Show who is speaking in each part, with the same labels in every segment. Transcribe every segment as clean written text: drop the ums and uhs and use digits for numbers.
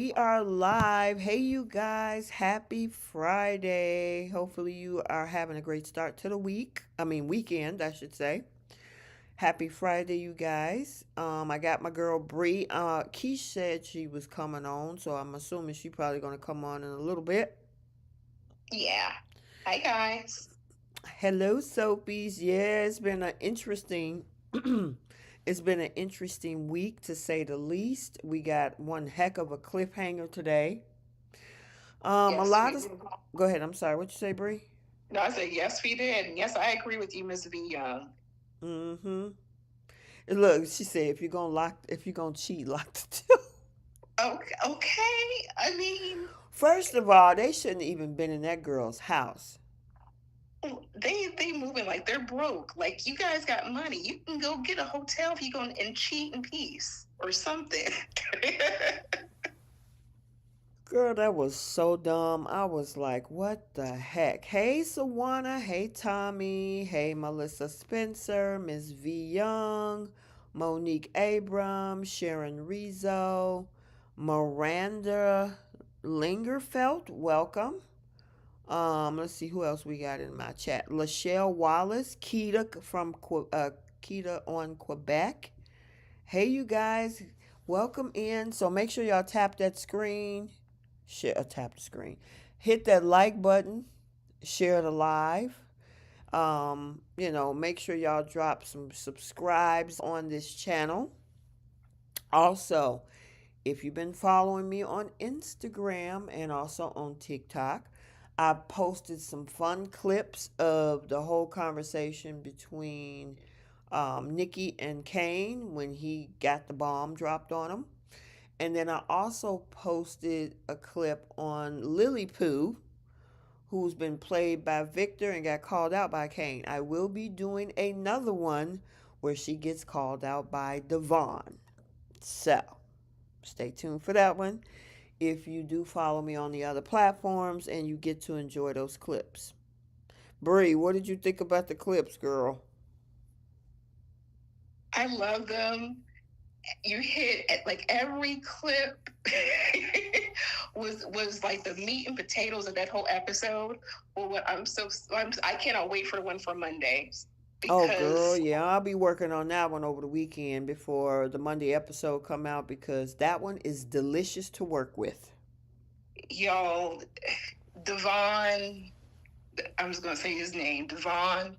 Speaker 1: we are live. Hey, you guys, happy Friday. Hopefully, you are having a great start to the week. Weekend, I should say. Happy Friday, you guys. I got my girl Bree. Keish said she was coming on, so I'm assuming she probably gonna come on in a little bit.
Speaker 2: Yeah. Hi, guys.
Speaker 1: Hello, Soapies. Yeah, it's been an interesting. It's been an interesting week to say the least. We got one heck of a cliffhanger today. A
Speaker 2: Yes,
Speaker 1: lot
Speaker 2: we
Speaker 1: of.
Speaker 2: did.
Speaker 1: Go ahead. I'm sorry. What you say, Bree?
Speaker 2: No, I said yes, we did. And yes, I agree with you, Miss V Young.
Speaker 1: Mm-hmm. And look, she said if you're gonna cheat, lock the door.
Speaker 2: Okay, okay. I mean,
Speaker 1: First of all, they shouldn't even been in that girl's house.
Speaker 2: they moving like they're broke. Like you guys got money. You can go get a hotel if you go and cheat in peace or something.
Speaker 1: Girl, that was so dumb. I was like, what the heck? Hey, Sawana. Hey, Tommy. Hey, Melissa Spencer. Miss V Young. Monique Abrams. Sharon Rizzo. Miranda Lingerfelt. Welcome. Let's see who else we got in my chat. Lachelle Wallace. Keita from Keita on Quebec. Hey, you guys. Welcome in. So make sure y'all tap that screen share tap the screen, hit that like button, share the live. Make sure y'all drop some subscribes on this channel. Also, if you've been following me on Instagram and also on TikTok, I posted some fun clips of the whole conversation between Nikki and Kane when he got the bomb dropped on him. And then I also posted a clip on Lily Pooh, who's been played by Victor and got called out by Kane. I will be doing another one where she gets called out by Devon. So stay tuned for that one if you do follow me on the other platforms and you get to enjoy those clips. Bree, what did you think about the clips, girl?
Speaker 2: I love them. You hit like every clip was like the meat and potatoes of that whole episode. Well, what I cannot wait for the one for Monday
Speaker 1: Oh, girl,
Speaker 2: because
Speaker 1: yeah, I'll be working on that one over the weekend before the Monday episode come out because that one is delicious to work with.
Speaker 2: y'all, Devon, I'm just gonna say his name, Devon,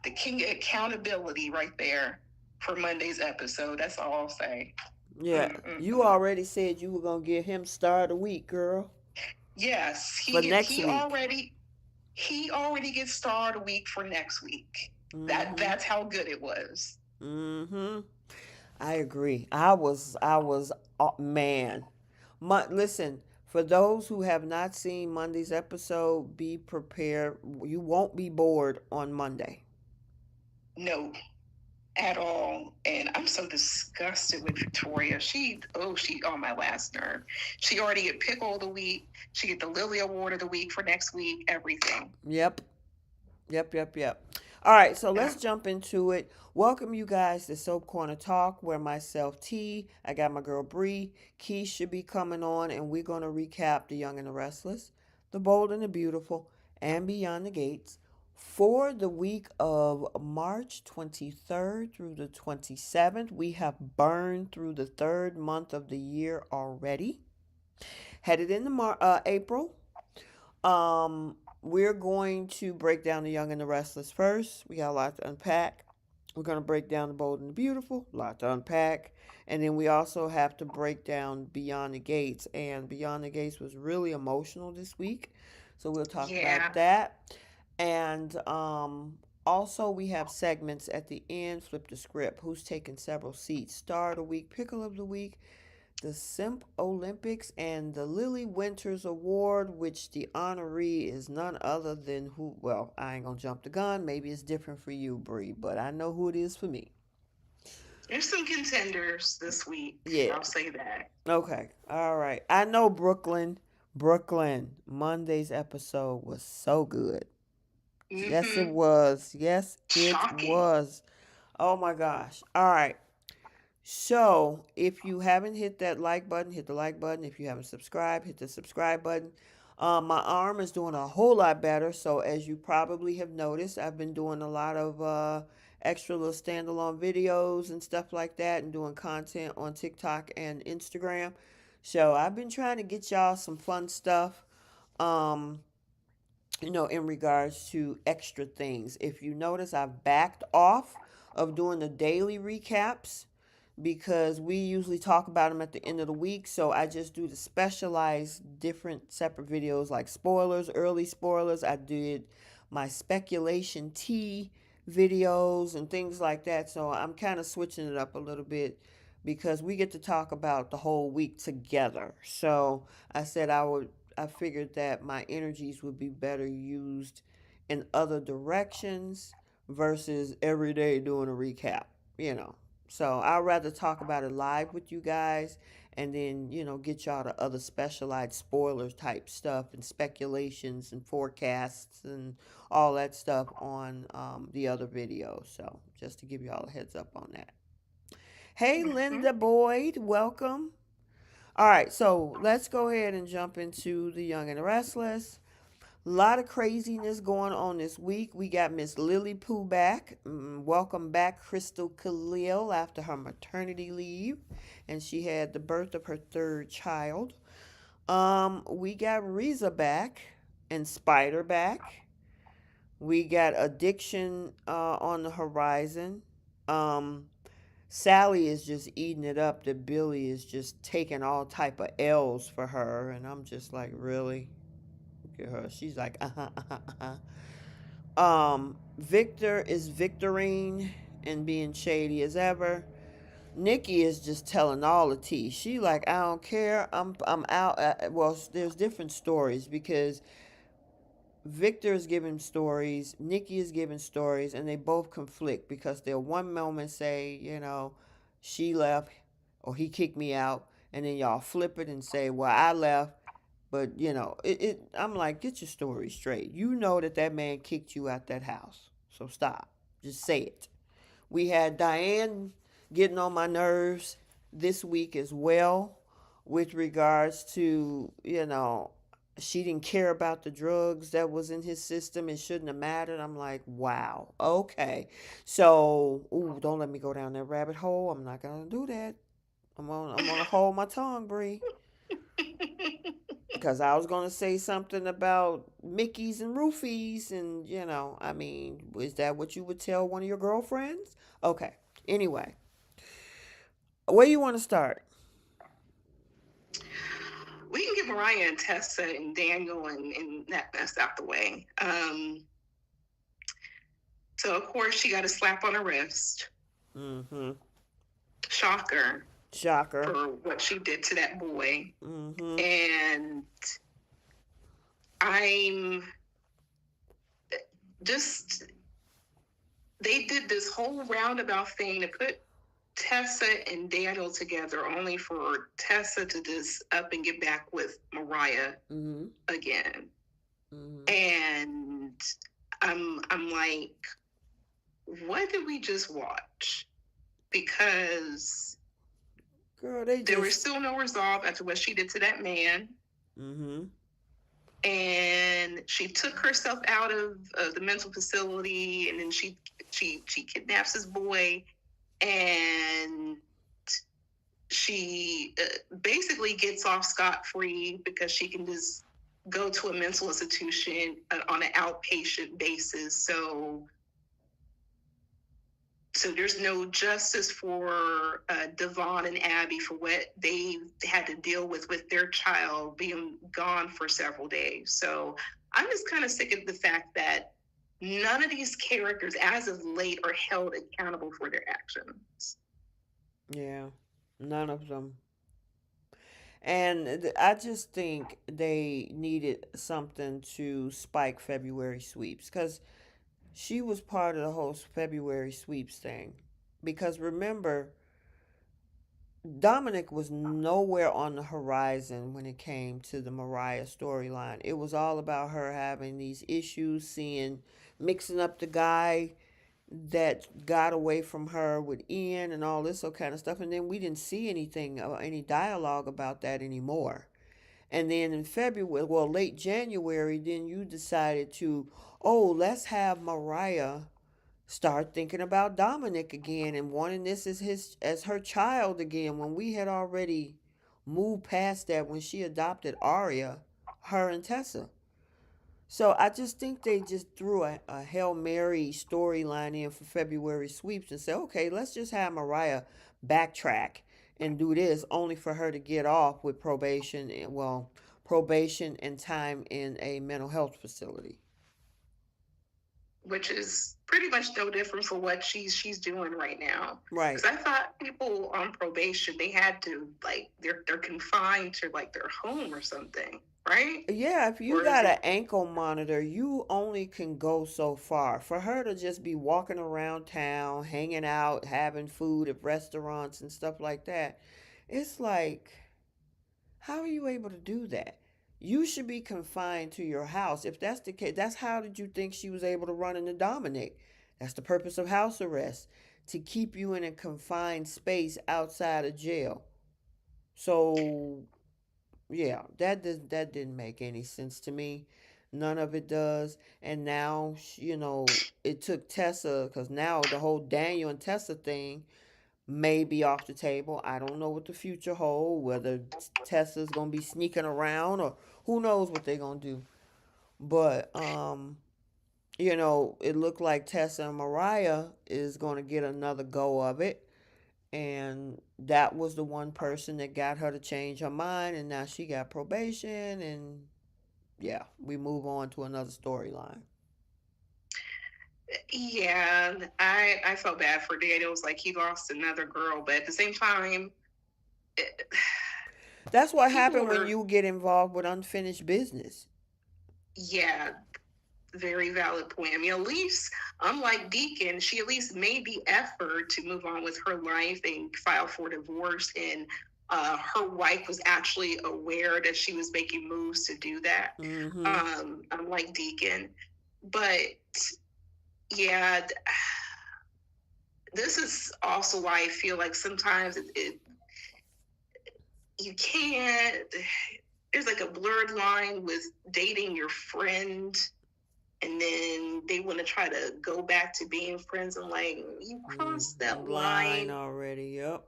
Speaker 2: the king of accountability right there for Monday's episode. That's all I'll say.
Speaker 1: Yeah, you
Speaker 2: Mm-mm-mm.
Speaker 1: already said you were gonna give him star of the week, girl,
Speaker 2: Yes,
Speaker 1: for next
Speaker 2: he
Speaker 1: week.
Speaker 2: already gets star of the week for next week.
Speaker 1: Mm-hmm.
Speaker 2: That's how good it was.
Speaker 1: Mm-hmm. I agree. Man. Listen, for those who have not seen Monday's episode, be prepared. You won't be bored on Monday.
Speaker 2: No, at all. And I'm so disgusted with Victoria. She on my last nerve. She already get pickle of the week. She get the Lily Award of the week for next week. Everything.
Speaker 1: Yep. Yep, yep, yep. All right, so
Speaker 2: Uh,
Speaker 1: let's jump into it. Welcome you guys to Soap Corner Talk, where myself T, I got my girl Bree, Key should be coming on, and we're gonna recap The Young and the Restless, The Bold and the Beautiful, and Beyond the Gates for the week of March 23rd through the 27th. We have burned through the third month of the year already. Headed into April. We're going to break down The Young and the Restless first. We got a lot to unpack. We're going to break down The Bold and the Beautiful, a lot to unpack. And then we also have to break down Beyond the Gates. And Beyond the Gates was really emotional this week. So we'll talk about
Speaker 2: yeah.
Speaker 1: that. And also, we have segments at the end. Flip the script. Who's taking several seats? Star of the Week, Pickle of the Week, the Simp Olympics, and the Lily Winters Award, which the honoree is none other than who. Well, I ain't gonna jump the gun. Maybe it's different for you, Bree, but I know who it is for me.
Speaker 2: There's some contenders this week.
Speaker 1: Yeah.
Speaker 2: I'll say that.
Speaker 1: Okay. All right. I know Brooklyn. Brooklyn. Monday's episode was so good. Yes, it
Speaker 2: Mm-hmm.
Speaker 1: was. Yes, it
Speaker 2: Shocking.
Speaker 1: was. Oh my gosh. All right. So, if you haven't hit that like button, hit the like button. If you haven't subscribed, hit the subscribe button. My arm is doing a whole lot better. So, as you probably have noticed, I've been doing a lot of extra little standalone videos and stuff like that, and doing content on TikTok and Instagram. So, I've been trying to get y'all some fun stuff. Um, in regards to extra things. If you notice, I've backed off of doing the daily recaps because we usually talk about them at the end of the week. So I just do the specialized different separate videos like spoilers, early spoilers. I did my speculation tea videos and things like that. So I'm kind of switching it up a little bit because we get to talk about the whole week together. So I figured that my energies would be better used in other directions versus every day doing a recap, you know. So I'd rather talk about it live with you guys and then, get y'all to other specialized spoilers type stuff and speculations and forecasts and all that stuff on the other videos. So just to give y'all a heads up on that. Hey,
Speaker 2: Mm-hmm.
Speaker 1: Linda Boyd, welcome. All right, so let's go ahead and jump into the Young and the Restless. A lot of craziness going on this week. We got Miss Lily Pooh back. Welcome back, Crystal Khalil, after her maternity leave, and she had the birth of her third child. We got Riza back and Spider back. We got Addiction on the horizon. Um, Sally is just eating it up. That Billy is just taking all type of L's for her, and I'm just like, really? Look at her. She's like, Victor is Victorine and being shady as ever. Nikki is just telling all the tea. She like, I don't care. I'm out. Well, there's different stories because Victor is giving stories, Nikki is giving stories, and they both conflict because they'll one moment say, she left or he kicked me out, and then y'all flip it and say, well, I left, but I'm like, get your story straight. You know that man kicked you out that house, so stop. Just say it. We had Diane getting on my nerves this week as well with regards to, she didn't care about the drugs that was in his system. It shouldn't have mattered. I'm like, wow, okay. So, ooh, don't let me go down that rabbit hole. I'm not gonna do that. I'm gonna hold my tongue, Bree. Because I was gonna say something about Mickeys and Roofies, and I mean, is that what you would tell one of your girlfriends? Okay. Anyway, where you want to start?
Speaker 2: We can get Mariah and Tessa and Daniel and that mess out the way. So of course she got a slap on her wrist.
Speaker 1: Mm-hmm.
Speaker 2: Shocker
Speaker 1: Shocker.
Speaker 2: for what she did to that boy.
Speaker 1: Mm-hmm.
Speaker 2: And I'm just, they did this whole roundabout thing to put Tessa and Daniel together only for Tessa to just up and get back with Mariah
Speaker 1: Mm-hmm.
Speaker 2: again.
Speaker 1: Mm-hmm.
Speaker 2: And I'm like, what did we just watch? Because
Speaker 1: Girl,
Speaker 2: there was still no resolve after what she did to that man.
Speaker 1: Mm-hmm.
Speaker 2: And she took herself out of the mental facility, and then she kidnaps this boy, and she basically gets off scot-free because she can just go to a mental institution on an outpatient basis. So there's no justice for Devon and Abby for what they had to deal with their child being gone for several days. So I'm just kind of sick of the fact that none of these characters, as of late, are held accountable for their actions.
Speaker 1: Yeah, none of them. And I just think they needed something to spike February sweeps because she was part of the whole February sweeps thing. Because remember, Dominic was nowhere on the horizon when it came to the Mariah storyline. It was all about her having these issues, mixing up the guy that got away from her with Ian and all this kind of stuff. And then we didn't see anything, any dialogue about that anymore. And then in February, well, late January, then you decided to, oh, let's have Mariah start thinking about Dominic again and wanting this as her child again, when we had already moved past that when she adopted Aria, her and Tessa. So I just think they just threw a Hail Mary storyline in for February sweeps and said, okay, let's just have Mariah backtrack and do this, only for her to get off with probation and, well, probation and time in a mental health facility.
Speaker 2: Which is pretty much no different for what she's doing right now.
Speaker 1: Right.
Speaker 2: Because I thought people on probation, they had to, like, they're confined to like their home or something, right?
Speaker 1: Yeah, if you
Speaker 2: Or is
Speaker 1: got an
Speaker 2: it?
Speaker 1: ankle monitor, you only can go so far. For her to just be walking around town, hanging out, having food at restaurants and stuff like that, it's like, how are you able to do that? You should be confined to your house. If that's the case, that's how did you think she was able to run into Dominic? That's the purpose of house arrest, to keep you in a confined space outside of jail. So yeah, that didn't make any sense to me. None of it does. And now, it took Tessa, because now the whole Daniel and Tessa thing may be off the table. I don't know what the future holds, whether Tessa's gonna be sneaking around, or who knows what they're gonna do. But it looked like Tessa and Mariah is gonna get another go of it. And that was the one person that got her to change her mind, and now she got probation, and yeah, we move on to another storyline.
Speaker 2: Yeah, I felt bad for Daniel. It was like he lost another girl, but at the same time, it,
Speaker 1: That's what
Speaker 2: people
Speaker 1: happened when
Speaker 2: are,
Speaker 1: you get involved with unfinished business.
Speaker 2: yeah, very valid point. I mean, at least, unlike Deacon, she at least made the effort to move on with her life and file for divorce. And her wife was actually aware that she was making moves to do that,
Speaker 1: Mm-hmm.
Speaker 2: unlike Deacon. But yeah, this is also why I feel like sometimes you can't. There's like a blurred line with dating your friend, and then they want to try to go back to being friends. And like, you crossed that
Speaker 1: Line
Speaker 2: line,
Speaker 1: already. Yep.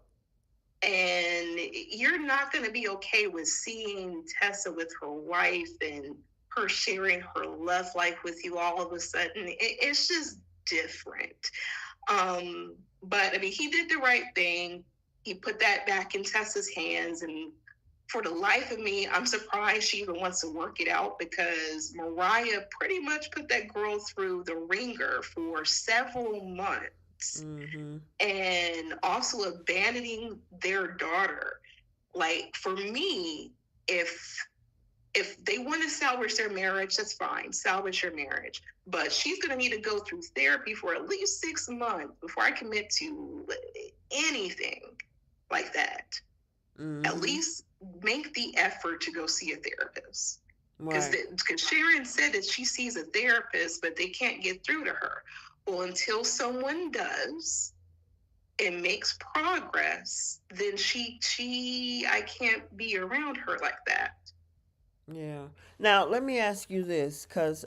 Speaker 2: and you're not going to be okay with seeing Tessa with her wife and her sharing her love life with you all of a sudden. It's just different. But I mean, he did the right thing. He put that back in Tessa's hands, and for the life of me, I'm surprised she even wants to work it out, because Mariah pretty much put that girl through the ringer for several months,
Speaker 1: Mm-hmm.
Speaker 2: and also abandoning their daughter. Like, for me, if they want to salvage their marriage, that's fine. Salvage your marriage. But she's going to need to go through therapy for at least 6 months before I commit to anything like that. At
Speaker 1: Mm-hmm.
Speaker 2: least make the effort to go see a therapist. Because
Speaker 1: Right.
Speaker 2: Sharon said that she sees a therapist, but they can't get through to her. Well, until someone does and makes progress, then I can't be around her like that.
Speaker 1: Yeah. Now let me ask you this, because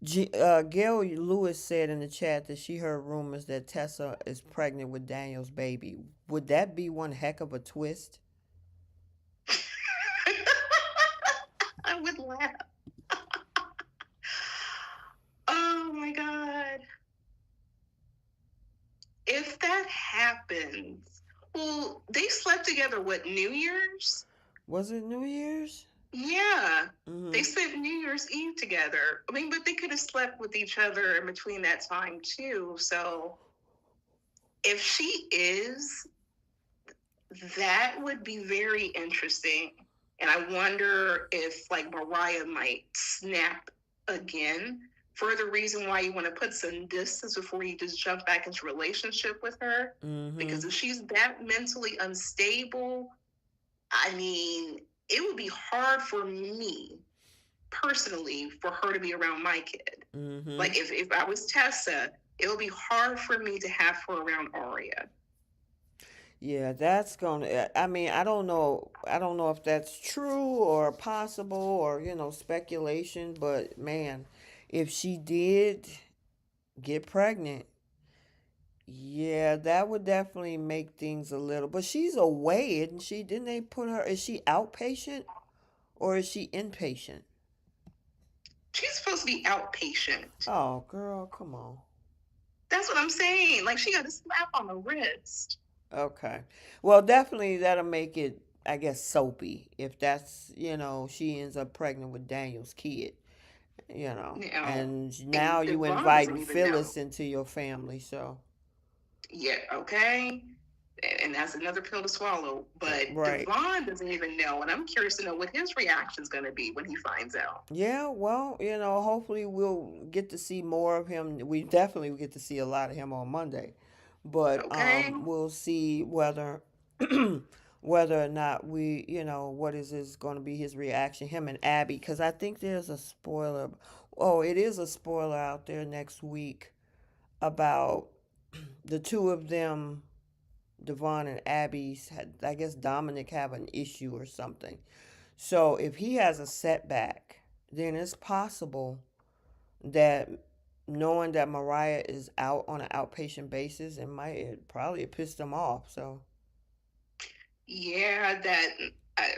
Speaker 1: Gail Lewis said in the chat that she heard rumors that Tessa is pregnant with Daniel's baby. Would that be one heck of a twist?
Speaker 2: I would laugh. Oh my God. If that happens, well, they slept together, what, New Year's?
Speaker 1: Was it New Year's?
Speaker 2: Yeah.
Speaker 1: Mm-hmm.
Speaker 2: They spent New Year's Eve together. I mean, but they could have slept with each other in between that time too. So if she is, that would be very interesting. And I wonder if like Mariah might snap again. Further reason why you want to put some distance before you just jump back into a relationship with her.
Speaker 1: Mm-hmm.
Speaker 2: Because if she's that mentally unstable, I mean, it would be hard for me personally for her to be around my kid.
Speaker 1: Mm-hmm.
Speaker 2: Like if I was Tessa, it would be hard for me to have her around Aria.
Speaker 1: Yeah, that's gonna. I mean, I don't know. I don't know if that's true or possible or speculation. But man, if she did get pregnant, yeah, that would definitely make things a little. But she's away, isn't she? Didn't they put her? Is she outpatient or is she inpatient?
Speaker 2: She's supposed to be outpatient.
Speaker 1: Oh, girl, come on.
Speaker 2: That's what I'm saying. Like she got a slap on the wrist.
Speaker 1: Okay. Well, definitely that'll make it, I guess, soapy if that's, she ends up pregnant with Daniel's kid,
Speaker 2: Now,
Speaker 1: and now
Speaker 2: and
Speaker 1: you
Speaker 2: Devon doesn't
Speaker 1: inviting
Speaker 2: even know.
Speaker 1: Phyllis into your family, so.
Speaker 2: Yeah, okay. And that's another pill to swallow. But
Speaker 1: Right.
Speaker 2: Devon doesn't even know, and I'm curious to know what his reaction is going to be when he finds out.
Speaker 1: Yeah, well, hopefully we'll get to see more of him. We definitely will get to see a lot of him on Monday. But
Speaker 2: Okay.
Speaker 1: we'll see whether whether or not what is going to be his reaction, him and Abby, because I think there's a spoiler. Oh, it is a spoiler out there next week about the two of them, Devon and Abby's had, I guess Dominic have an issue or something. So if he has a setback, then it's possible that knowing that Mariah is out on an outpatient basis, it probably pissed him off. So
Speaker 2: Yeah, that I,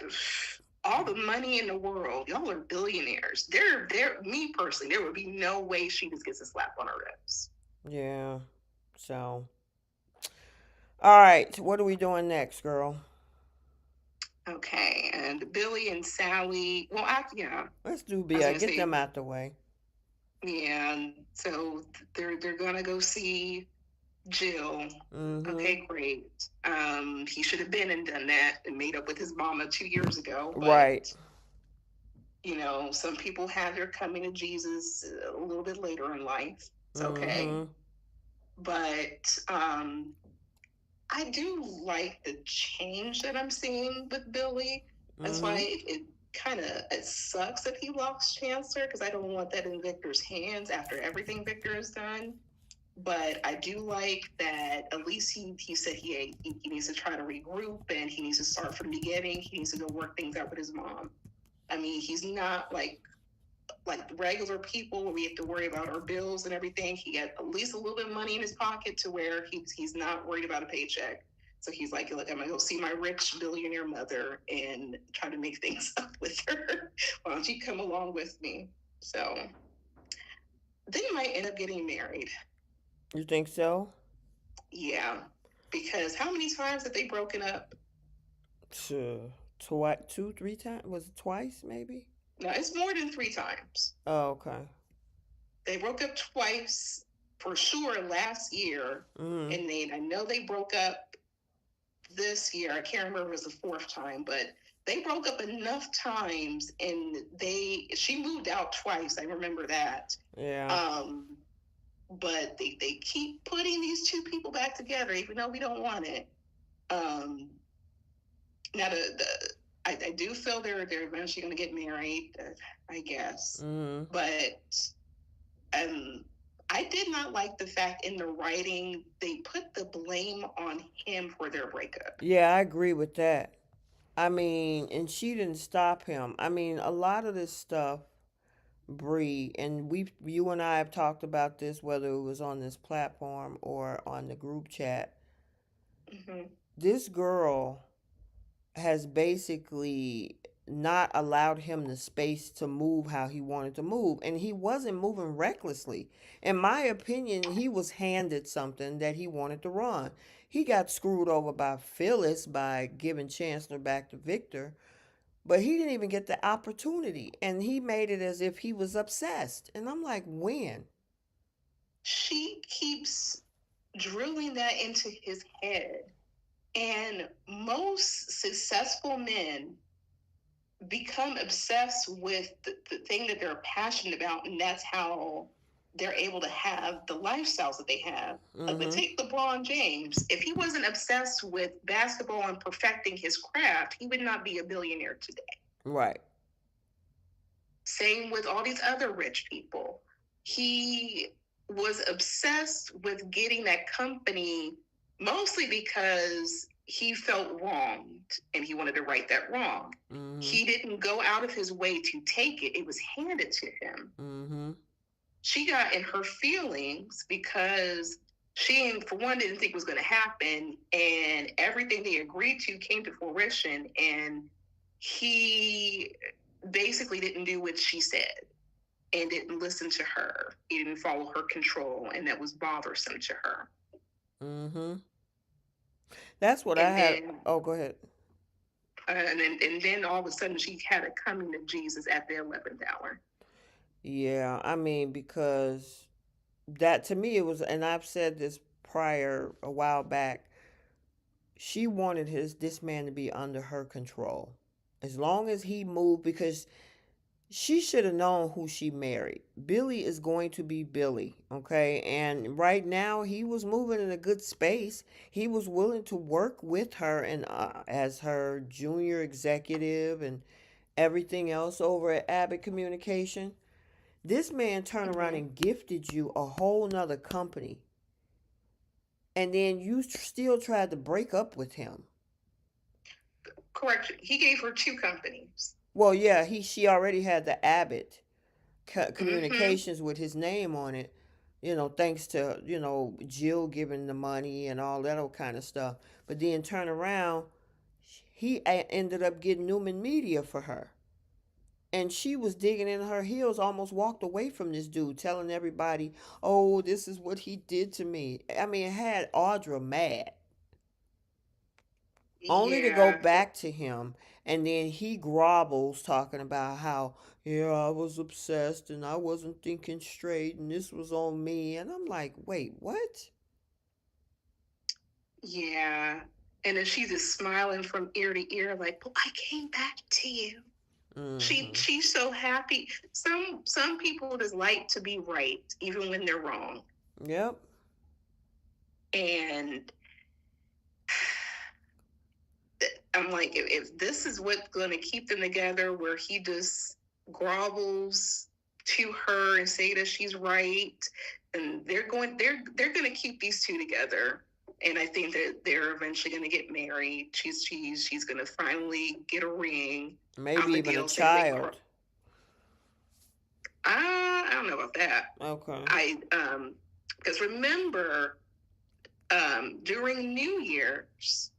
Speaker 2: all the money in the world, y'all are billionaires. Me personally, there would be no way she just gets a slap on her wrist.
Speaker 1: yeah. So all right, what are we doing next, girl?
Speaker 2: Okay, and Billy and Sally. Well, yeah,
Speaker 1: Let's do
Speaker 2: I was
Speaker 1: BI.
Speaker 2: gonna
Speaker 1: Get
Speaker 2: say,
Speaker 1: them out the way.
Speaker 2: yeah. So they're gonna go see Jill.
Speaker 1: Mm-hmm.
Speaker 2: Okay, great. He should have been and done that and made up with his mama 2 years ago.
Speaker 1: Right.
Speaker 2: But some people have their coming to Jesus a little bit later in life. It's okay.
Speaker 1: Mm-hmm.
Speaker 2: But I do like the change that I'm seeing with Billy. That's why
Speaker 1: Mm-hmm.
Speaker 2: it kind of it sucks that he lost Chancellor because I don't want that in Victor's hands after everything Victor has done. But I do like that at least he said he needs to try to regroup and he needs to start from the beginning. He needs to go work things out with his mom. I mean, he's not like regular people where we have to worry about our bills and everything. He got at least a little bit of money in his pocket to where he's not worried about a paycheck. So he's like, look, I'm gonna go see my rich billionaire mother and try to make things up with her. Why don't you come along with me? So they might end up getting married.
Speaker 1: You think so?
Speaker 2: Yeah. Because how many times have they broken up?
Speaker 1: Twice, two, three times? Was it twice, maybe?
Speaker 2: No, it's more than 3 times.
Speaker 1: Oh, okay.
Speaker 2: They broke up twice for sure last year.
Speaker 1: Mm-hmm.
Speaker 2: And then I know they broke up this year. I can't remember if it was the fourth time, but they broke up enough times and she moved out twice. I remember that.
Speaker 1: Yeah.
Speaker 2: But they keep putting these two people back together, even though we don't want it. Now I do feel they're eventually going to get married, I guess.
Speaker 1: Mm-hmm.
Speaker 2: But I did not like the fact in the writing they put the blame on him for their breakup.
Speaker 1: Yeah, I agree with that. I mean, and she didn't stop him. I mean, a lot of this stuff, Bree, and you and I have talked about this, whether it was on this platform or on the group chat.
Speaker 2: Mm-hmm.
Speaker 1: This girl has basically not allowed him the space to move how he wanted to move, and he wasn't moving recklessly. In my opinion, he was handed something that he wanted to run. He got screwed over by Phyllis by giving Chancellor back to Victor, but he didn't even get the opportunity, and he made it as if he was obsessed. And I'm like, when?
Speaker 2: She keeps drilling that into his head. And most successful men become obsessed with the thing that they're passionate about, and that's how they're able to have the lifestyles that they have.
Speaker 1: Mm-hmm.
Speaker 2: But take LeBron James. If he wasn't obsessed with basketball and perfecting his craft, he would not be a billionaire today.
Speaker 1: Right.
Speaker 2: Same with all these other rich people. He was obsessed with getting that company mostly because he felt wronged and he wanted to right that wrong.
Speaker 1: Mm-hmm.
Speaker 2: He didn't go out of his way to take it, it was handed to him.
Speaker 1: Mm-hmm.
Speaker 2: She got in her feelings because she, for one, didn't think it was going to happen, and everything they agreed to came to fruition, and he basically didn't do what she said and didn't listen to her. He didn't follow her control, and that was bothersome to her.
Speaker 1: Mm-hmm. That's what I
Speaker 2: And
Speaker 1: had.
Speaker 2: then,
Speaker 1: Oh, go ahead.
Speaker 2: and then all of a sudden, she had a coming to Jesus at the 11th hour.
Speaker 1: Yeah, I mean, because that to me it was, and I've said this prior a while back. She wanted this man to be under her control, as long as he moved, because she should have known who she married. Billy is going to be Billy, okay? And right now, he was moving in a good space. He was willing to work with her and as her junior executive and everything else over at Abbott Communication. This man turned around and gifted you a whole nother company, and then you still tried to break up with him.
Speaker 2: Correct. He gave her 2 companies.
Speaker 1: Well, yeah, she already had the Abbott
Speaker 2: Mm-hmm.
Speaker 1: communications with his name on it, thanks to, Jill giving the money and all that old kind of stuff. But then turn around, he ended up getting Newman Media for her. And she was digging in her heels, almost walked away from this dude, telling everybody, oh, this is what he did to me. I mean, it had Audra mad. Only to go
Speaker 2: Yeah.
Speaker 1: back to him, and then he grovels talking about how, yeah, I was obsessed and I wasn't thinking straight and this was on me. And I'm like, wait, what?
Speaker 2: Yeah. And then she's just smiling from ear to ear, like, "Well, I came back to you."
Speaker 1: Mm-hmm.
Speaker 2: She's so happy. Some people just like to be right, even when they're wrong.
Speaker 1: Yep.
Speaker 2: And I'm like, if this is what's going to keep them together, where he just grovels to her and say that she's right, and they're going to keep these two together. And I think that they're eventually going to get married. She's going to finally get a ring
Speaker 1: Maybe
Speaker 2: out the
Speaker 1: even a
Speaker 2: deal. Say that
Speaker 1: child.
Speaker 2: I don't know about that.
Speaker 1: Okay.
Speaker 2: Because remember, during New Year's,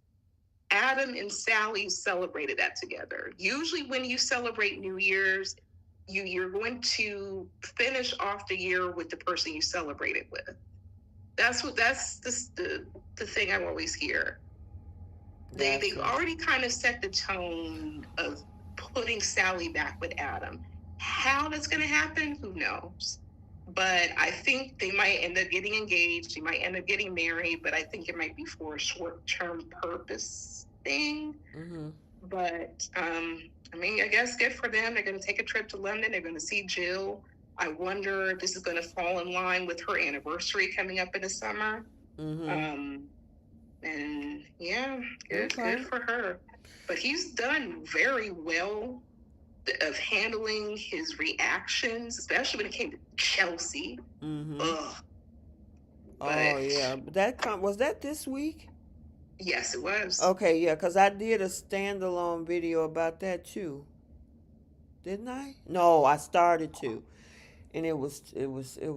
Speaker 2: Adam and Sally celebrated that together. Usually, when you celebrate New Year's, you're going to finish off the year with the person you celebrated with. That's the thing I always hear. They've
Speaker 1: Gotcha.
Speaker 2: already kind of set the tone of putting Sally back with Adam. How that's going to happen, who knows? But I think they might end up getting engaged. They might end up getting married, but I think it might be for a short-term purpose thing.
Speaker 1: Mm-hmm.
Speaker 2: But I mean, I guess good for them. They're going to take a trip to London. They're going to see Jill. I wonder if this is going to fall in line with her anniversary coming up in the summer.
Speaker 1: Mm-hmm.
Speaker 2: And yeah, good
Speaker 1: Okay.
Speaker 2: for her. But he's done very well of handling his reactions, especially when it came to Chelsea.
Speaker 1: Mm-hmm.
Speaker 2: Ugh.
Speaker 1: Oh,
Speaker 2: But
Speaker 1: yeah. Was that this week?
Speaker 2: yes, it was.
Speaker 1: Okay, yeah, because I did a standalone video about that too. Didn't I? No, I started to. And it was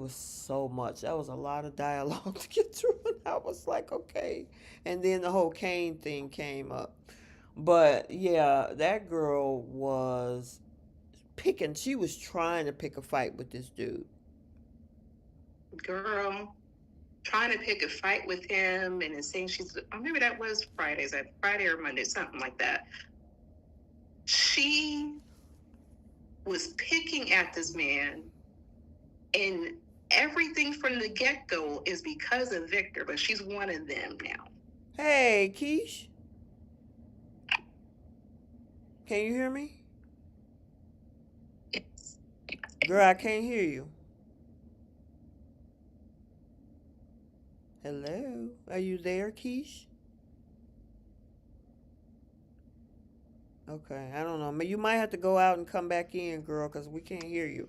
Speaker 1: so much. That was a lot of dialogue to get through, and I was like, okay. And then the whole Kane thing came up. But yeah, that girl was picking. She was trying to pick a fight with this dude.
Speaker 2: Girl, trying to pick a fight with him and then saying maybe that was Friday or Monday, something like that. She was picking at this man, and everything from the get-go is because of Victor, but she's one of them now.
Speaker 1: Hey, Keish, can you hear me?
Speaker 2: Yes.
Speaker 1: Girl, I can't hear you. Hello, are you there, Keish? Okay, I don't know. You might have to go out and come back in, girl, because we can't hear you.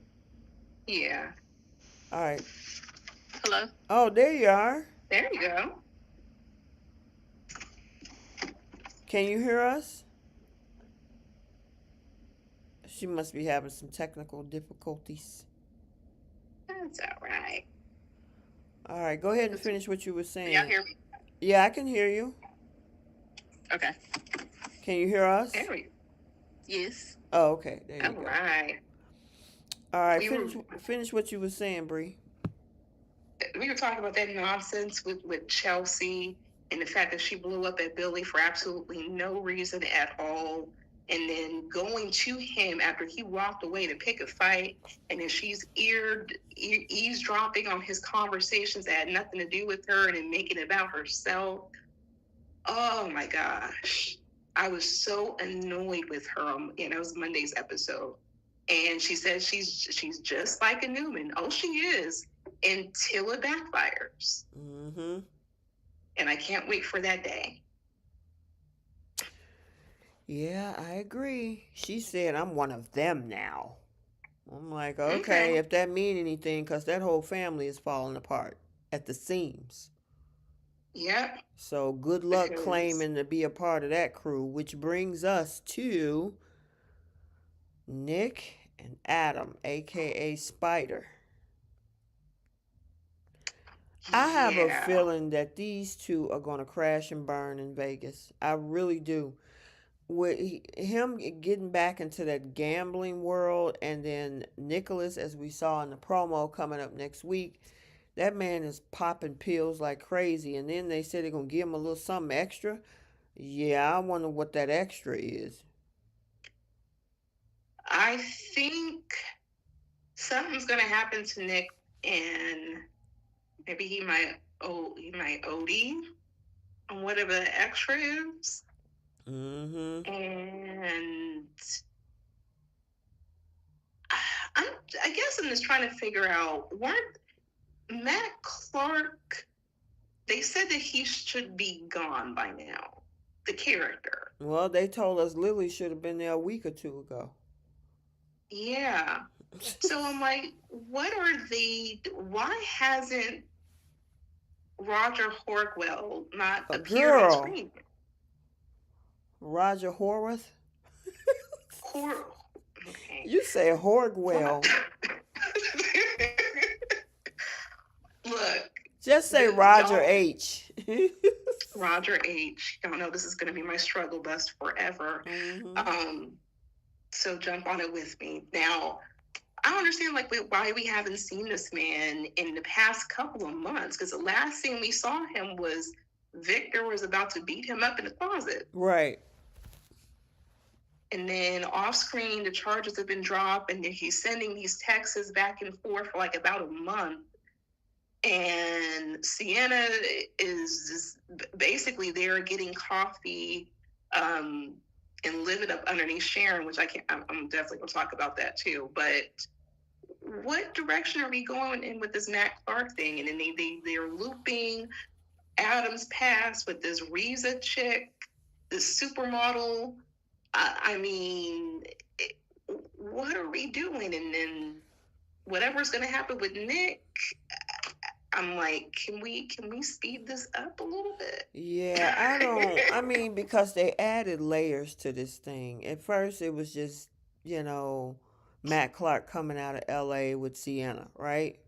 Speaker 2: Yeah.
Speaker 1: All right.
Speaker 2: Hello.
Speaker 1: Oh, there you are.
Speaker 2: There you go.
Speaker 1: Can you hear us? She must be having some technical difficulties.
Speaker 2: That's all right.
Speaker 1: All right, go ahead and
Speaker 2: Can
Speaker 1: finish what you were
Speaker 2: y'all
Speaker 1: saying.
Speaker 2: hear me?
Speaker 1: Yeah, I can hear you.
Speaker 2: Okay.
Speaker 1: Can you hear us?
Speaker 2: There we. Yes.
Speaker 1: Oh, okay. There
Speaker 2: All
Speaker 1: you go.
Speaker 2: right.
Speaker 1: All right,
Speaker 2: We were
Speaker 1: finish what you were saying, Bree.
Speaker 2: we were talking about that nonsense with Chelsea and the fact that she blew up at Billy for absolutely no reason at all. And then going to him after he walked away to pick a fight, and then she's eavesdropping on his conversations that had nothing to do with her, and then making it about herself. Oh my gosh. I was so annoyed with her. It was Monday's episode. And she said she's just like a Newman. Oh, she is, until it backfires.
Speaker 1: Mm-hmm.
Speaker 2: And I can't wait for that day.
Speaker 1: Yeah, I agree. She said, I'm one of them now. I'm like,
Speaker 2: Okay.
Speaker 1: okay, if that mean anything, because that whole family is falling apart at the seams.
Speaker 2: Yep.
Speaker 1: So good luck
Speaker 2: Because
Speaker 1: claiming to be a part of that crew, which brings us to Nick and Adam, aka Spider. I have a
Speaker 2: yeah.
Speaker 1: feeling that these two are going to crash and burn in Vegas. I really do. With him getting back into that gambling world, and then Nicholas, as we saw in the promo coming up next week, that man is popping pills like crazy. And then they said they're going to give him a little something extra. Yeah, I wonder what that extra is.
Speaker 2: I think something's gonna happen to Nick, and maybe he might OD on whatever the extra is.
Speaker 1: Mm-hmm.
Speaker 2: And I guess I'm just trying to figure out, weren't Matt Clark, they said that he should be gone by now, the character.
Speaker 1: Well, they told us Lily should have been there a week or two ago.
Speaker 2: Yeah. So I'm like, why hasn't Roger Horwell not
Speaker 1: A
Speaker 2: appeared on
Speaker 1: girl,
Speaker 2: screen?
Speaker 1: Roger Horwath.
Speaker 2: Hor- okay.
Speaker 1: You say Horgwell.
Speaker 2: Look,
Speaker 1: Just say Roger
Speaker 2: y'all,
Speaker 1: H.
Speaker 2: Roger H. Y'all know this is going to be my struggle bus forever.
Speaker 1: Mm-hmm.
Speaker 2: So jump on it with me. Now, I don't understand why we haven't seen this man in the past couple of months, because the last thing we saw him was Victor was about to beat him up in the closet.
Speaker 1: Right.
Speaker 2: And then off screen, the charges have been dropped, and then he's sending these texts back and forth for like about a month. And Sienna is basically there getting coffee and living up underneath Sharon, which I'm definitely going to talk about that too. But what direction are we going in with this Matt Clark thing? And then they're looping Adam's past with this Riza chick, this supermodel. I mean, what are we doing? And then whatever's going to happen with Nick, I'm like, can we speed this up a little bit?
Speaker 1: Yeah, I don't. I mean, because they added layers to this thing. At first, it was just, you know, Matt Clark coming out of LA with Sienna, right?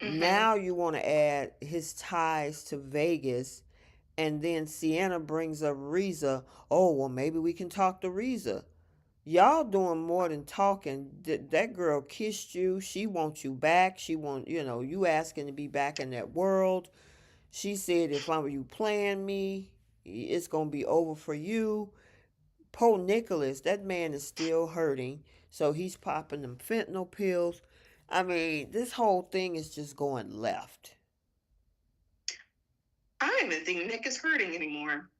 Speaker 2: Mm-hmm.
Speaker 1: Now you want to add his ties to Vegas, and then Sienna brings up Riza. Oh, well, maybe we can talk to Riza. Y'all doing more than talking. That girl kissed you. She wants you back. She want, you asking to be back in that world. She said, if I'm you playing me, it's gonna be over for you. Poor Nicholas, that man is still hurting. So he's popping them fentanyl pills. I mean, this whole thing is just going left.
Speaker 2: I don't even think Nick is hurting anymore.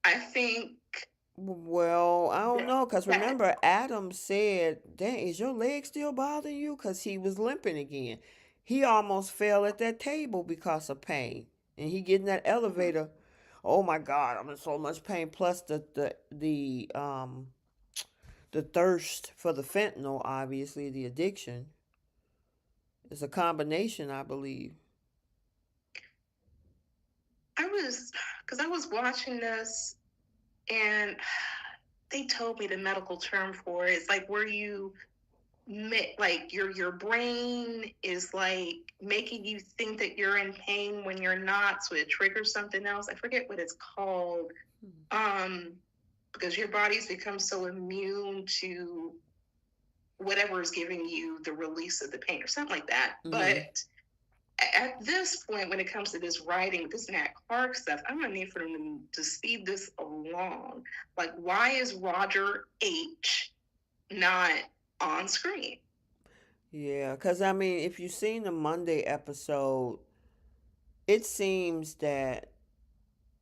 Speaker 2: I think
Speaker 1: Well, I don't know, because
Speaker 2: that
Speaker 1: remember, Adam said, dang, is your leg still bothering you? Because he was limping again. He almost fell at that table because of pain. And he get in that elevator. oh my God, I'm in so much pain. Plus the thirst for the fentanyl, obviously the addiction. It's a combination, I believe.
Speaker 2: Because I was watching this, and they told me the medical term for it. It's like where you like your brain is like making you think that you're in pain when you're not, so it triggers something else. I forget what it's called. Um, because your body's become so immune to whatever is giving you the release of the pain or something like that.
Speaker 1: Mm-hmm.
Speaker 2: But at this point, when it comes to this writing, this Nat Clark stuff, I'm gonna need for them to speed this along. Like, why is Roger H not on screen?
Speaker 1: Yeah, because I mean, if you've seen the Monday episode, it seems that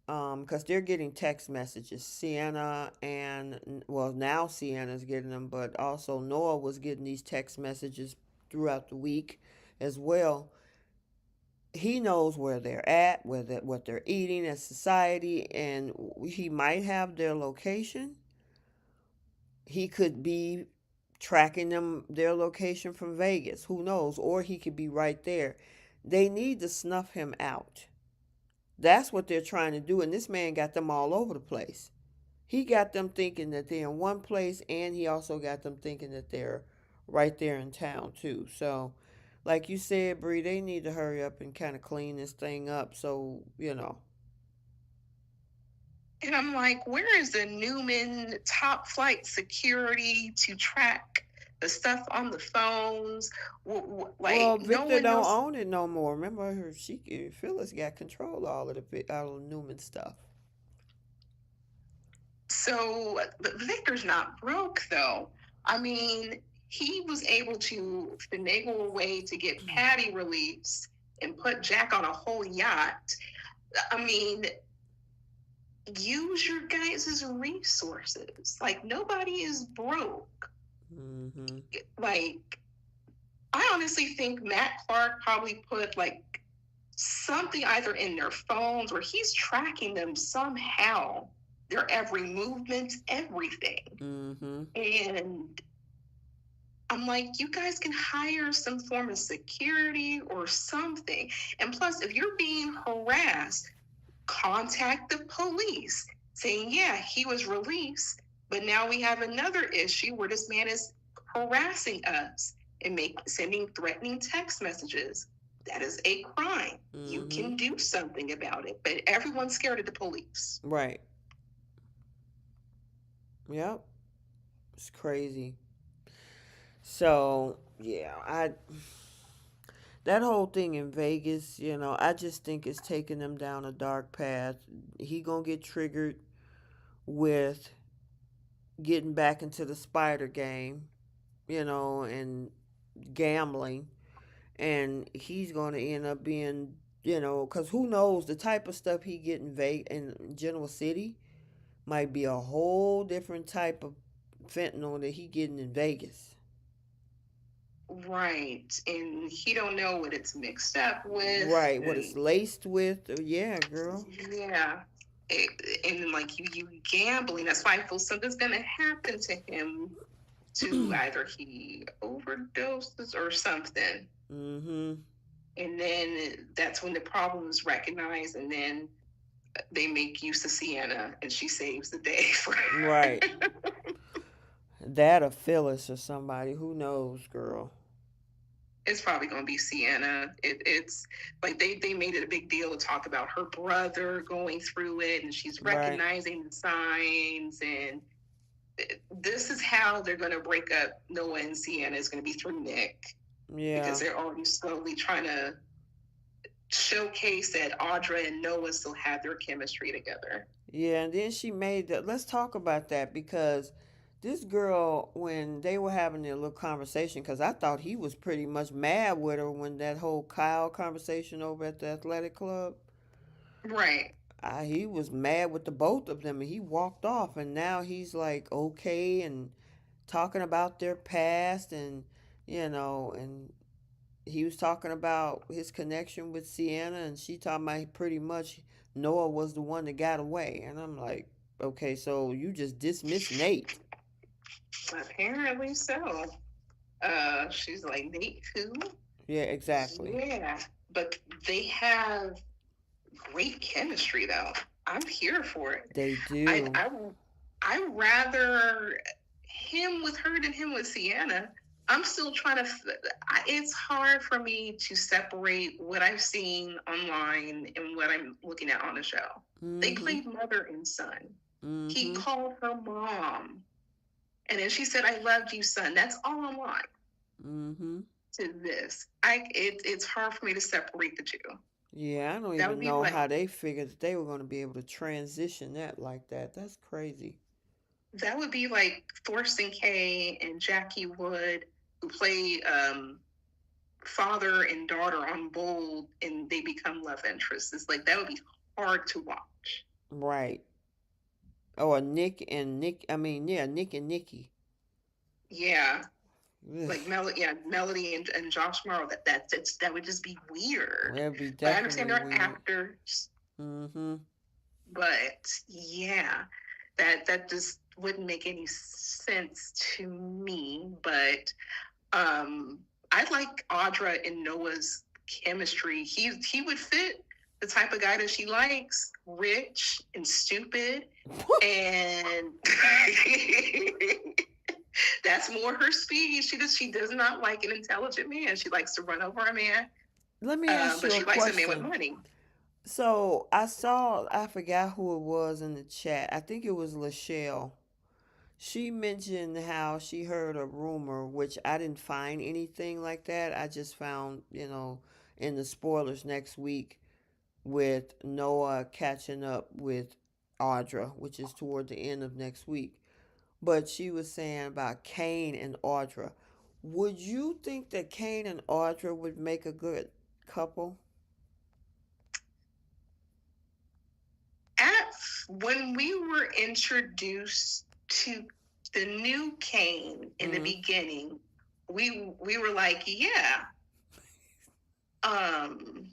Speaker 1: because they're getting text messages, Sienna and well now Sienna's getting them, but also Noah was getting these text messages throughout the week as well. He knows where they're at, what they're eating as society, and he might have their location. He could be tracking their location from Vegas. Who knows? Or he could be right there. They need to snuff him out. That's what they're trying to do. And this man got them all over the place. He got them thinking that they're in one place, and he also got them thinking that they're right there in town, too. So, like you said, Bree, they need to hurry up and kind of clean this thing up. So,
Speaker 2: And I'm like, where is the Newman top flight security to track the stuff on the phones?
Speaker 1: Well,
Speaker 2: Like, no
Speaker 1: Victor
Speaker 2: one
Speaker 1: don't
Speaker 2: knows.
Speaker 1: own it no more. Remember, Phyllis got control of all of Newman stuff.
Speaker 2: So, but Victor's not broke, though. I mean, he was able to finagle a way to get Patty released and put Jack on a whole yacht. I mean, use your guys' resources. Like, nobody is broke.
Speaker 1: Mm-hmm.
Speaker 2: Like, I honestly think Matt Clark probably put like something either in their phones or he's tracking them somehow, their every movement, everything.
Speaker 1: Mm-hmm.
Speaker 2: And I'm like, you guys can hire some form of security or something. And plus, if you're being harassed, contact the police saying, yeah, he was released, but now we have another issue where this man is harassing us and sending threatening text messages. That is a crime. Mm-hmm. You can do something about it, but everyone's scared of the police.
Speaker 1: Right. Yep. It's crazy. So, yeah, that whole thing in Vegas, I just think it's taking them down a dark path. He gonna get triggered with getting back into the spider game, and gambling, and he's gonna end up being, because who knows the type of stuff he get in General City might be a whole different type of fentanyl that he getting in Vegas.
Speaker 2: Right, and he don't know what it's mixed up with.
Speaker 1: Right, what it's laced with. Yeah, girl.
Speaker 2: Yeah. And like you gambling, that's why I feel something's gonna happen to him. To either he overdoses or something.
Speaker 1: Mm-hmm.
Speaker 2: And then that's when the problem is recognized, and then they make use of Sienna, and she saves the day for
Speaker 1: right. That or Phyllis or somebody, who knows, girl.
Speaker 2: It's probably going to be Sienna. It's like they made it a big deal to talk about her brother going through it, and she's recognizing the signs, and this is how they're going to break up Noah and Sienna, is going to be through Nick.
Speaker 1: Yeah.
Speaker 2: Because they're already slowly trying to showcase that Audra and Noah still have their chemistry together.
Speaker 1: Yeah, and then she made that. Let's talk about that, because this girl, when they were having their little conversation, because I thought he was pretty much mad with her when that whole Kyle conversation over at the athletic club.
Speaker 2: Right.
Speaker 1: He was mad with the both of them, and he walked off, and now he's like okay and talking about their past, and and he was talking about his connection with Sienna, and she talking about pretty much Noah was the one that got away. And I'm like, okay, so you just dismissed Nate.
Speaker 2: Apparently so. She's like, Nate who?
Speaker 1: Yeah, exactly.
Speaker 2: Yeah. But they have great chemistry though. I'm here for it.
Speaker 1: They
Speaker 2: I
Speaker 1: do.
Speaker 2: I I rather him with her than him with Sienna. I'm still trying to. It's hard for me to separate what I've seen online and what I'm looking at on the show. They
Speaker 1: Mm-hmm.
Speaker 2: played mother and son. He
Speaker 1: Mm-hmm.
Speaker 2: called her mom, and then she said, "I loved you, son." That's all online
Speaker 1: Mm-hmm.
Speaker 2: to this. It's hard for me to separate the two.
Speaker 1: Yeah, I don't
Speaker 2: That would
Speaker 1: even
Speaker 2: be
Speaker 1: know
Speaker 2: like
Speaker 1: how they figured that they were going to be able to transition that like that. That's crazy.
Speaker 2: that would be like Thorsten Kaye and Jackie Wood, who play father and daughter on Bold, and they become love interests. It's like that would be hard to watch.
Speaker 1: Right. Oh, a Nick and Nick. I mean, yeah, Nick and Nikki.
Speaker 2: Yeah,
Speaker 1: Ugh.
Speaker 2: like Melody and Josh Morrow. That would just be weird.
Speaker 1: That'd be
Speaker 2: But I understand
Speaker 1: definitely
Speaker 2: they're
Speaker 1: weird.
Speaker 2: actors,
Speaker 1: Mm-hmm.
Speaker 2: but yeah, that just wouldn't make any sense to me. But I like Audra and Noah's chemistry. He would fit the type of guy that she likes, rich and stupid, and that's more her speed. She does not like an intelligent man. She likes to run over a man,
Speaker 1: Let me ask
Speaker 2: but
Speaker 1: you a
Speaker 2: she likes a man with
Speaker 1: question.
Speaker 2: money.
Speaker 1: So I forgot who it was in the chat. I think it was Lachelle. She mentioned how she heard a rumor, which I didn't find anything like that. I just found, in the spoilers next week with Noah catching up with Audra, which is toward the end of next week. But she was saying about Kane and Audra. Would you think that Kane and Audra would make a good couple?
Speaker 2: At when we were introduced to the new Kane in the
Speaker 1: Mm-hmm.
Speaker 2: beginning, we were like, yeah, um,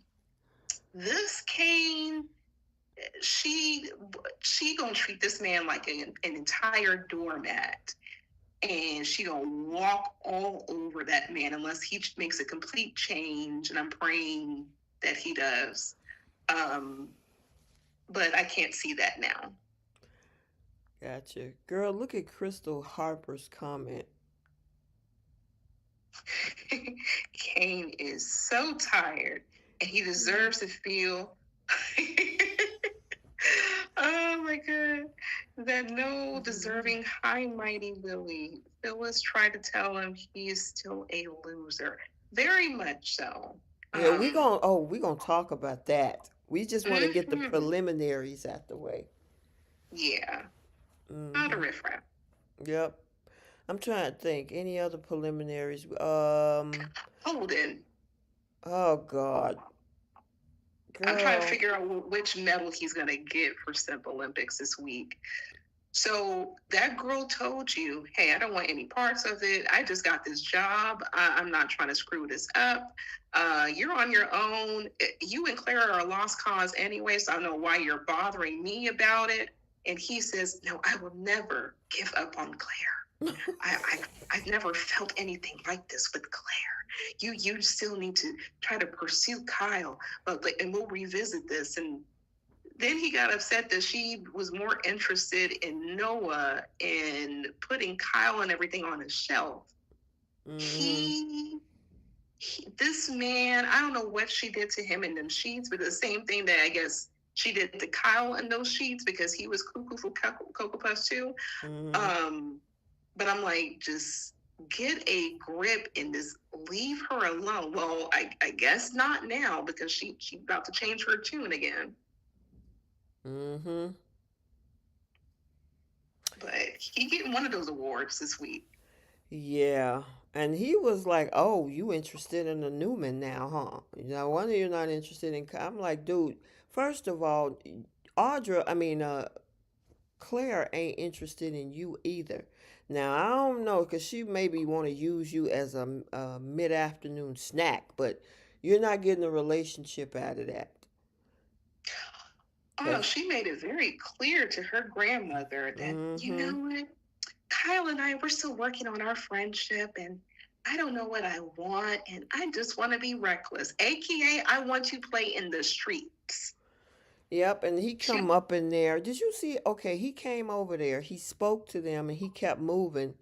Speaker 2: this Kane, she she gonna treat this man like an entire doormat, and she gonna walk all over that man unless he makes a complete change. And I'm praying that he does. Um, but I can't see that now.
Speaker 1: Gotcha. Girl, look at Crystal Harper's comment.
Speaker 2: Kane is so tired, and he deserves to feel. Oh my god, that no deserving high mighty Willie. Phyllis tried to tell him he is still a loser. Very much so.
Speaker 1: Yeah, we gonna talk about that. We just want to get the
Speaker 2: Mhm.
Speaker 1: preliminaries out the way.
Speaker 2: Yeah, not a
Speaker 1: Mm-hmm.
Speaker 2: riffraff.
Speaker 1: Yep. I'm trying to think. Any other preliminaries?
Speaker 2: Holden.
Speaker 1: Oh God,
Speaker 2: I'm trying to
Speaker 1: girl.
Speaker 2: figure out which medal he's gonna get for Simp Olympics this week. So that girl told you, hey, I don't want any parts of it. I just got this job. I'm not trying to screw this up. You're on your own. You and Clara are a lost cause anyway, so I don't know why you're bothering me about it. And he says, no, I will never give up on Claire. I've never felt anything like this with Claire. You still need to try to pursue Kyle, and we'll revisit this. And then he got upset that she was more interested in Noah and putting Kyle and everything on a shelf.
Speaker 1: Mm-hmm.
Speaker 2: This man, I don't know what she did to him in them sheets, but the same thing that I guess she did to Kyle in those sheets because he was cuckoo for Cocoa Puffs too.
Speaker 1: Mm-hmm.
Speaker 2: But I'm like, just get a grip and just leave her alone. Well, I guess not now because she's about to change her tune again.
Speaker 1: Mm-hmm.
Speaker 2: But he getting one of those awards this week.
Speaker 1: Yeah. And he was like, "Oh, you interested in the Newman now, huh? No wonder you're not interested in." I'm like, dude. First of all, Claire ain't interested in you either. Now I don't know, cause she maybe want to use you as a mid-afternoon snack, but you're not getting a relationship out of that.
Speaker 2: Oh, she made it very clear to her grandmother that, you
Speaker 1: Mm-hmm.
Speaker 2: know what, Kyle and I, we're still working on our friendship, and I don't know what I want, and I just want to be reckless. AKA, I want to play in the streets.
Speaker 1: Yep, and he
Speaker 2: She,
Speaker 1: come up in there. Did you see? Okay, he came over there. He spoke to them, and he kept moving.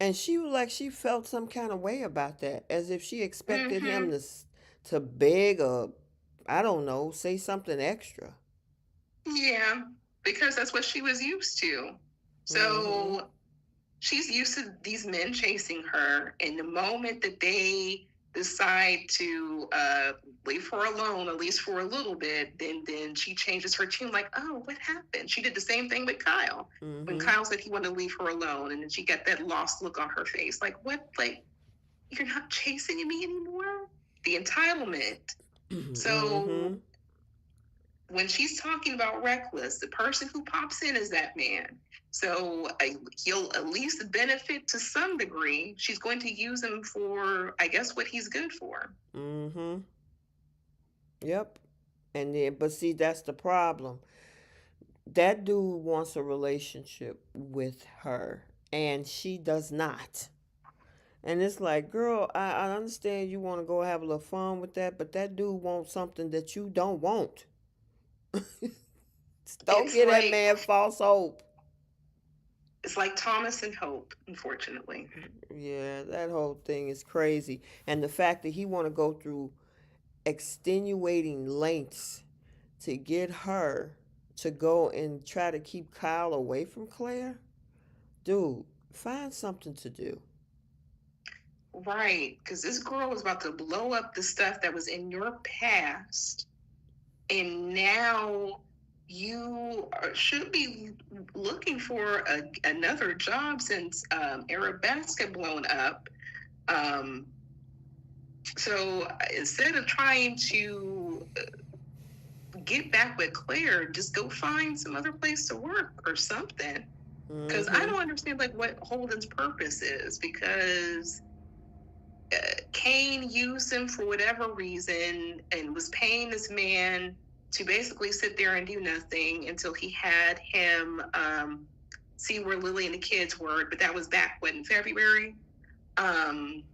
Speaker 1: And she was like, she felt some kind of way about that, as if she expected him
Speaker 2: mm-hmm,
Speaker 1: to beg or, I don't know, say something extra.
Speaker 2: yeah, because that's what she was used to.
Speaker 1: Mm-hmm.
Speaker 2: So she's used to these men chasing her, and the moment that they decide to leave her alone, at least for a little bit, then she changes her tune. Like, oh, what happened? She did the same thing with Kyle. When
Speaker 1: Mm-hmm.
Speaker 2: Kyle said he wanted to leave her alone, and then she got that lost look on her face. Like, what? Like, you're not chasing me anymore? The entitlement.
Speaker 1: Mm-hmm.
Speaker 2: So when she's talking about reckless, the person who pops in is that man. So he'll at least benefit to some degree. She's going to use him for, I guess, what he's good for.
Speaker 1: Mm-hmm. Yep. And then, but see, that's the problem. That dude wants a relationship with her, and she does not. And it's like, girl, I understand you want to go have a little fun with that, but that dude wants something that you don't want. Don't
Speaker 2: It's
Speaker 1: give that
Speaker 2: like
Speaker 1: man false hope.
Speaker 2: it's like Thomas and Hope, unfortunately.
Speaker 1: Yeah, that whole thing is crazy. And the fact that he want to go through extenuating lengths to get her to go and try to keep Kyle away from Claire, dude, find something to do.
Speaker 2: Right, because this girl was about to blow up the stuff that was in your past, and now you should be looking for another job since Arabesque had blown up. Um, so instead of trying to get back with Claire, just go find some other place to work or something. Because I
Speaker 1: Mm-hmm.
Speaker 2: don't understand like what Holden's purpose is. Because Kane used him for whatever reason and was paying this man to basically sit there and do nothing until he had him see where Lily and the kids were. But that was back when in February. Um,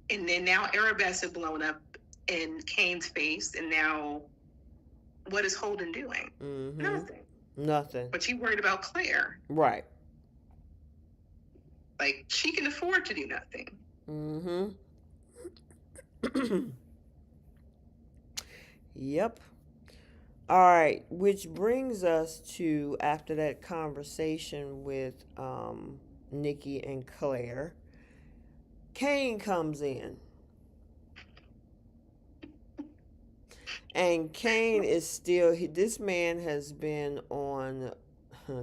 Speaker 2: and then now Arabesque had blown up in Kane's face, and now what is Holden doing?
Speaker 1: Mm-hmm.
Speaker 2: Nothing.
Speaker 1: Nothing.
Speaker 2: But you worried about Claire.
Speaker 1: Right.
Speaker 2: Like she can afford to do nothing.
Speaker 1: Mm-hmm. Yep. All right, which brings us to after that conversation with Nikki and Claire, Kane comes in. And Kane is still, this man has been on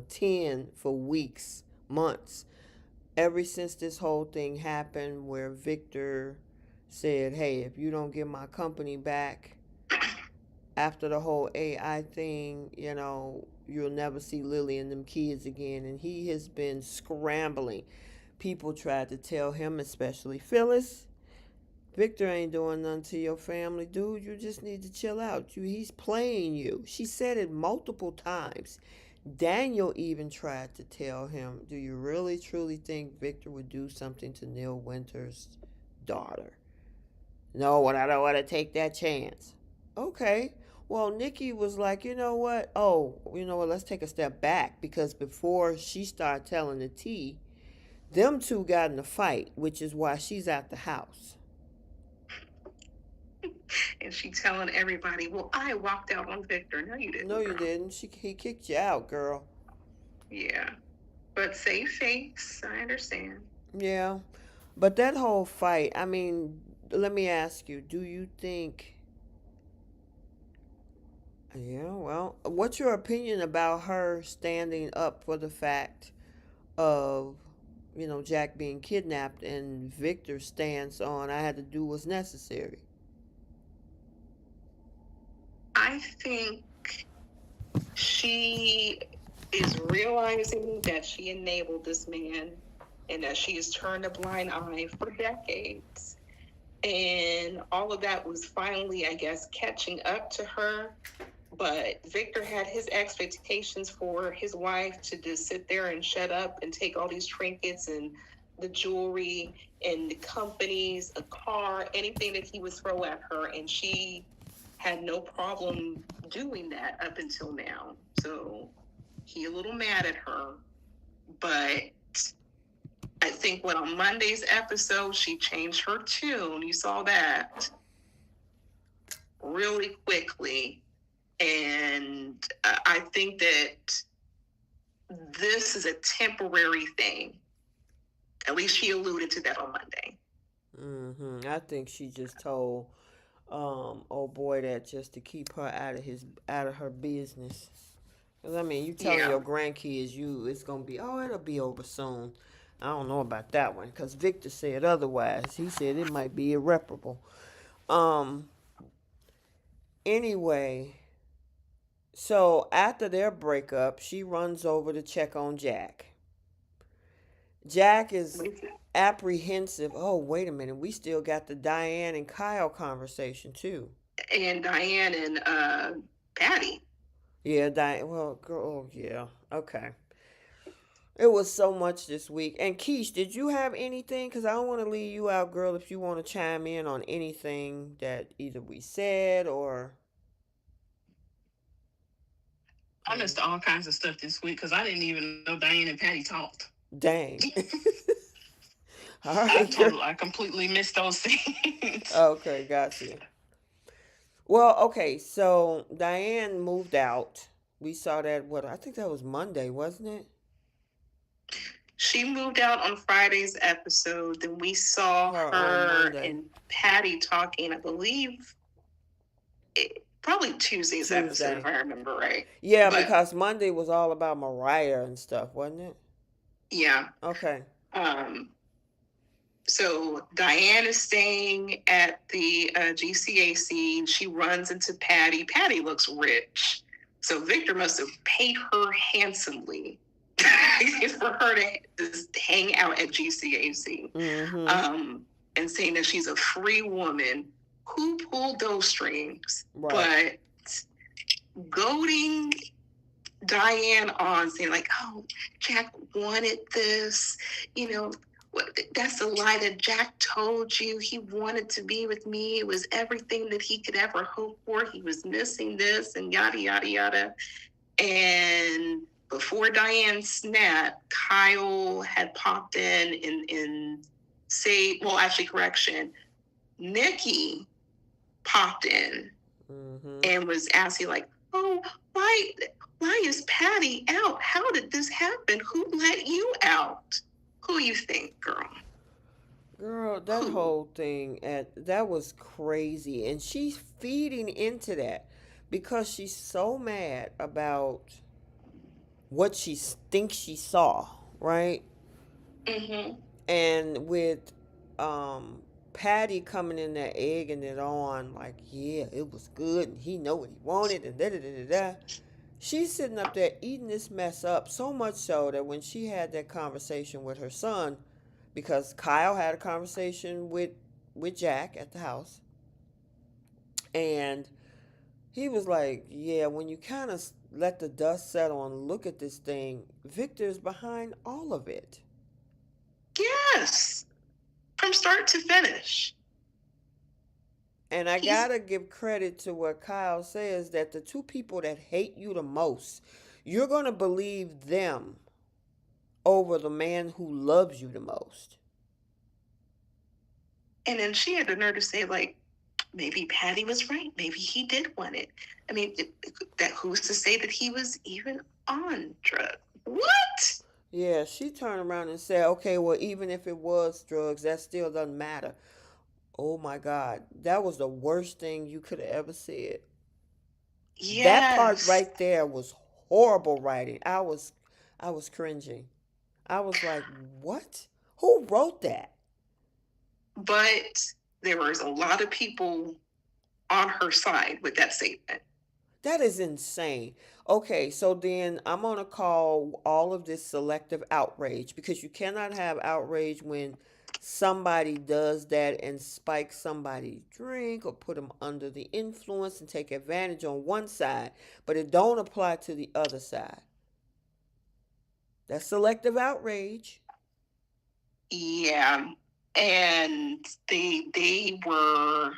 Speaker 1: 10 for weeks, months, ever since this whole thing happened where Victor said, hey, if you don't give my company back after the whole AI thing, you'll never see Lily and them kids again. And he has been scrambling. People tried to tell him, especially Phyllis, Victor ain't doing nothing to your family, dude. You just need to chill out. He's playing you. She said it multiple times. Daniel even tried to tell him, do you really truly think Victor would do something to Neil Winter's daughter? No, I don't want to take that chance. Okay. Well, Nikki was like, you know what? Oh, you know what? Let's take a step back because before she started telling the tea, them two got in a fight, which is why she's at the house.
Speaker 2: And she telling everybody, well, I walked out on Victor. No, you
Speaker 1: No,
Speaker 2: didn't,
Speaker 1: you
Speaker 2: girl.
Speaker 1: didn't. He kicked you out, girl.
Speaker 2: Yeah. But save face, I understand.
Speaker 1: Yeah. But that whole fight, I mean, let me ask you, do you think yeah, well, what's your opinion about her standing up for the fact of, Jack being kidnapped and Victor's stance on I had to do what's necessary?
Speaker 2: I think she is realizing that she enabled this man and that she has turned a blind eye for decades. And all of that was finally, I guess, catching up to her. But Victor had his expectations for his wife to just sit there and shut up and take all these trinkets and the jewelry and the companies, a car, anything that he would throw at her. And she had no problem doing that up until now. So he a little mad at her. But I think when on Monday's episode, she changed her tune. You saw that really quickly. And I think that this is a temporary thing. At least she alluded to that on Monday.
Speaker 1: I think she just told oh boy that just to keep her out of her business. Cause I mean, you telling your grandkids it's gonna be it'll be over soon. I don't know about that one because Victor said otherwise. He said it might be irreparable. Um. Anyway, so after their breakup, she runs over to check on Jack. Jack is apprehensive. Oh, wait a minute. We still got the Diane and Kyle conversation, too.
Speaker 2: And Diane and Patty.
Speaker 1: Yeah, Diane. Well, girl, oh, yeah. Okay. It was so much this week. And Keish, did you have anything? Because I don't want to leave you out, girl, if you want to chime in on anything that either we said or.
Speaker 3: I missed all kinds of stuff this week because I didn't even know Diane and Patty talked.
Speaker 1: Dang. All right.
Speaker 3: I completely missed those things.
Speaker 1: Okay, gotcha. Well, okay, so Diane moved out. We saw that, I think that was Monday, wasn't it?
Speaker 2: She moved out on Friday's episode. Then we saw her and Patty talking, I believe, probably Tuesday's episode, if I remember right.
Speaker 1: Yeah, because Monday was all about Mariah and stuff, wasn't it?
Speaker 2: Yeah.
Speaker 1: Okay.
Speaker 2: So Diane is staying at the GCAC. She runs into Patty. Patty looks rich. So Victor must have paid her handsomely for her to just hang out at GCAC. And saying that she's a free woman. Who pulled those strings? Right. But goading Diane on, saying like, oh, Jack wanted this, that's the lie that Jack told you. He wanted to be with me. It was everything that he could ever hope for. He was missing this and yada, yada, yada. And before Diane snapped, Kyle had popped in and say, well, actually, correction, Nikki popped in and was asking like, oh, why is Patty out? How did this happen? Who let you out? Who you think, girl?
Speaker 1: Girl, that whole thing, that was crazy. And she's feeding into that because she's so mad about what she thinks she saw, right? And with Patty coming in there egging it on, like, yeah, it was good, and he know what he wanted, and da-da-da-da-da. She's sitting up there eating this mess up, so much so that when she had that conversation with her son, because Kyle had a conversation with Jack at the house, and he was like, yeah, when you kind of let the dust settle and look at this thing, Victor's behind all of it.
Speaker 2: Yes. From start to finish.
Speaker 1: And I gotta give credit to what Kyle says, that the two people that hate you the most, you're gonna believe them over the man who loves you the most.
Speaker 2: And then she had the nerve to say, like, maybe Patty was right. Maybe he did want it. I mean, that who's to say that he was even on drugs? What?
Speaker 1: Yeah, she turned around and said, okay, well, even if it was drugs, that still doesn't matter. Oh my God, that was the worst thing you could have ever said. Yes. That part right there was horrible writing. I was cringing. I was like, what? Who wrote that?
Speaker 2: But there was a lot of people on her side with that statement.
Speaker 1: That is insane. Okay, so then I'm going to call all of this selective outrage, because you cannot have outrage when somebody does that and spikes somebody's drink or put them under the influence and take advantage on one side, but it don't apply to the other side. That's selective outrage.
Speaker 2: Yeah. And they were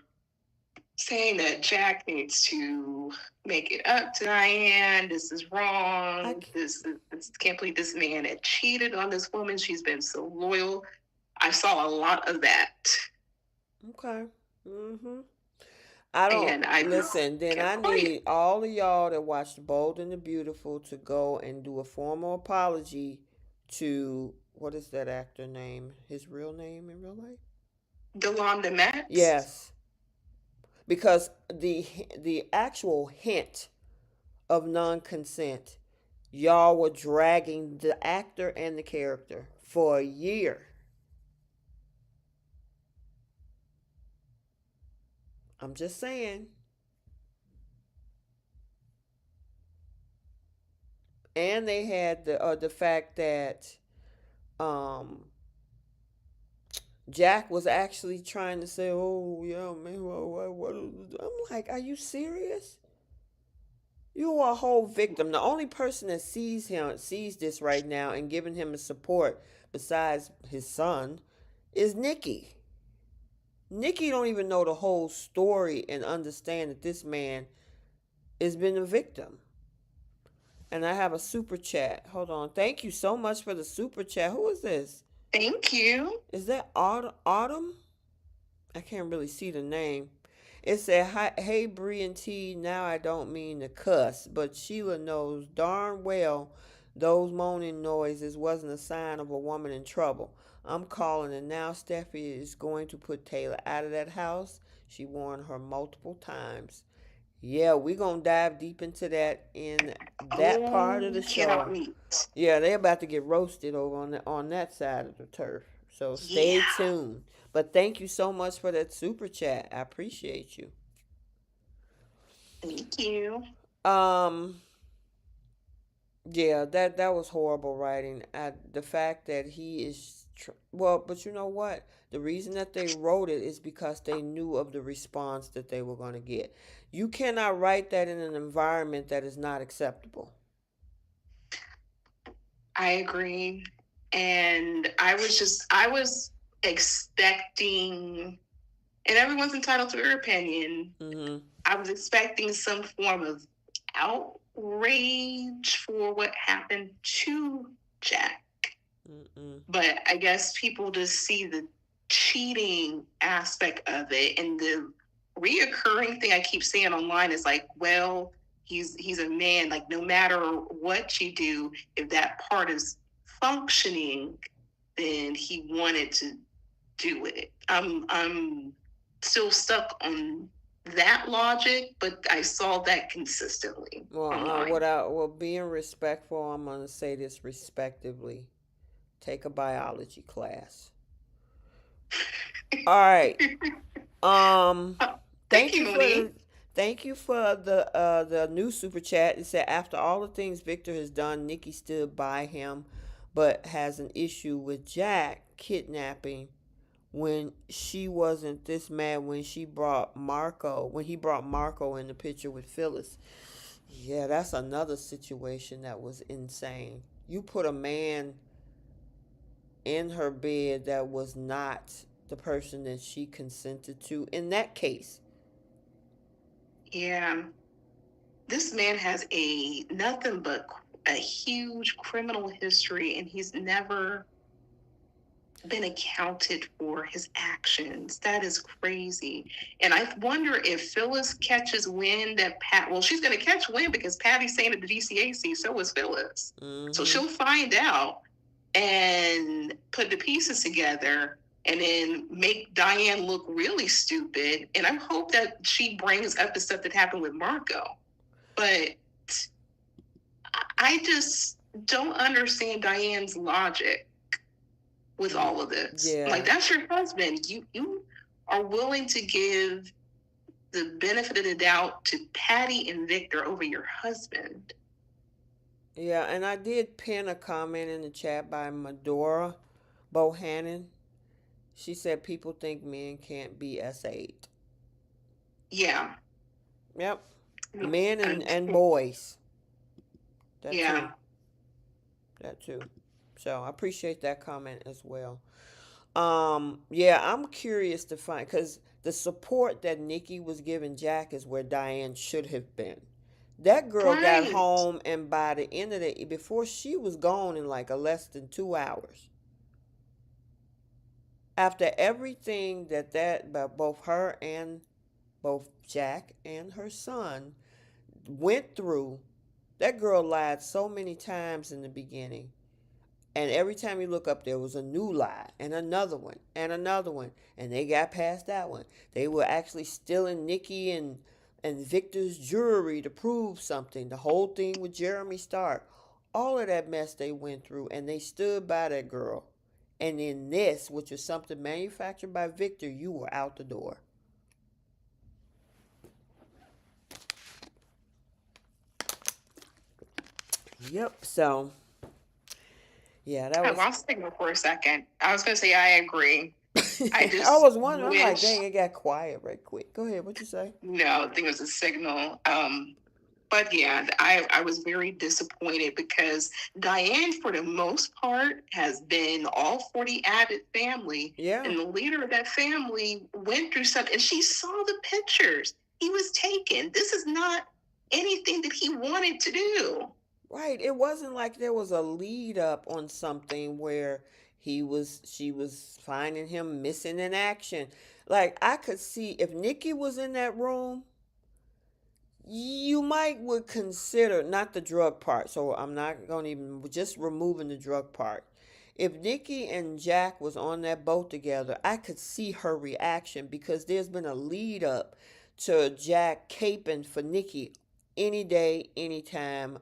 Speaker 2: saying that Jack needs to make it up to Diane. This is wrong. This can't believe this man had cheated on this woman. She's been so loyal. I saw a lot of that.
Speaker 1: Okay. I don't listen. Then I need all of y'all that watched Bold and the Beautiful to go and do a formal apology to, what is that actor name? His real name in real life?
Speaker 2: Delon Max.
Speaker 1: Yes, because the actual hint of non-consent, y'all were dragging the actor and the character for a year. I'm just saying. And they had the fact that um Jack was actually trying to say, "Oh yeah, man, what?" I'm like, "Are you serious? You are a whole victim. The only person that sees this right now, and giving him a support besides his son, is Nikki. Nikki don't even know the whole story and understand that this man has been a victim." And I have a super chat. Hold on. Thank you so much for the super chat. Who is this?
Speaker 2: Thank you.
Speaker 1: Is that Autumn? I can't really see the name. It said, "Hey, Bree and T, now I don't mean to cuss, but Sheila knows darn well those moaning noises wasn't a sign of a woman in trouble. I'm calling, and now Steffi is going to put Taylor out of that house. She warned her multiple times." Yeah, we're going to dive deep into that in that part of the show. Yeah, they're about to get roasted over on that side of the turf. So stay tuned. But thank you so much for that super chat. I appreciate you.
Speaker 2: Thank you.
Speaker 1: Yeah, that was horrible writing. The fact that he is well, but you know what? The reason that they wrote it is because they knew of the response that they were going to get. You cannot write that in an environment that is not acceptable.
Speaker 2: I agree. And I was expecting, and everyone's entitled to their opinion. I was expecting some form of outrage for what happened to Jack. But I guess people just see the cheating aspect of it, and the reoccurring thing I keep seeing online is like, well, he's a man. Like, no matter what you do, if that part is functioning, then he wanted to do it. I'm still stuck on that logic, but I saw that consistently.
Speaker 1: Well, being respectful, I'm gonna say this respectively. Take a biology class. All right. Thank you for the new super chat. It said, after all the things Victor has done, Nikki stood by him, but has an issue with Jack kidnapping when she wasn't this mad when he brought Marco in the picture with Phyllis. Yeah, that's another situation that was insane. You put a man in her bed that was not the person that she consented to in that case.
Speaker 2: Yeah. This man has nothing but a huge criminal history, and he's never been accounted for his actions. That is crazy. And I wonder if Phyllis catches wind that she's going to catch wind because Patty's saying at the DCAC, so is Phyllis. So she'll find out and put the pieces together and then make Diane look really stupid. And I hope that she brings up the stuff that happened with Marco. But I just don't understand Diane's logic with all of this. Yeah. Like, that's your husband. You are willing to give the benefit of the doubt to Patty and Victor over your husband.
Speaker 1: Yeah, and I did pin a comment in the chat by Medora Bohannon. She said people think men can't be S8.
Speaker 2: Yeah.
Speaker 1: Yep. Men and,
Speaker 2: And
Speaker 1: and boys. That too.
Speaker 2: yeah.
Speaker 1: That too. So I appreciate that comment as well. Yeah, I'm curious to find because the support that Nikki was giving Jack is where Diane should have been. That girl got
Speaker 2: Right.
Speaker 1: home, and by the end of the before she was gone in like a less than 2 hours. After everything that both her and both Jack and her son went through, that girl lied so many times in the beginning. And every time you look up, there was a new lie and another one and another one. And they got past that one. They were actually stealing Nikki and Victor's jewelry to prove something. The whole thing with Jeremy Stark. All of that mess they went through, and they stood by that girl. And in this, which was something manufactured by Victor, you were out the door. Yep. So, yeah, that
Speaker 2: I
Speaker 1: was.
Speaker 2: lost signal for a second. I was going to say I agree. I
Speaker 1: I
Speaker 2: just
Speaker 1: was wondering. I'm like,
Speaker 2: wish.
Speaker 1: dang, it got quiet right quick. Go ahead. What you say?
Speaker 2: No, I think it was a signal. But yeah, I was very disappointed because Diane, for the most part, has been all for the Abbott family.
Speaker 1: Yeah.
Speaker 2: And the leader of that family went through something, and she saw the pictures he was taking. This is not anything that he wanted to do.
Speaker 1: Right. It wasn't like there was a lead up on something where she was finding him missing in action. Like I could see if Nikki was in that room, you might would consider not the drug part. So I'm not going to even just removing the drug part. If Nikki and Jack was on that boat together, I could see her reaction because there's been a lead up to Jack caping for Nikki any day, anytime,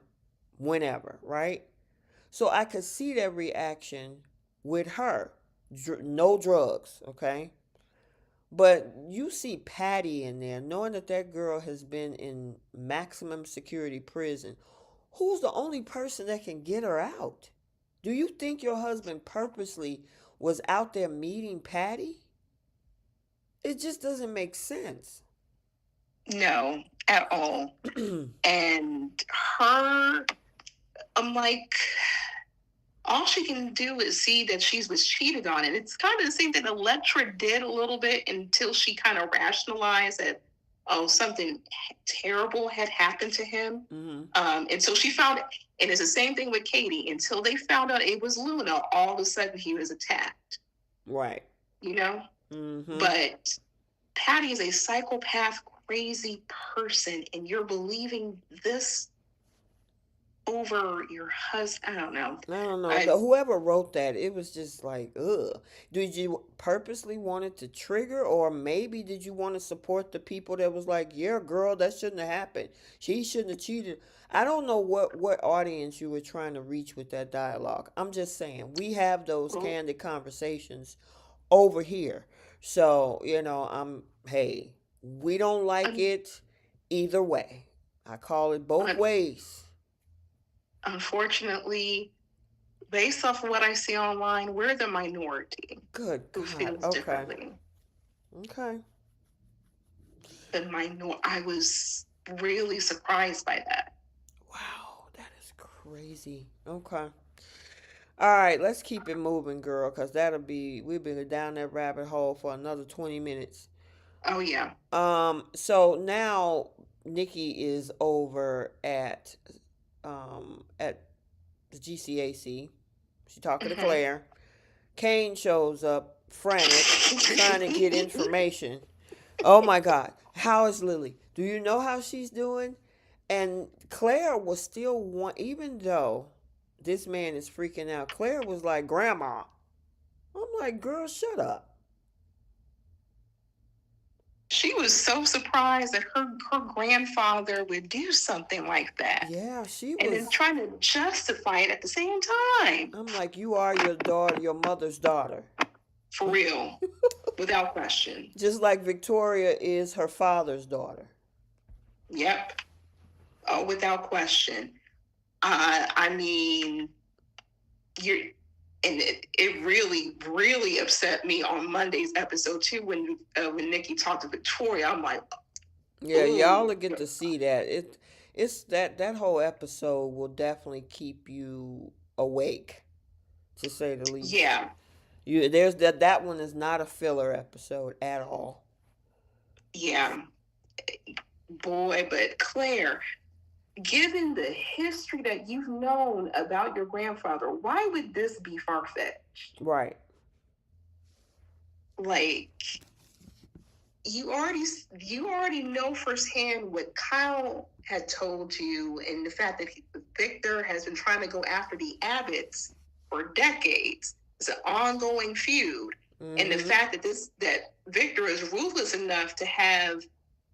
Speaker 1: whenever, right? So I could see that reaction with her. No drugs, okay? But you see Patty in there, knowing that that girl has been in maximum security prison. Who's the only person that can get her out? Do you think your husband purposely was out there meeting Patty? It just doesn't make sense.
Speaker 2: No, at all. And her, I'm like, all she can do is see that she was cheated on. And it's kind of the same thing Electra did a little bit until she kind of rationalized that, oh, something terrible had happened to him. And so she found it. And it's the same thing with Katie. Until they found out it was Luna, all of a sudden he was attacked.
Speaker 1: Right.
Speaker 2: You know? But Patty is a psychopath, crazy person, and you're believing this over your husband. I don't know.
Speaker 1: Whoever wrote that, it was just like, ugh. Did you purposely want it to trigger, or maybe did you want to support the people that was like, yeah, girl, that shouldn't have happened. She shouldn't have cheated. I don't know what audience you were trying to reach with that dialogue. I'm just saying, we have those candid conversations over here. So, hey, we don't like it either way. I call it both ways.
Speaker 2: Unfortunately, based off of what I see online, we're the minority.
Speaker 1: Good
Speaker 2: who
Speaker 1: God.
Speaker 2: feels differently.
Speaker 1: Okay.
Speaker 2: I was really surprised by that.
Speaker 1: Wow, that is crazy. Okay. All right, let's keep it moving, girl, because we've been down that rabbit hole for another 20 minutes.
Speaker 2: Oh, yeah.
Speaker 1: So now Nikki is over at the GCAC. She's talking to Claire. Kane shows up frantic, trying to get information. Oh my God. How is Lily? Do you know how she's doing? And Claire was still even though this man is freaking out, Claire was like, Grandma. I'm like, girl, shut up.
Speaker 2: She was so surprised that her grandfather would do something like that.
Speaker 1: Yeah, she was.
Speaker 2: And then trying to justify it at the same time.
Speaker 1: I'm like, you are your mother's daughter.
Speaker 2: For real. Without question.
Speaker 1: Just like Victoria is her father's daughter.
Speaker 2: Yep. Oh, without question. I mean, And it really, really upset me on Monday's episode too when Nikki talked to Victoria. I'm like,
Speaker 1: Yeah, y'all
Speaker 2: ooh,
Speaker 1: will get to see that. It's that whole episode will definitely keep you awake, to say the least.
Speaker 2: yeah,
Speaker 1: There's that one is not a filler episode at all.
Speaker 2: yeah, boy. But Claire, given the history that you've known about your grandfather, why would this be far fetched?
Speaker 1: Right.
Speaker 2: Like, you already know firsthand what Kyle had told you, and the fact that Victor has been trying to go after the Abbotts for decades. It's an ongoing feud, and the fact that Victor is ruthless enough to have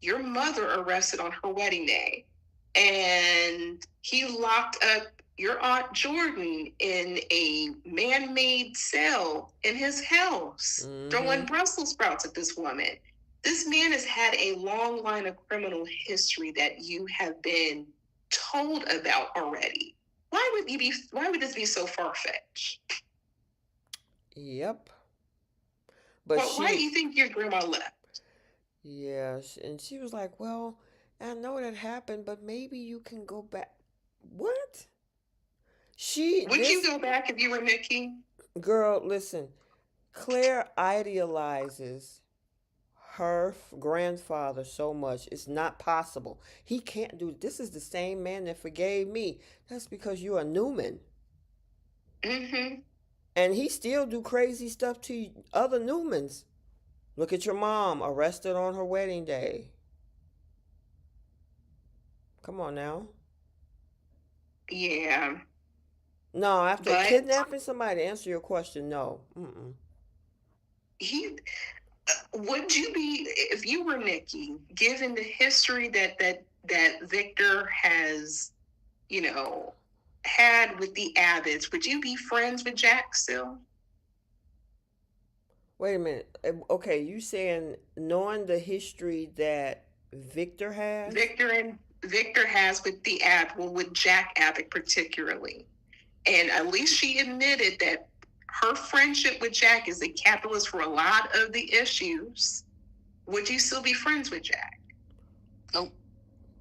Speaker 2: your mother arrested on her wedding day, and he locked up your Aunt Jordan in a man-made cell in his house, throwing Brussels sprouts at this woman. This man has had a long line of criminal history that you have been told about already. Why would this be so far-fetched?
Speaker 1: Yep.
Speaker 2: But why do you think your grandma left?
Speaker 1: Yeah, and she was like, "Well, I know that happened, but maybe you can go back." What?
Speaker 2: Would you go back if you were Nikki?
Speaker 1: Girl, listen. Claire idealizes her grandfather so much. It's not possible. He can't do this. Is the same man that forgave me. That's because you're a Newman. And he still do crazy stuff to other Newmans. Look at your mom arrested on her wedding day. Come on now.
Speaker 2: Yeah.
Speaker 1: No, after kidnapping somebody, to answer your question, no.
Speaker 2: Would you be, if you were Nikki, given the history that Victor has, had with the Abbotts, would you be friends with Jack still?
Speaker 1: Wait a minute. Okay, you saying knowing the history that Victor has?
Speaker 2: Victor has with the Abbott, well, with Jack Abbott particularly. And at least she admitted that her friendship with Jack is a catalyst for a lot of the issues. Would you still be friends with Jack?
Speaker 3: Nope.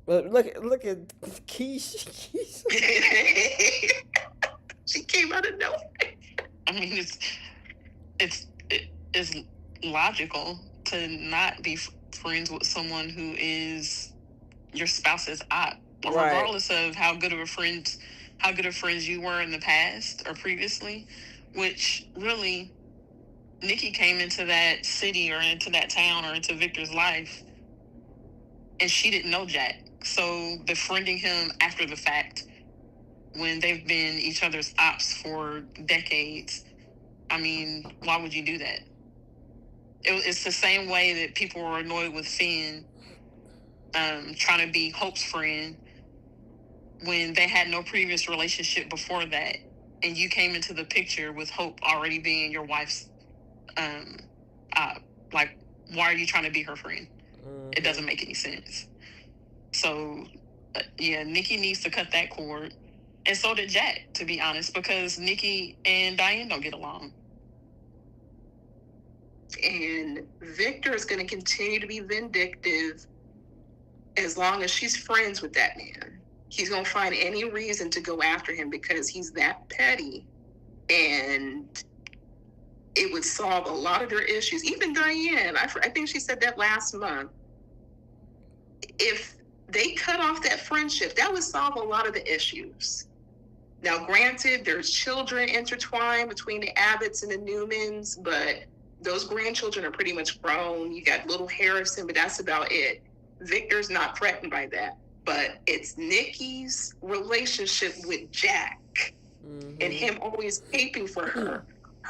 Speaker 1: But look at Keisha.
Speaker 2: She came out of nowhere.
Speaker 3: I mean, it's logical to not be friends with someone who is your spouse's aunt, regardless of how good of friends you were in the past or previously. Which really, Nikki came into that city or into that town or into Victor's life, and she didn't know Jack. So befriending him after the fact, when they've been each other's ops for decades, I mean, why would you do that? It's the same way that people were annoyed with Finn trying to be Hope's friend when they had no previous relationship before that, and you came into the picture with Hope already being your wife's like, why are you trying to be her friend? It doesn't make any sense. So yeah, Nikki needs to cut that cord, and so did Jack, to be honest, because Nikki and Diane don't get along.
Speaker 2: And Victor is going to continue to be vindictive as long as she's friends with that man. He's going to find any reason to go after him because he's that petty. And it would solve a lot of their issues. Even Diane, I think she said that last month. If they cut off that friendship, that would solve a lot of the issues. Now, granted, there's children intertwined between the Abbotts and the Newmans, but those grandchildren are pretty much grown. You got little Harrison, but that's about it. Victor's not threatened by that. But it's Nikki's relationship with Jack and him always caping for her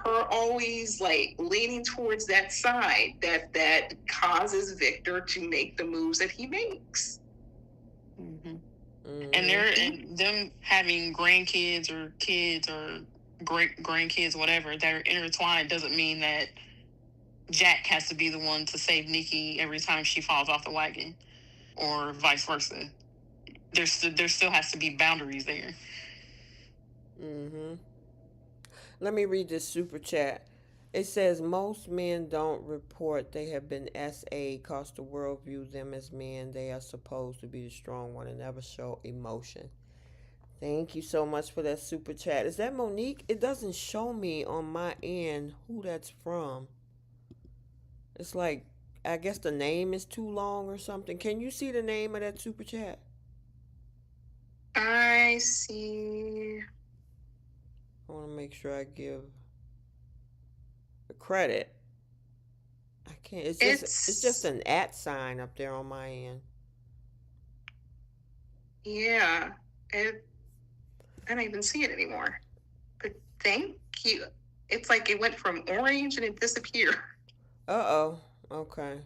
Speaker 2: always like leaning towards that side that causes Victor to make the moves that he makes.
Speaker 3: And them having grandkids or kids or great grandkids, whatever, that are intertwined doesn't mean that Jack has to be the one to save Nikki every time she falls off the wagon, or vice versa. There still has to be boundaries there.
Speaker 1: Let me read this super chat. It says most men don't report they have been SA cause the world views them as men. They are supposed to be the strong one and never show emotion. Thank you so much for that super chat. Is that Monique? It doesn't show me on my end who that's from. It's like, I guess the name is too long or something. Can you see the name of that super chat?
Speaker 2: I see.
Speaker 1: I want to make sure I give the credit. I can't. It's just an @ sign up there on my end.
Speaker 2: Yeah. I don't even see it anymore. But thank you. It's like it went from orange and it disappeared.
Speaker 1: Uh-oh. Okay.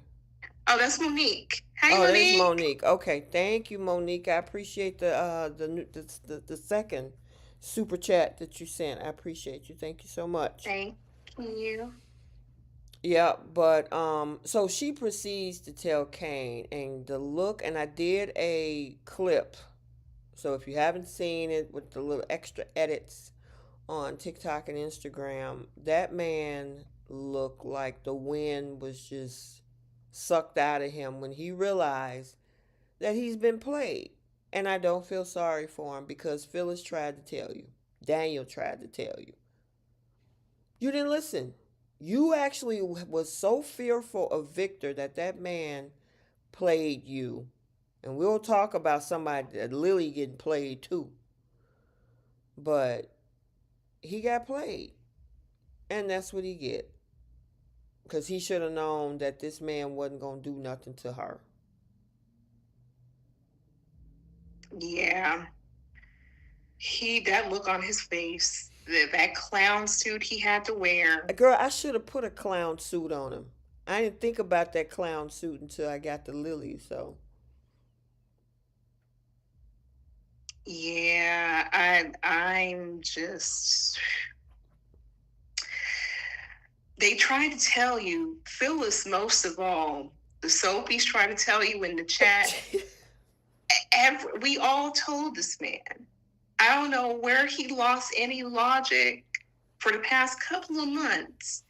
Speaker 2: Oh, that's Monique. Hi,
Speaker 1: Oh, there's
Speaker 2: Monique.
Speaker 1: Monique. Okay, thank you, Monique. I appreciate the second super chat that you sent. I appreciate you. Thank you so much.
Speaker 2: Thank you.
Speaker 1: Yeah, but so she proceeds to tell Kane, and the look, and I did a clip. So if you haven't seen it with the little extra edits on TikTok and Instagram, that man looked like the wind was just sucked out of him when he realized that he's been played. And I don't feel sorry for him because Phyllis tried to tell you. Daniel tried to tell you. You didn't listen. You actually was so fearful of Victor that that man played you. And we'll talk about somebody that Lily getting played too. But he got played. And that's what he get. Because he should have known that this man wasn't going to do nothing to her.
Speaker 2: Yeah. That look on his face, that clown suit he had to wear.
Speaker 1: Girl, I should have put a clown suit on him. I didn't think about that clown suit until I got to Lily, so.
Speaker 2: Yeah, I'm just. They try to tell you, Phyllis, most of all, the soapies try to tell you in the chat. We all told this man. I don't know where he lost any logic for the past couple of months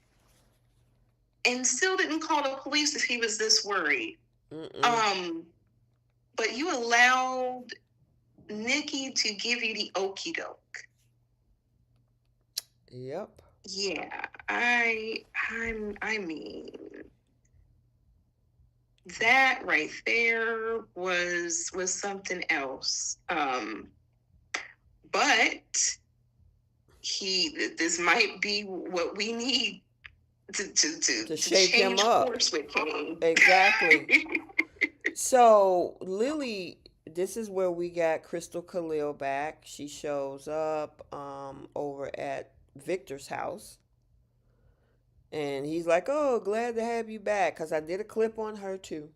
Speaker 2: and still didn't call the police if he was this worried. But you allowed Nikki to give you the okie doke.
Speaker 1: Yep.
Speaker 2: Yeah, I mean, that right there was something else. But this might be what we need to
Speaker 1: shake him up.
Speaker 2: Course with him.
Speaker 1: Exactly. So Lily, this is where we got Crystal Khalil back. She shows up over at Victor's house. And he's like, "Oh, glad to have you back," because I did a clip on her too.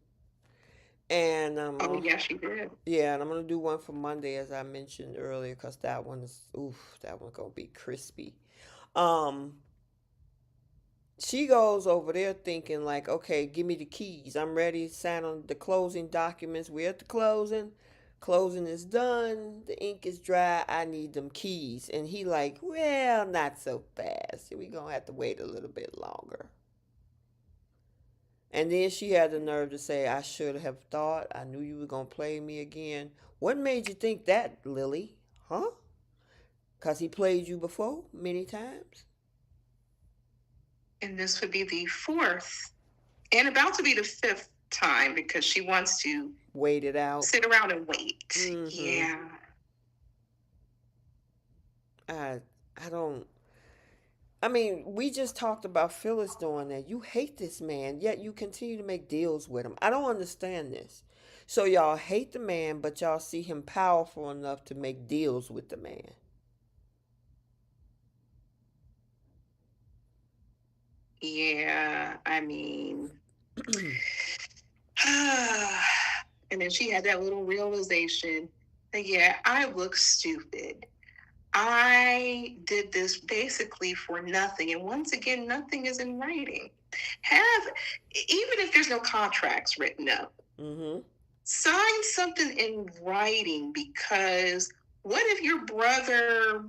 Speaker 1: And
Speaker 2: yeah, she did.
Speaker 1: Yeah, and I'm gonna do one for Monday, as I mentioned earlier, because that one is that one's gonna be crispy. She goes over there thinking like, "Okay, give me the keys. I'm ready to sign on the closing documents. We're at the closing. Closing is done. The ink is dry. I need them keys." And he like, "Well, not so fast. We gonna have to wait a little bit longer." And then she had the nerve to say, "I should have thought. I knew you were gonna play me again." What made you think that, Lily? Huh? Because he played you before many times.
Speaker 2: And this would be the 4th and about to be the 5th time because she wants to
Speaker 1: wait it out.
Speaker 2: Sit around and wait.
Speaker 1: Mm-hmm.
Speaker 2: Yeah.
Speaker 1: I don't. I mean, we just talked about Phyllis doing that. You hate this man, yet you continue to make deals with him. I don't understand this. So y'all hate the man, but y'all see him powerful enough to make deals with the man.
Speaker 2: Yeah, I mean, and then she had that little realization that, yeah, I look stupid. I did this basically for nothing. And once again, nothing is in writing. Even if there's no contracts written up, sign something in writing, because what if your brother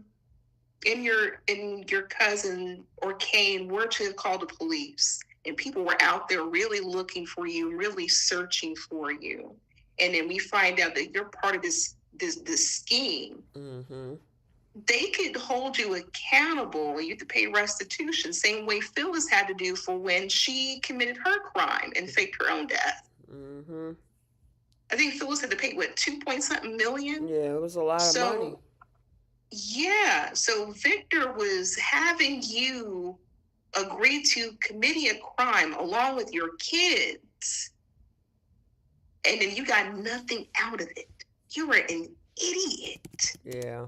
Speaker 2: your cousin or Kane were to call the police and people were out there really looking for you, really searching for you, and then we find out that you're part of this scheme,
Speaker 1: Mm-hmm.
Speaker 2: they could hold you accountable and you have to pay restitution, same way Phyllis had to do for when she committed her crime and faked her own death.
Speaker 1: Mm-hmm.
Speaker 2: I think Phyllis had to pay, what, 2 point something million?
Speaker 1: Yeah, it was a lot of money.
Speaker 2: Yeah, so Victor was having you agree to committing a crime along with your kids, and then you got nothing out of it. You were an idiot.
Speaker 1: Yeah.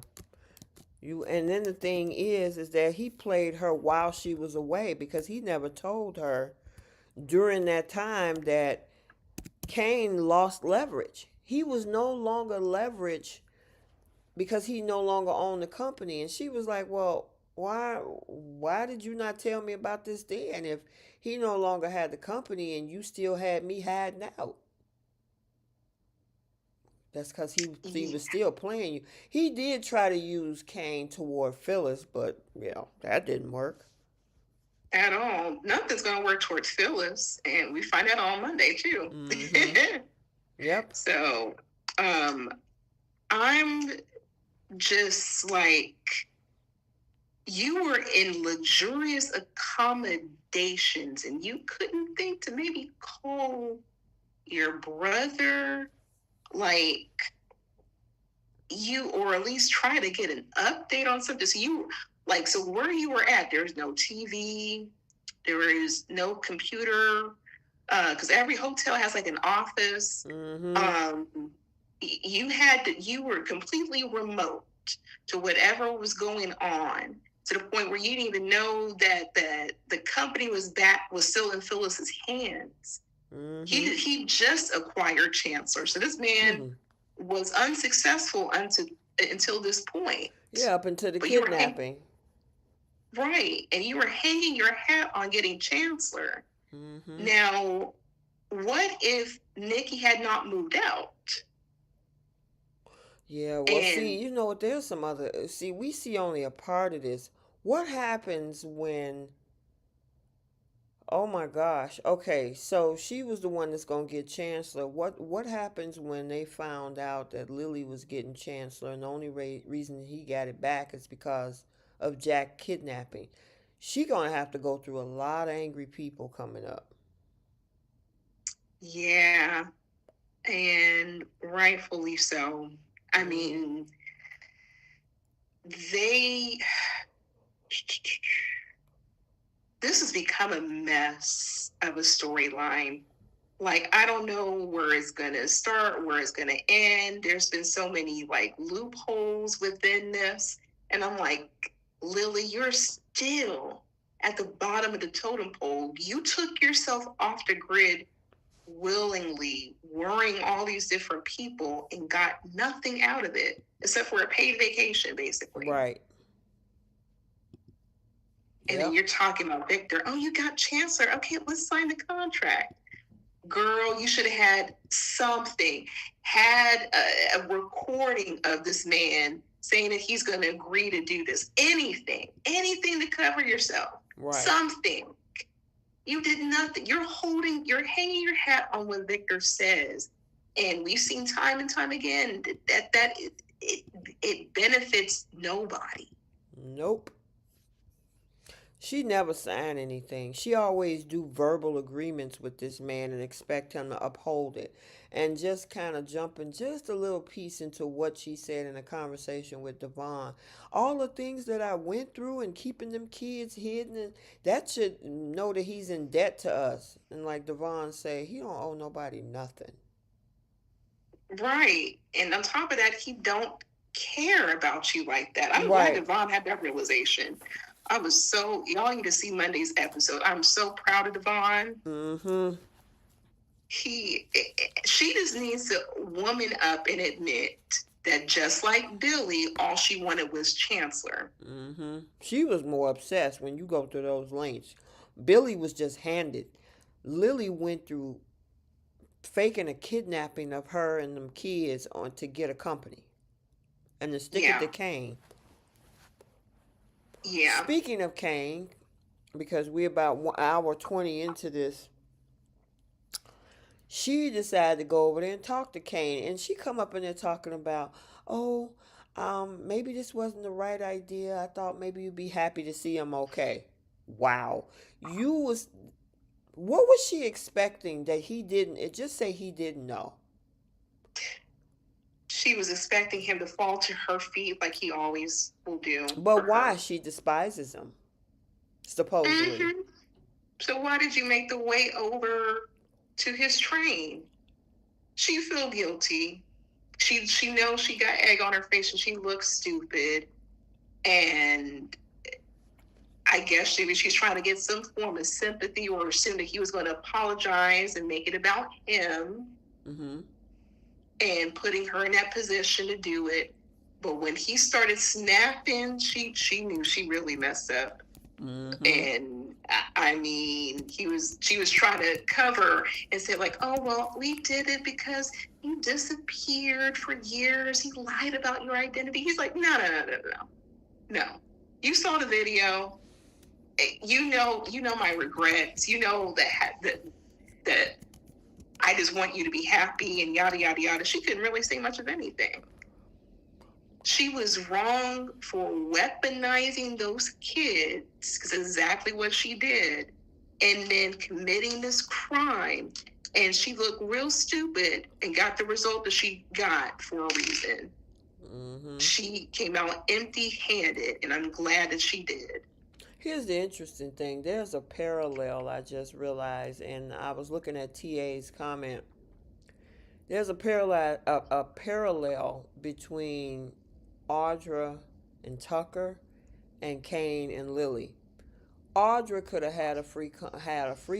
Speaker 1: And then the thing is that he played her while she was away, because he never told her during that time that Kane lost leverage. He was no longer leverage because he no longer owned the company. And she was like, well, why did you not tell me about this then, if he no longer had the company and you still had me hiding out? That's because he was still playing you. He did try to use Kane toward Phyllis, but yeah, that didn't work
Speaker 2: at all. Nothing's going to work towards Phyllis, and we find out on Monday too.
Speaker 1: Mm-hmm. Yep.
Speaker 2: So, I'm just like, you were in luxurious accommodations, and you couldn't think to maybe call your brother, like, you, or at least try to get an update on something. So you, like, so where you were at, there's no TV, there is no computer, because every hotel has like an office.
Speaker 1: Mm-hmm.
Speaker 2: You were completely remote to whatever was going on, to the point where you didn't even know that the company was still in Phyllis's hands. Mm-hmm. He just acquired Chancellor, so this man was unsuccessful until this point.
Speaker 1: Yeah, up until the kidnapping.
Speaker 2: Right, and you were hanging your hat on getting Chancellor. Mm-hmm. Now, what if Nikki had not moved out?
Speaker 1: Yeah, well, see, you know what, there's some other... See, we see only a part of this. What happens when... Oh my gosh. Okay, so she was the one that's going to get Chancellor. What happens when they found out that Lily was getting Chancellor, and the only reason he got it back is because of Jack kidnapping? She going to have to go through a lot of angry people coming up.
Speaker 2: Yeah, and rightfully so. I mean, this has become a mess of a storyline. Like, I don't know where it's going to start, where it's going to end. There's been so many, like, loopholes within this. And I'm like, Lily, you're still at the bottom of the totem pole. You took yourself off the grid willingly, worrying all these different people, and got nothing out of it except for a paid vacation, basically.
Speaker 1: Right.
Speaker 2: And then you're talking about Victor. Oh, you got Chancellor. Okay, let's sign the contract. Girl, you should have had something. Had a recording of this man saying that he's going to agree to do this. Anything to cover yourself.
Speaker 1: Right.
Speaker 2: Something. You did nothing. You're hanging your hat on what Victor says. And we've seen time and time again that it benefits nobody.
Speaker 1: Nope. She never signed anything. She always do verbal agreements with this man and expect him to uphold it. And just kind of jumping just a little piece into what she said in a conversation with Devon. All the things that I went through and keeping them kids hidden, and that should know that he's in debt to us. And like Devon say, he don't owe nobody nothing.
Speaker 2: Right. And on top of that, he don't care about you like that. I'm glad Devon had that realization. Y'all need to see Monday's episode. I'm so proud of Devon.
Speaker 1: Mm-hmm.
Speaker 2: She just needs to woman up and admit that, just like Billy, all she wanted was Chancellor.
Speaker 1: Mm-hmm. She was more obsessed when you go through those lengths. Billy was just handed. Lily went through faking a kidnapping of her and them kids to get a company and to stick it to Kane.
Speaker 2: Yeah.
Speaker 1: Speaking of Kane, because we're about 1 hour 20 into this, she decided to go over there and talk to Kane, and she come up in there talking about, oh, maybe this wasn't the right idea. I thought maybe you'd be happy to see him okay. Wow, you was what was she expecting that he didn't? It just say he didn't know.
Speaker 2: She was expecting him to fall to her feet like he always will do.
Speaker 1: But why? She despises him, supposedly.
Speaker 2: Mm-hmm. So why did you make the way over to his train? She feel guilty. She knows she got egg on her face and she looks stupid. And I guess she's trying to get some form of sympathy or assume that he was going to apologize and make it about him.
Speaker 1: Mm-hmm.
Speaker 2: And putting her in that position to do it. But when he started snapping, she knew she really messed up.
Speaker 1: Mm-hmm.
Speaker 2: And I mean, she was trying to cover and say like, oh, well, we did it because you disappeared for years. He lied about your identity. He's like, no. You saw the video. You know my regrets. You know that I just want you to be happy and yada, yada, yada. She couldn't really say much of anything. She was wrong for weaponizing those kids, because exactly what she did, and then committing this crime. And she looked real stupid and got the result that she got for a reason.
Speaker 1: Mm-hmm.
Speaker 2: She came out empty-handed, and I'm glad that she did.
Speaker 1: Here's the interesting thing. There's a parallel I just realized, and I was looking at TA's comment. There's a parallel between Audra and Tucker and Kane and Lily. Audra could have had a free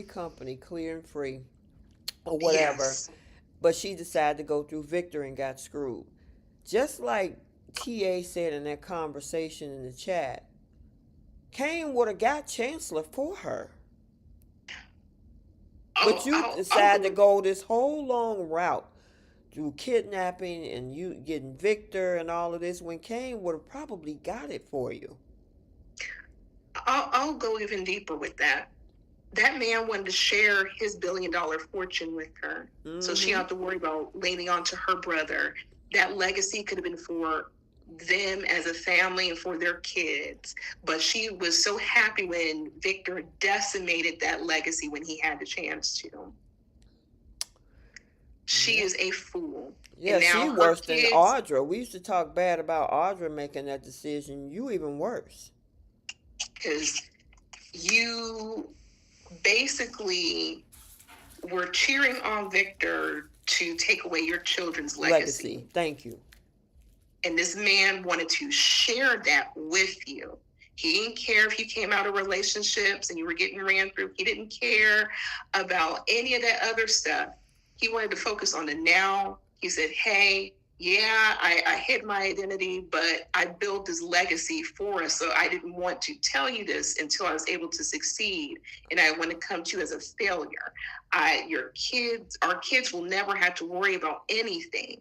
Speaker 1: company, clear and free, or whatever,
Speaker 2: Yes.
Speaker 1: but she decided to go through Victor and got screwed. Just like TA said in that conversation in the chat, Kane would have got Chancellor for her. But you decided to go this whole long route through kidnapping and you getting Victor and all of this when Kane would have probably got it for you.
Speaker 2: I'll go even deeper with that. That man wanted to share his $1 billion fortune with her. Mm-hmm. So she didn't have to worry about leaning onto her brother. That legacy could have been for them as a family and for their kids. But she was so happy when Victor decimated that legacy when he had the chance to. She is a fool.
Speaker 1: Yeah, she worse than Audra. We used to talk bad about Audra making that decision. You even worse.
Speaker 2: Because you basically were cheering on Victor to take away your children's legacy.
Speaker 1: Thank you.
Speaker 2: And this man wanted to share that with you. He didn't care if you came out of relationships and you were getting ran through. He didn't care about any of that other stuff. He wanted to focus on the now. He said, hey, yeah, I hid my identity, but I built this legacy for us. So I didn't want to tell you this until I was able to succeed. And I want to come to you as a failure. Our kids will never have to worry about anything.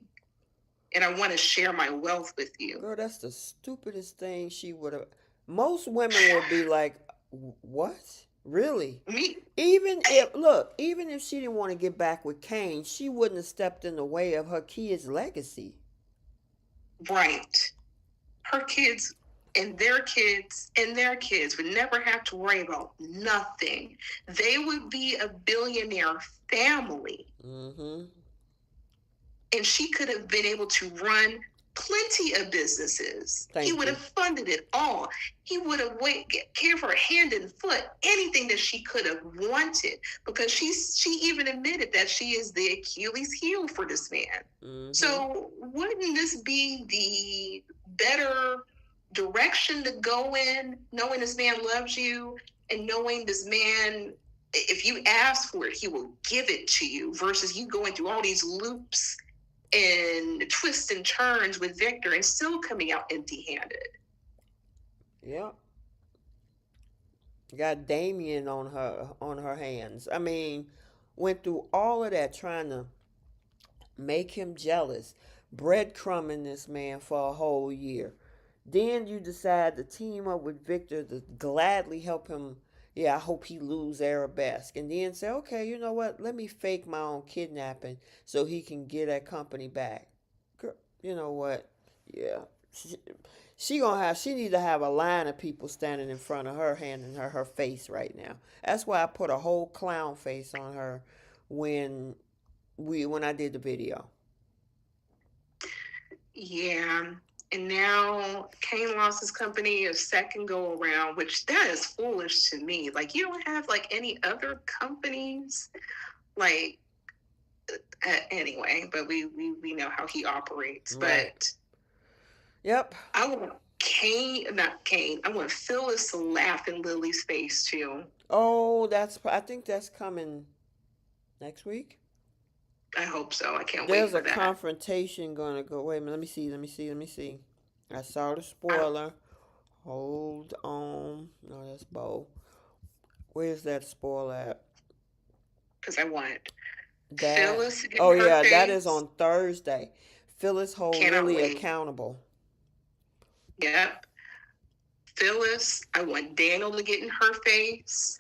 Speaker 2: And I want to share my wealth with you.
Speaker 1: Girl, that's the stupidest thing she would have. Most women would be like, what? Really?
Speaker 2: Me?
Speaker 1: Even if she didn't want to get back with Kane, she wouldn't have stepped in the way of her kids' legacy.
Speaker 2: Right. Her kids and their kids would never have to worry about nothing. They would be a billionaire family.
Speaker 1: Mm-hmm.
Speaker 2: And she could have been able to run plenty of businesses. He would have funded it all. He would have gave her hand and foot, anything that she could have wanted, because she even admitted that she is the Achilles heel for this man. Mm-hmm. So wouldn't this be the better direction to go in, knowing this man loves you and knowing this man, if you ask for it, he will give it to you, versus you going through all these loops and twists and turns with Victor and still coming out empty-handed.
Speaker 1: Yeah. Got Damien on her hands. I mean, went through all of that trying to make him jealous, breadcrumbing this man for a whole year. Then you decide to team up with Victor to gladly help him. Yeah, I hope he lose Arabesque. And then say, okay, you know what? Let me fake my own kidnapping so he can get that company back. Girl, you know what? Yeah. She gonna have, she need to have a line of people standing in front of her handing her face right now. That's why I put a whole clown face on her when when I did the video.
Speaker 2: Yeah. And now Kane lost his company a second go around, which that is foolish to me. Like, you don't have like any other companies. Like, anyway, but we know how he operates.
Speaker 1: Right.
Speaker 2: But
Speaker 1: Yep.
Speaker 2: I want not Kane. I want Phyllis to laugh in Lily's face too.
Speaker 1: Oh, I think that's coming next week.
Speaker 2: I hope so. I can't wait
Speaker 1: There's
Speaker 2: for
Speaker 1: a
Speaker 2: that.
Speaker 1: confrontation gonna go. Wait a minute. Let me see. I saw the spoiler. Hold on. No, that's Bo. Where's that spoiler at?
Speaker 2: Because I want
Speaker 1: That.
Speaker 2: Phyllis in
Speaker 1: Oh
Speaker 2: her
Speaker 1: yeah,
Speaker 2: face.
Speaker 1: that is on Thursday. Phyllis hold
Speaker 2: Cannot
Speaker 1: Lily
Speaker 2: wait.
Speaker 1: accountable.
Speaker 2: Yep. Phyllis, I want Daniel to get in her face.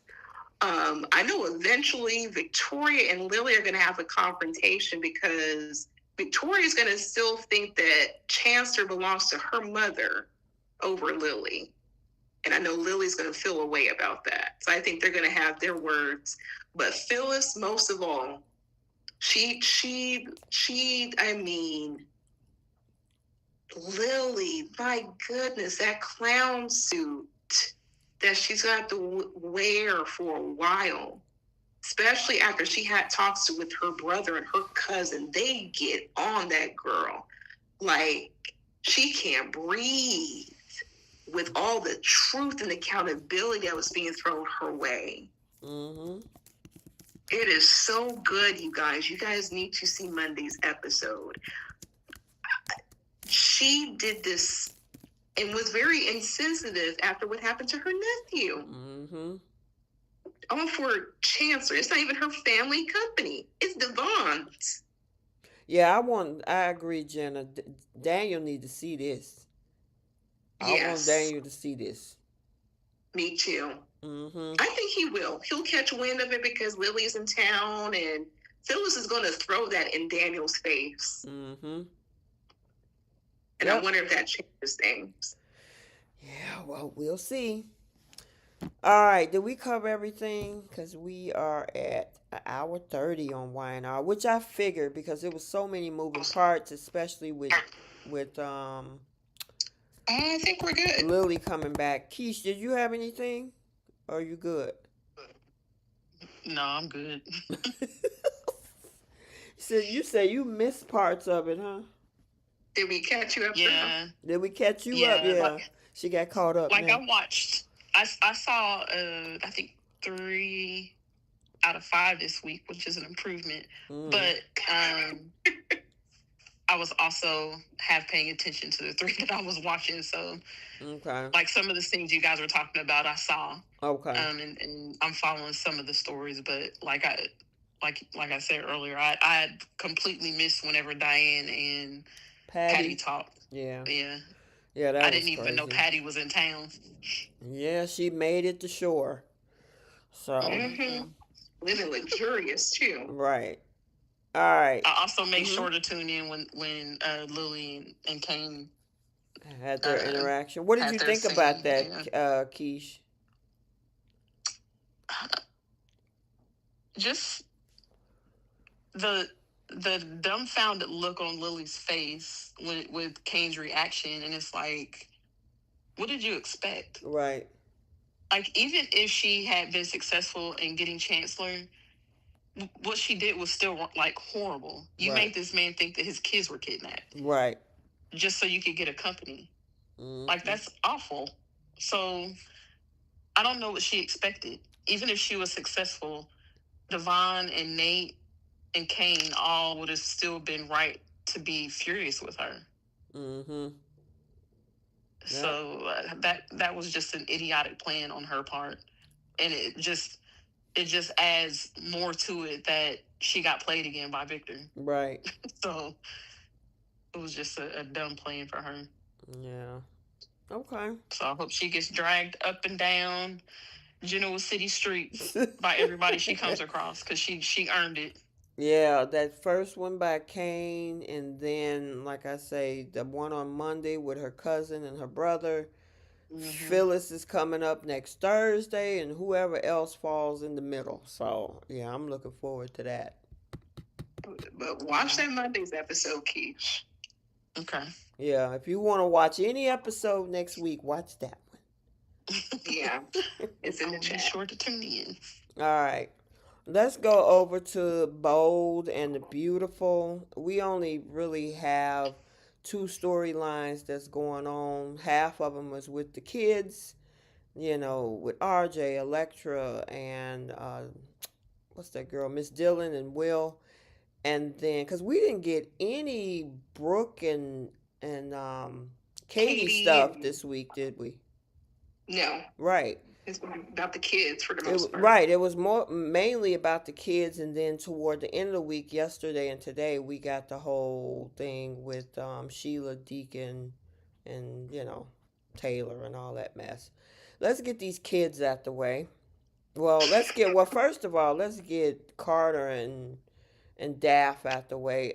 Speaker 2: I know eventually Victoria and Lily are going to have a confrontation because Victoria's going to still think that Chancellor belongs to her mother over Lily. And I know Lily's going to feel a way about that. So I think they're going to have their words. But Phyllis, most of all, I mean, Lily, my goodness, that clown suit that she's going to have to wear for a while, especially after she had talks with her brother and her cousin. They get on that girl. Like, she can't breathe with all the truth and accountability that was being thrown her way.
Speaker 1: Mm-hmm.
Speaker 2: It is so good, you guys. You guys need to see Monday's episode. She did this and was very insensitive after what happened to her nephew.
Speaker 1: Mm-hmm.
Speaker 2: All for Chancellor. It's not even her family company. It's Devon's.
Speaker 1: Yeah, I agree, Jenna. Daniel need to see this.
Speaker 2: Yes.
Speaker 1: I want Daniel to see this.
Speaker 2: Me too.
Speaker 1: Mm-hmm.
Speaker 2: I think he will. He'll catch wind of it because Lily's in town and Phyllis is going to throw that in Daniel's face.
Speaker 1: Mm-hmm.
Speaker 2: And I wonder if that changes things.
Speaker 1: Yeah, well, we'll see. All right, did we cover everything? Because we are at an hour 30 on YNR, which I figured because there was so many moving parts, especially with
Speaker 2: I think we're good.
Speaker 1: Lily coming back. Keish, did you have anything? Or are you good?
Speaker 3: No, I'm good.
Speaker 1: So you say you missed parts of it, huh?
Speaker 2: Did we catch you up?
Speaker 3: Yeah.
Speaker 1: Did we catch you up? Yeah. Like, she got caught up.
Speaker 3: Like now. I watched. I saw. I think 3 out of 5 this week, which is an improvement. But I was also half paying attention to the 3 that I was watching. So,
Speaker 1: okay.
Speaker 3: Like some of the things you guys were talking about, I saw.
Speaker 1: Okay.
Speaker 3: And I'm following some of the stories, but like I said earlier, I had completely missed whenever Diane and Patty talked.
Speaker 1: Yeah.
Speaker 3: Yeah.
Speaker 1: Yeah, that
Speaker 3: I
Speaker 1: was
Speaker 3: didn't even know Patty was in town.
Speaker 1: Yeah, she made it to shore. So
Speaker 2: living luxurious too.
Speaker 1: Right. All right.
Speaker 3: I also made sure to tune in when Lily and Kane
Speaker 1: had their interaction. What did you think about that, Keish?
Speaker 3: Just the dumbfounded look on Lily's face with Kane's reaction, and it's like, what did you expect?
Speaker 1: Right.
Speaker 3: Like, even if she had been successful in getting Chancellor, what she did was still like horrible. You made this man think that his kids were kidnapped,
Speaker 1: right?
Speaker 3: Just so you could get a company. Like, that's awful. So I don't know what she expected. Even if she was successful, Devon and Nate and Kane all would have still been right to be furious with her.
Speaker 1: Mm-hmm.
Speaker 3: So that was just an idiotic plan on her part, and it just adds more to it that she got played again by Victor.
Speaker 1: Right.
Speaker 3: So it was just a dumb plan for her.
Speaker 1: Yeah. Okay.
Speaker 3: So I hope she gets dragged up and down Genoa City streets by everybody she comes across, because she earned it.
Speaker 1: Yeah, that first one by Kane, and then, like I say, the one on Monday with her cousin and her brother.
Speaker 3: Mm-hmm.
Speaker 1: Phyllis is coming up next Thursday, and whoever else falls in the middle. So, yeah, I'm looking forward to that.
Speaker 2: But watch that Monday's episode, Keish.
Speaker 3: Okay.
Speaker 1: Yeah, if you want to watch any episode next week, watch that
Speaker 2: Yeah, it's in
Speaker 3: I'll
Speaker 2: the
Speaker 3: be
Speaker 2: chat.
Speaker 3: sure to tune in.
Speaker 1: one. All right. Let's go over to Bold and the Beautiful. We only really have two storylines that's going on. Half of them was with the kids, with RJ, Electra, and what's that girl, Miss Dillon and Will. And then, because we didn't get any Brooke and Katie
Speaker 2: Katie
Speaker 1: stuff
Speaker 2: and
Speaker 1: this week, did we?
Speaker 2: no,
Speaker 1: Right.
Speaker 2: it's about the kids for the
Speaker 1: It,
Speaker 2: most part.
Speaker 1: right. It was more mainly about the kids, and then toward the end of the week, yesterday and today, we got the whole thing with Sheila, Deacon, and Taylor and all that mess. Let's get these kids out the way. Well, first of all, let's get Carter and Daff out the way.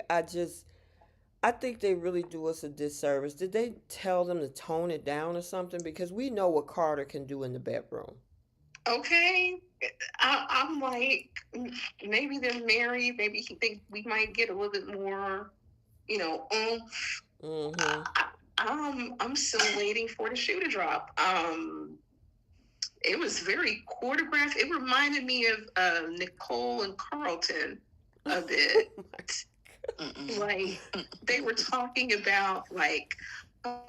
Speaker 1: I think they really do us a disservice. Did they tell them to tone it down or something? Because we know what Carter can do in the bedroom.
Speaker 2: Okay, I'm like, maybe they're married. Maybe he think we might get a little bit more, oomph.
Speaker 1: Mm-hmm.
Speaker 2: I'm still waiting for the shoe to drop. It was very choreographed. It reminded me of Nicole and Carlton a bit. Like they were talking about like,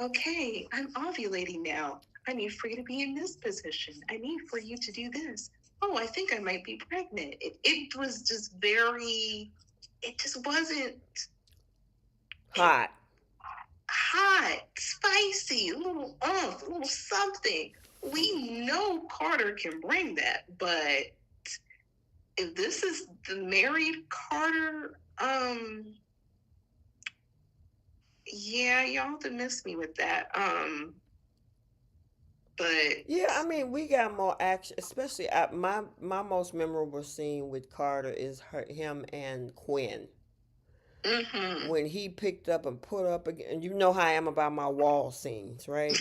Speaker 2: okay, I'm ovulating now. I need for you to be in this position. I need for you to do this. Oh, I think I might be pregnant. It was just very. It just wasn't
Speaker 1: Hot.
Speaker 2: hot, spicy, a little a little something. We know Carter can bring that, but if this is the married Carter, yeah, y'all have to miss me with that. But
Speaker 1: Yeah, I mean, we got more action, especially my most memorable scene with Carter is him and Quinn.
Speaker 2: mm-hmm.
Speaker 1: When he picked up and put up again, and you know how I am about my wall scenes, right?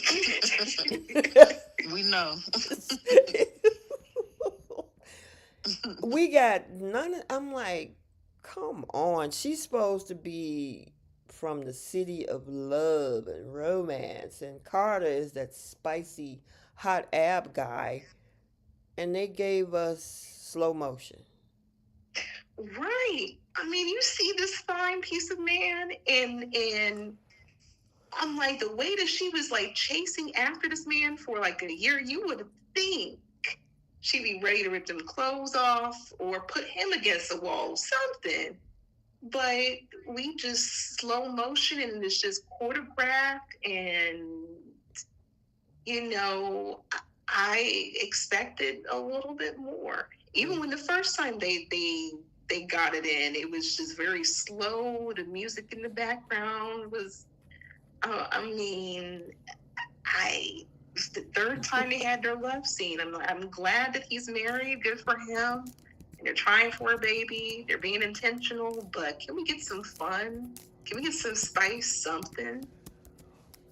Speaker 3: We know.
Speaker 1: We got none of, I'm like, come on. She's supposed to be from the city of love and romance, and Carter is that spicy hot ab guy, and they gave us slow motion.
Speaker 2: Right. I mean, you see this fine piece of man, and I'm like, the way that she was like chasing after this man for like a year, you would think she'd be ready to rip them clothes off or put him against the wall, something. But we just slow motion and it's just choreographed, and I expected a little bit more. Even when the first time they got it in, it was just very slow. The music in the background was, I mean, it's the third time they had their love scene. I'm glad that he's married. Good for him. And they're trying for a baby. They're being intentional. But can we get some fun? Can we get some spice? Something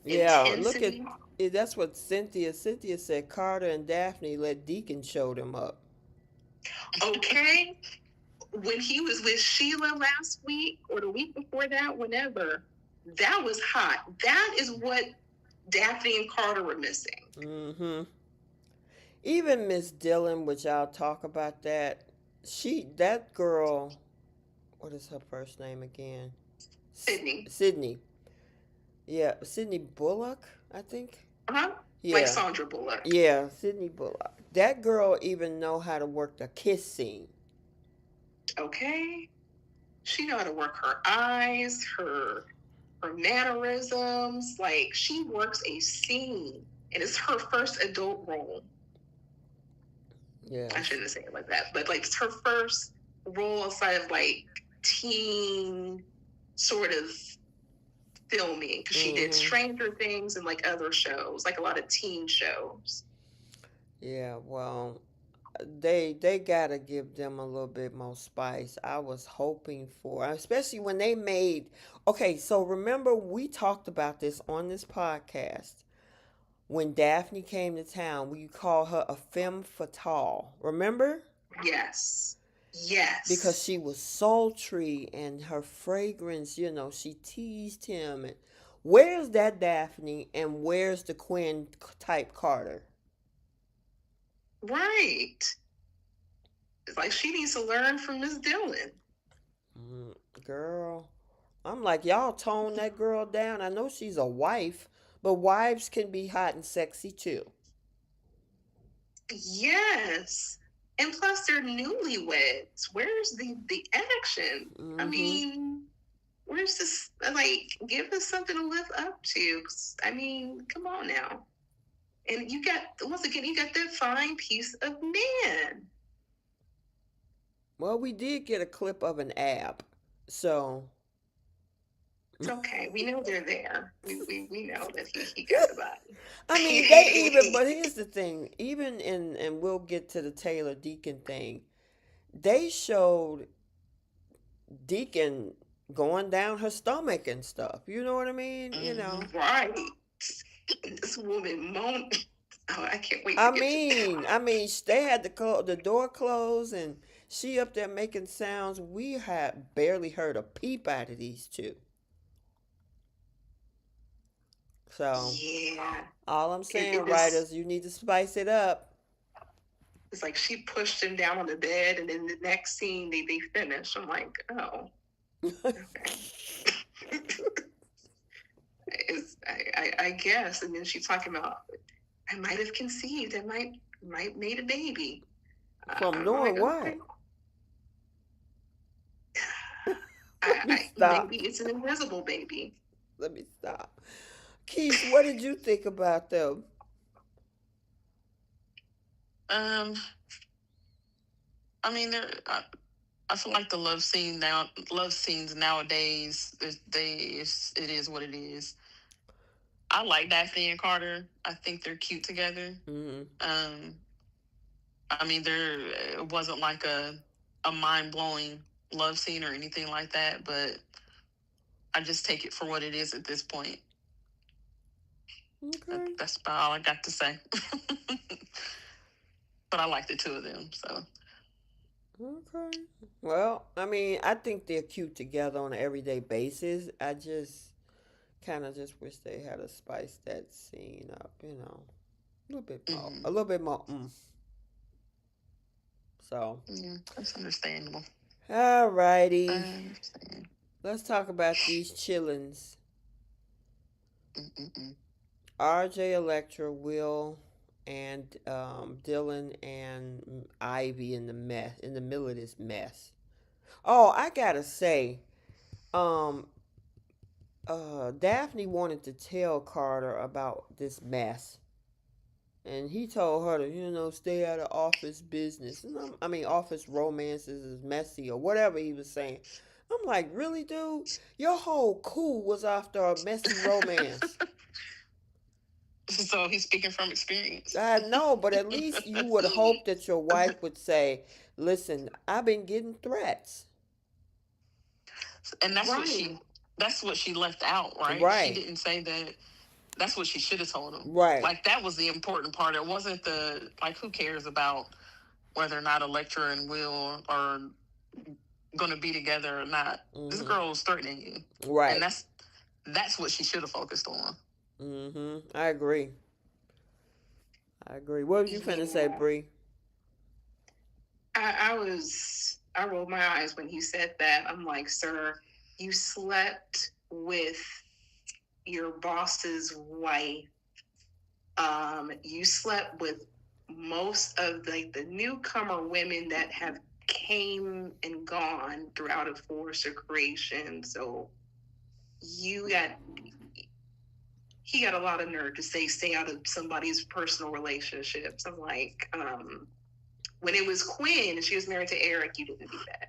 Speaker 1: Yeah, look at
Speaker 2: intensity.
Speaker 1: that's what Cynthia said. Carter and Daphne let Deacon show them up.
Speaker 2: Okay, when he was with Sheila last week or the week before that, whenever, that was hot. That is what Daphne and Carter were missing.
Speaker 1: Mm-hmm. Even Miss Dillon, which I'll talk about that girl, what is her first name again?
Speaker 2: Sydney.
Speaker 1: Sydney. Yeah, Sydney Bullock, I think.
Speaker 2: Uh-huh.
Speaker 1: Yeah.
Speaker 2: Like Sandra Bullock.
Speaker 1: Yeah, Sydney Bullock. That girl even know how to work the kiss scene.
Speaker 2: Okay. She know how to work her eyes, her mannerisms. Like, she works a scene. And it's her first adult role.
Speaker 1: Yeah.
Speaker 2: I shouldn't say it like that, but like it's her first role outside of like teen sort of filming, because she did Stranger Things and like other shows, like a lot of teen shows.
Speaker 1: Yeah, well, they gotta give them a little bit more spice. I was hoping for, especially when they made. Okay, so remember we talked about this on this podcast when Daphne came to town. We call her a femme fatale. Remember?
Speaker 2: Yes. Yes.
Speaker 1: Because she was sultry and her fragrance, she teased him. And where's that Daphne and where's the Quinn type Carter?
Speaker 2: Right. It's like she needs to learn from Miss Dillon.
Speaker 1: Girl, I'm like, y'all tone that girl down. I know she's a wife, but wives can be hot and sexy too.
Speaker 2: Yes. And plus they're newlyweds. Where's the action? I mean, where's this, like, give us something to live up to. I mean, come on now. And you got, once again, you got that fine piece of man.
Speaker 1: Well, we did get a clip of an ab, so
Speaker 2: it's okay. We know they're there. We know that he got the body.
Speaker 1: I mean, they even, but here's the thing, even and we'll get to the Taylor Deacon thing, they showed Deacon going down her stomach and stuff. You know what I mean?
Speaker 2: Right. This woman moaned. Oh, I can't wait.
Speaker 1: I mean, they had the door closed and she up there making sounds. We had barely heard a peep out of these two. So
Speaker 2: yeah,
Speaker 1: all I'm saying, writers, you need to spice it up.
Speaker 2: It's like she pushed him down on the bed, and then the next scene they finish. I'm like, oh, okay. I guess. And then she's talking about, I might have conceived. I might made a baby.
Speaker 1: From knowing like, what?
Speaker 2: Okay. Maybe it's an invisible baby.
Speaker 1: Let me stop. Keith, what did you think about them?
Speaker 3: I mean, I feel like the love scenes nowadays, it is what it is. I like Daphne and Carter. I think they're cute together. I mean, it wasn't like a mind-blowing love scene or anything like that, but I just take it for what it is at this point.
Speaker 1: Okay.
Speaker 3: That's about all I got to say. But I like the two of them, so.
Speaker 1: Okay. Well, I mean, I think they're cute together on an everyday basis. I just kind of just wish they had to spice that scene up, a little bit more. A little bit more. So.
Speaker 3: Yeah, that's understandable.
Speaker 1: All righty. Let's talk about these chillins. RJ, Electra, Will, and Dylan and Ivy in the middle of this mess. Oh, I gotta say, Daphne wanted to tell Carter about this mess, and he told her to stay out of office business. I mean, office romances is messy or whatever he was saying. I'm like, really, dude? Your whole coup was after a messy romance.
Speaker 3: So he's speaking from experience.
Speaker 1: I know, but at least you would hope that your wife would say, listen, I've been getting threats.
Speaker 3: And that's what she left out, right? She didn't say that. That's what she should have told him.
Speaker 1: Right.
Speaker 3: Like, that was the important part. It wasn't who cares about whether or not Electra and Will are going to be together or not. This girl is threatening you.
Speaker 1: Right.
Speaker 3: And that's what she should have focused on.
Speaker 1: I agree. What were you finna say, Bree?
Speaker 2: I rolled my eyes when he said that. I'm like, sir, you slept with your boss's wife. You slept with most of the newcomer women that have came and gone throughout a Forrester creation. So he got a lot of nerve to say stay out of somebody's personal relationships. I'm like, when it was Quinn and she was married to Eric, you didn't do that.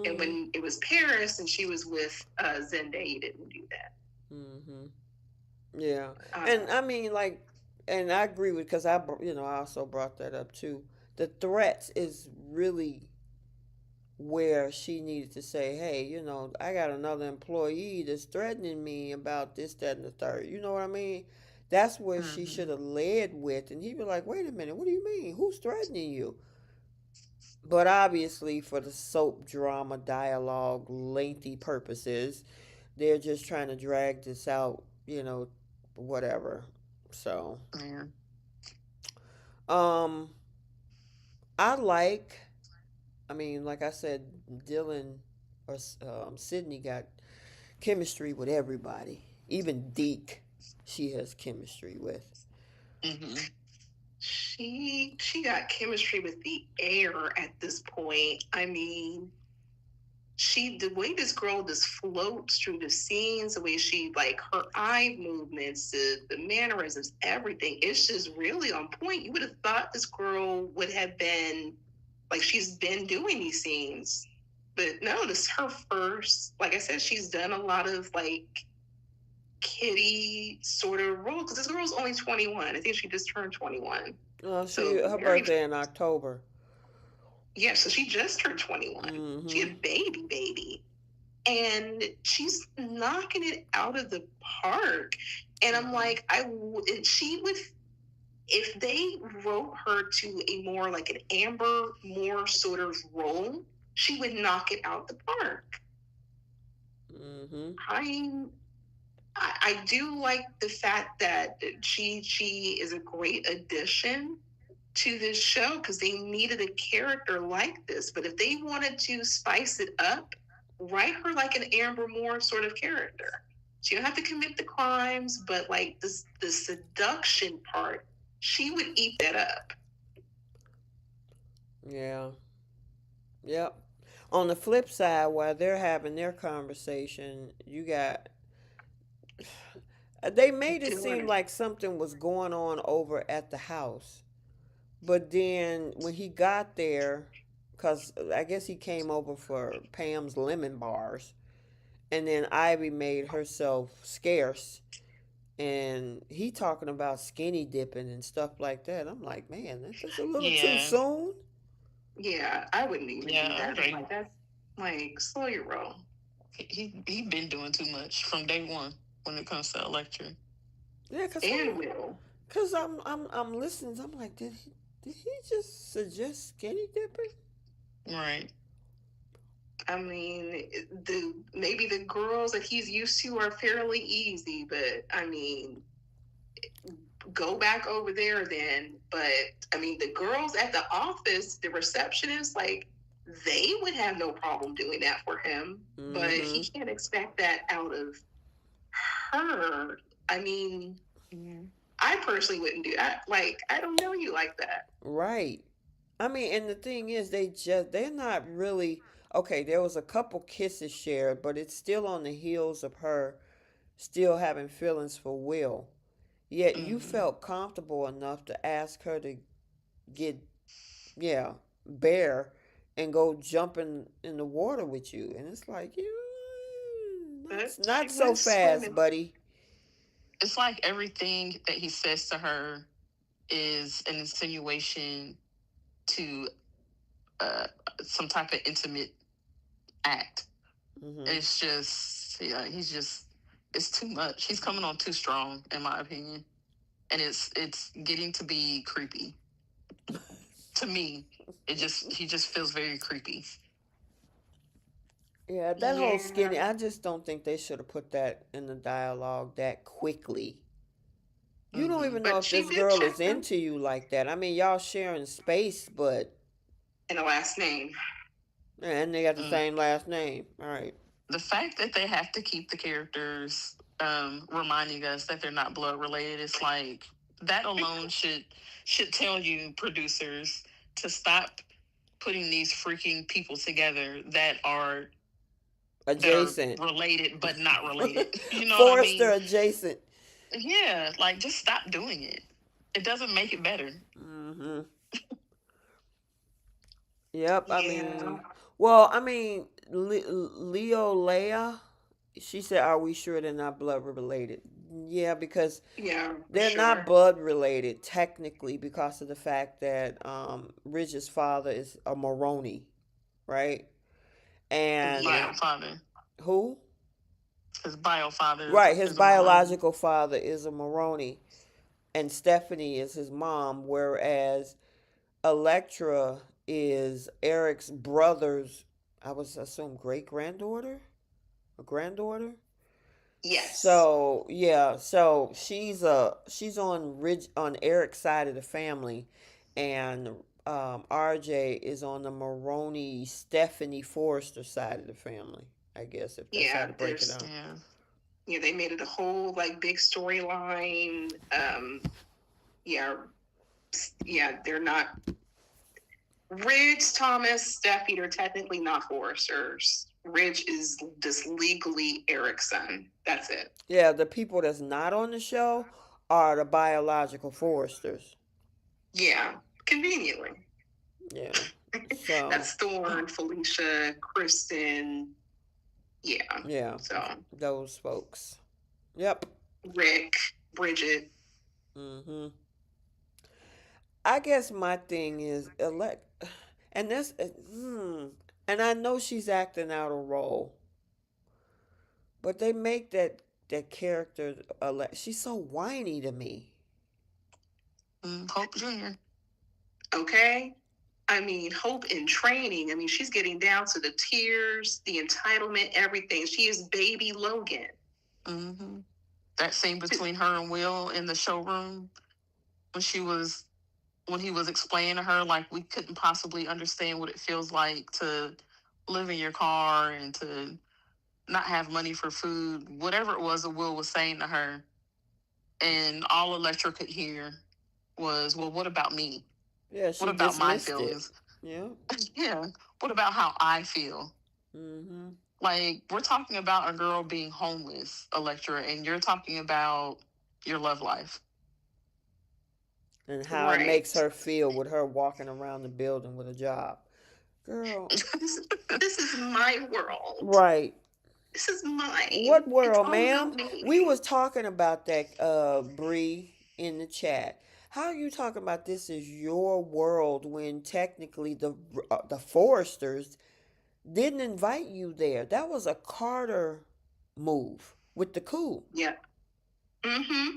Speaker 2: And
Speaker 1: Mm-hmm.
Speaker 2: when it was Paris and she was with Zendaya, he didn't do that.
Speaker 1: Mm-hmm. Yeah, and
Speaker 2: Uh,
Speaker 1: I mean, like, and I agree with because I also brought that up too. The threats is really where she needed to say, hey, I got another employee that's threatening me about this, that, and the third. You know what I mean? That's where she should
Speaker 3: Mm-hmm.
Speaker 1: have led with, and he'd be like, wait a minute, what do you mean? Who's threatening you? But obviously, for the soap drama dialogue, lengthy purposes, they're just trying to drag this out, whatever. So,
Speaker 3: Yeah.
Speaker 1: um, I like, I mean, like I said, Dylan or Sydney got chemistry with everybody. Even Deke, she has chemistry with.
Speaker 3: Mm-hmm.
Speaker 2: she got chemistry with the air at this point. I mean, the way this girl just floats through the scenes, the way she like her eye movements, the mannerisms, everything, it's just really on point. You would have thought this girl would have been like she's been doing these scenes. But no, this is her first. Like I said, she's done a lot of like kitty sort of roles because this girl's only 21. I think she just turned 21.
Speaker 1: She
Speaker 2: So
Speaker 1: her
Speaker 2: very,
Speaker 1: birthday in October.
Speaker 2: yeah, so she just turned 21. She
Speaker 1: Mm-hmm.
Speaker 2: a baby. And she's knocking it out of the park. And I'm like, she would, if they wrote her to a more like an Amber more sort of role, she would knock it out the park.
Speaker 1: Mm-hmm.
Speaker 2: I'm I do like the fact that she is a great addition to this show because they needed a character like this. But if they wanted to spice it up, write her like an Amber Moore sort of character. She don't have to commit the crimes, but like this the seduction part, she would eat that up.
Speaker 1: Yeah. Yep. On the flip side, while they're having their conversation, you got they made it
Speaker 2: Doing
Speaker 1: seem
Speaker 2: it.
Speaker 1: like something was going on over at the house. But then when he got there, because I guess he came over for Pam's lemon bars, and then Ivy made herself scarce, and he talking about skinny dipping and stuff like that. I'm like, man, that's just a little too
Speaker 3: Yeah.
Speaker 1: soon.
Speaker 2: Yeah, I wouldn't even do
Speaker 3: Yeah.
Speaker 2: that. I'm
Speaker 3: Okay.
Speaker 2: like, that's like slow your roll.
Speaker 3: He been doing too much from day one when it comes to Electra.
Speaker 1: Yeah, cause
Speaker 2: And Will.
Speaker 1: I'm listening. I'm like, did he just suggest skinny dipping?
Speaker 3: Right.
Speaker 2: I mean, the maybe the girls that he's used to are fairly easy, but I mean, go back over there then. But I mean, the girls at the office, the receptionists, like they would have no problem doing that for him. But
Speaker 1: Mm-hmm.
Speaker 2: he can't expect that out of her. I mean,
Speaker 3: Mm-hmm.
Speaker 2: I personally wouldn't do that. Like, I don't know you like that.
Speaker 1: Right. I mean, and the thing is, they're not really okay. There was a couple kisses shared, but it's still on the heels of her still having feelings for Will. Yet you
Speaker 3: Mm-hmm.
Speaker 1: felt comfortable enough to ask her to get, yeah, bare and go jumping in the water with you, and it's like, not
Speaker 2: But
Speaker 1: not
Speaker 2: she
Speaker 1: so
Speaker 2: went
Speaker 1: fast,
Speaker 2: swimming.
Speaker 1: buddy.
Speaker 3: It's like everything that he says to her is an insinuation to uh, some type of intimate act.
Speaker 1: Mm-hmm.
Speaker 3: It's just, yeah, it's too much. He's coming on too strong, in my opinion, and it's getting to be creepy to me. He just feels very creepy.
Speaker 1: Yeah, that whole
Speaker 2: Yeah,
Speaker 1: skinny. I just don't think they should have put that in the dialogue that quickly. You don't
Speaker 3: Mm-hmm.
Speaker 1: even know
Speaker 2: but
Speaker 1: if
Speaker 2: she
Speaker 1: this
Speaker 2: did
Speaker 1: girl is
Speaker 2: check them
Speaker 1: into you like that. I mean, y'all sharing space, but
Speaker 2: in the last name.
Speaker 1: and they got the
Speaker 3: Mm.
Speaker 1: same last name. All right.
Speaker 3: The fact that they have to keep the characters reminding us that they're not blood related is like that alone should tell you producers to stop putting these freaking people together that are
Speaker 1: Adjacent.
Speaker 3: related but not related. You know what I
Speaker 1: Forrester
Speaker 3: mean?
Speaker 1: adjacent.
Speaker 3: Yeah, like just stop doing it. It doesn't make it better.
Speaker 1: Mm-hmm. Yep. I
Speaker 2: Yeah.
Speaker 1: mean, Well, I mean, Leo Leia, she said, "Are we sure they're not blood related?" Yeah, because
Speaker 2: Yeah, for
Speaker 1: they're not
Speaker 2: sure.
Speaker 1: blood related technically because of the fact that Ridge's father is a Moroni, right?
Speaker 3: His
Speaker 1: And
Speaker 2: Yeah.
Speaker 3: bio father.
Speaker 1: who?
Speaker 3: His bio father
Speaker 1: Right, his
Speaker 3: is a Marine.
Speaker 1: biological father is a Moroni, and Stephanie is his mom, whereas Electra is Eric's brother's, I was assume great granddaughter, a granddaughter.
Speaker 2: Yes.
Speaker 1: So yeah, so she's on Eric's side of the family, and RJ is on the Maroney Stephanie Forrester side of the family. I guess if that's how
Speaker 2: Yeah,
Speaker 1: to break it
Speaker 2: there's
Speaker 1: down.
Speaker 3: Yeah.
Speaker 2: yeah, they made it a whole like big storyline. Yeah, yeah, they're not Ridge, Thomas, Steffi are technically not Forresters. Ridge is just legally Eric's son. That's it.
Speaker 1: Yeah, the people that's not on the show are the biological Forresters.
Speaker 2: Yeah, conveniently.
Speaker 1: Yeah. So
Speaker 2: That's Thorne, Felicia, Kristen. Yeah.
Speaker 1: yeah,
Speaker 2: So
Speaker 1: those folks. Yep.
Speaker 2: Rick, Bridget.
Speaker 1: Mhm. I guess my thing is and this, and I know she's acting out a role, but they make that character she's so whiny to me.
Speaker 3: Hope Jr.
Speaker 2: Okay. I mean, Hope in training. I mean, she's getting down to the tears, the entitlement, everything. She is baby Logan.
Speaker 3: Mm-hmm. That scene between her and Will in the showroom when he was explaining to her like we couldn't possibly understand what it feels like to live in your car and to not have money for food, whatever it was that Will was saying to her, and all Electra could hear was, "Well, what about me?
Speaker 1: Yeah,
Speaker 3: What
Speaker 1: she
Speaker 3: about my
Speaker 1: dismissed it.
Speaker 3: feelings?
Speaker 1: Yeah.
Speaker 3: Yeah, what about how I feel?"
Speaker 1: Mhm.
Speaker 3: Like, we're talking about a girl being homeless, Electra, and you're talking about your love life.
Speaker 1: And how it makes
Speaker 2: Right.
Speaker 1: her feel with her walking around the building with a job. Girl.
Speaker 2: This is my world.
Speaker 1: Right.
Speaker 2: This is mine.
Speaker 1: What
Speaker 2: It's
Speaker 1: world,
Speaker 2: all about
Speaker 1: ma'am?
Speaker 2: me.
Speaker 1: We was talking about that, Bree, in the chat. How are you talking about this is your world when technically the Foresters didn't invite you there? That was a Carter move with the coup.
Speaker 2: Yeah. Mm-hmm.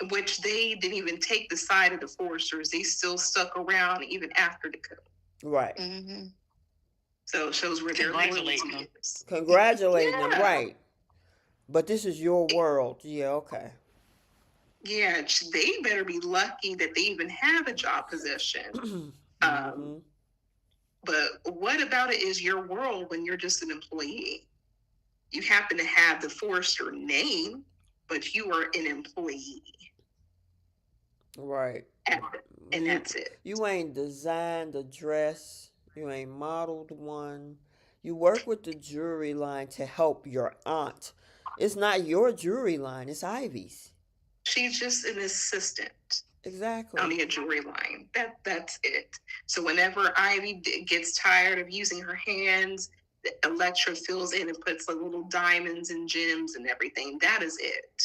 Speaker 2: Which they didn't even take the side of the Foresters. They still stuck around even after the coup.
Speaker 1: Right.
Speaker 3: Mm-hmm.
Speaker 2: So it shows where their
Speaker 3: Congratulating
Speaker 2: loyalty
Speaker 3: them.
Speaker 2: is.
Speaker 1: Congratulating them,
Speaker 2: Yeah.
Speaker 1: right. But this is your world. Yeah, okay.
Speaker 2: Yeah, they better be lucky that they even have a job position.
Speaker 1: Mm-hmm.
Speaker 2: But what about it is your world when you're just an employee? You happen to have the Forrester name, but you are an employee.
Speaker 1: Right.
Speaker 2: And
Speaker 1: You
Speaker 2: that's it.
Speaker 1: you ain't designed a dress. You ain't modeled one. You work with the jewelry line to help your aunt. It's not your jewelry line, it's Ivy's.
Speaker 2: She's just an assistant on
Speaker 1: Exactly.
Speaker 2: the jewelry line. That's it. So whenever Ivy gets tired of using her hands, Electra fills in and puts the little diamonds and gems and everything. That is it.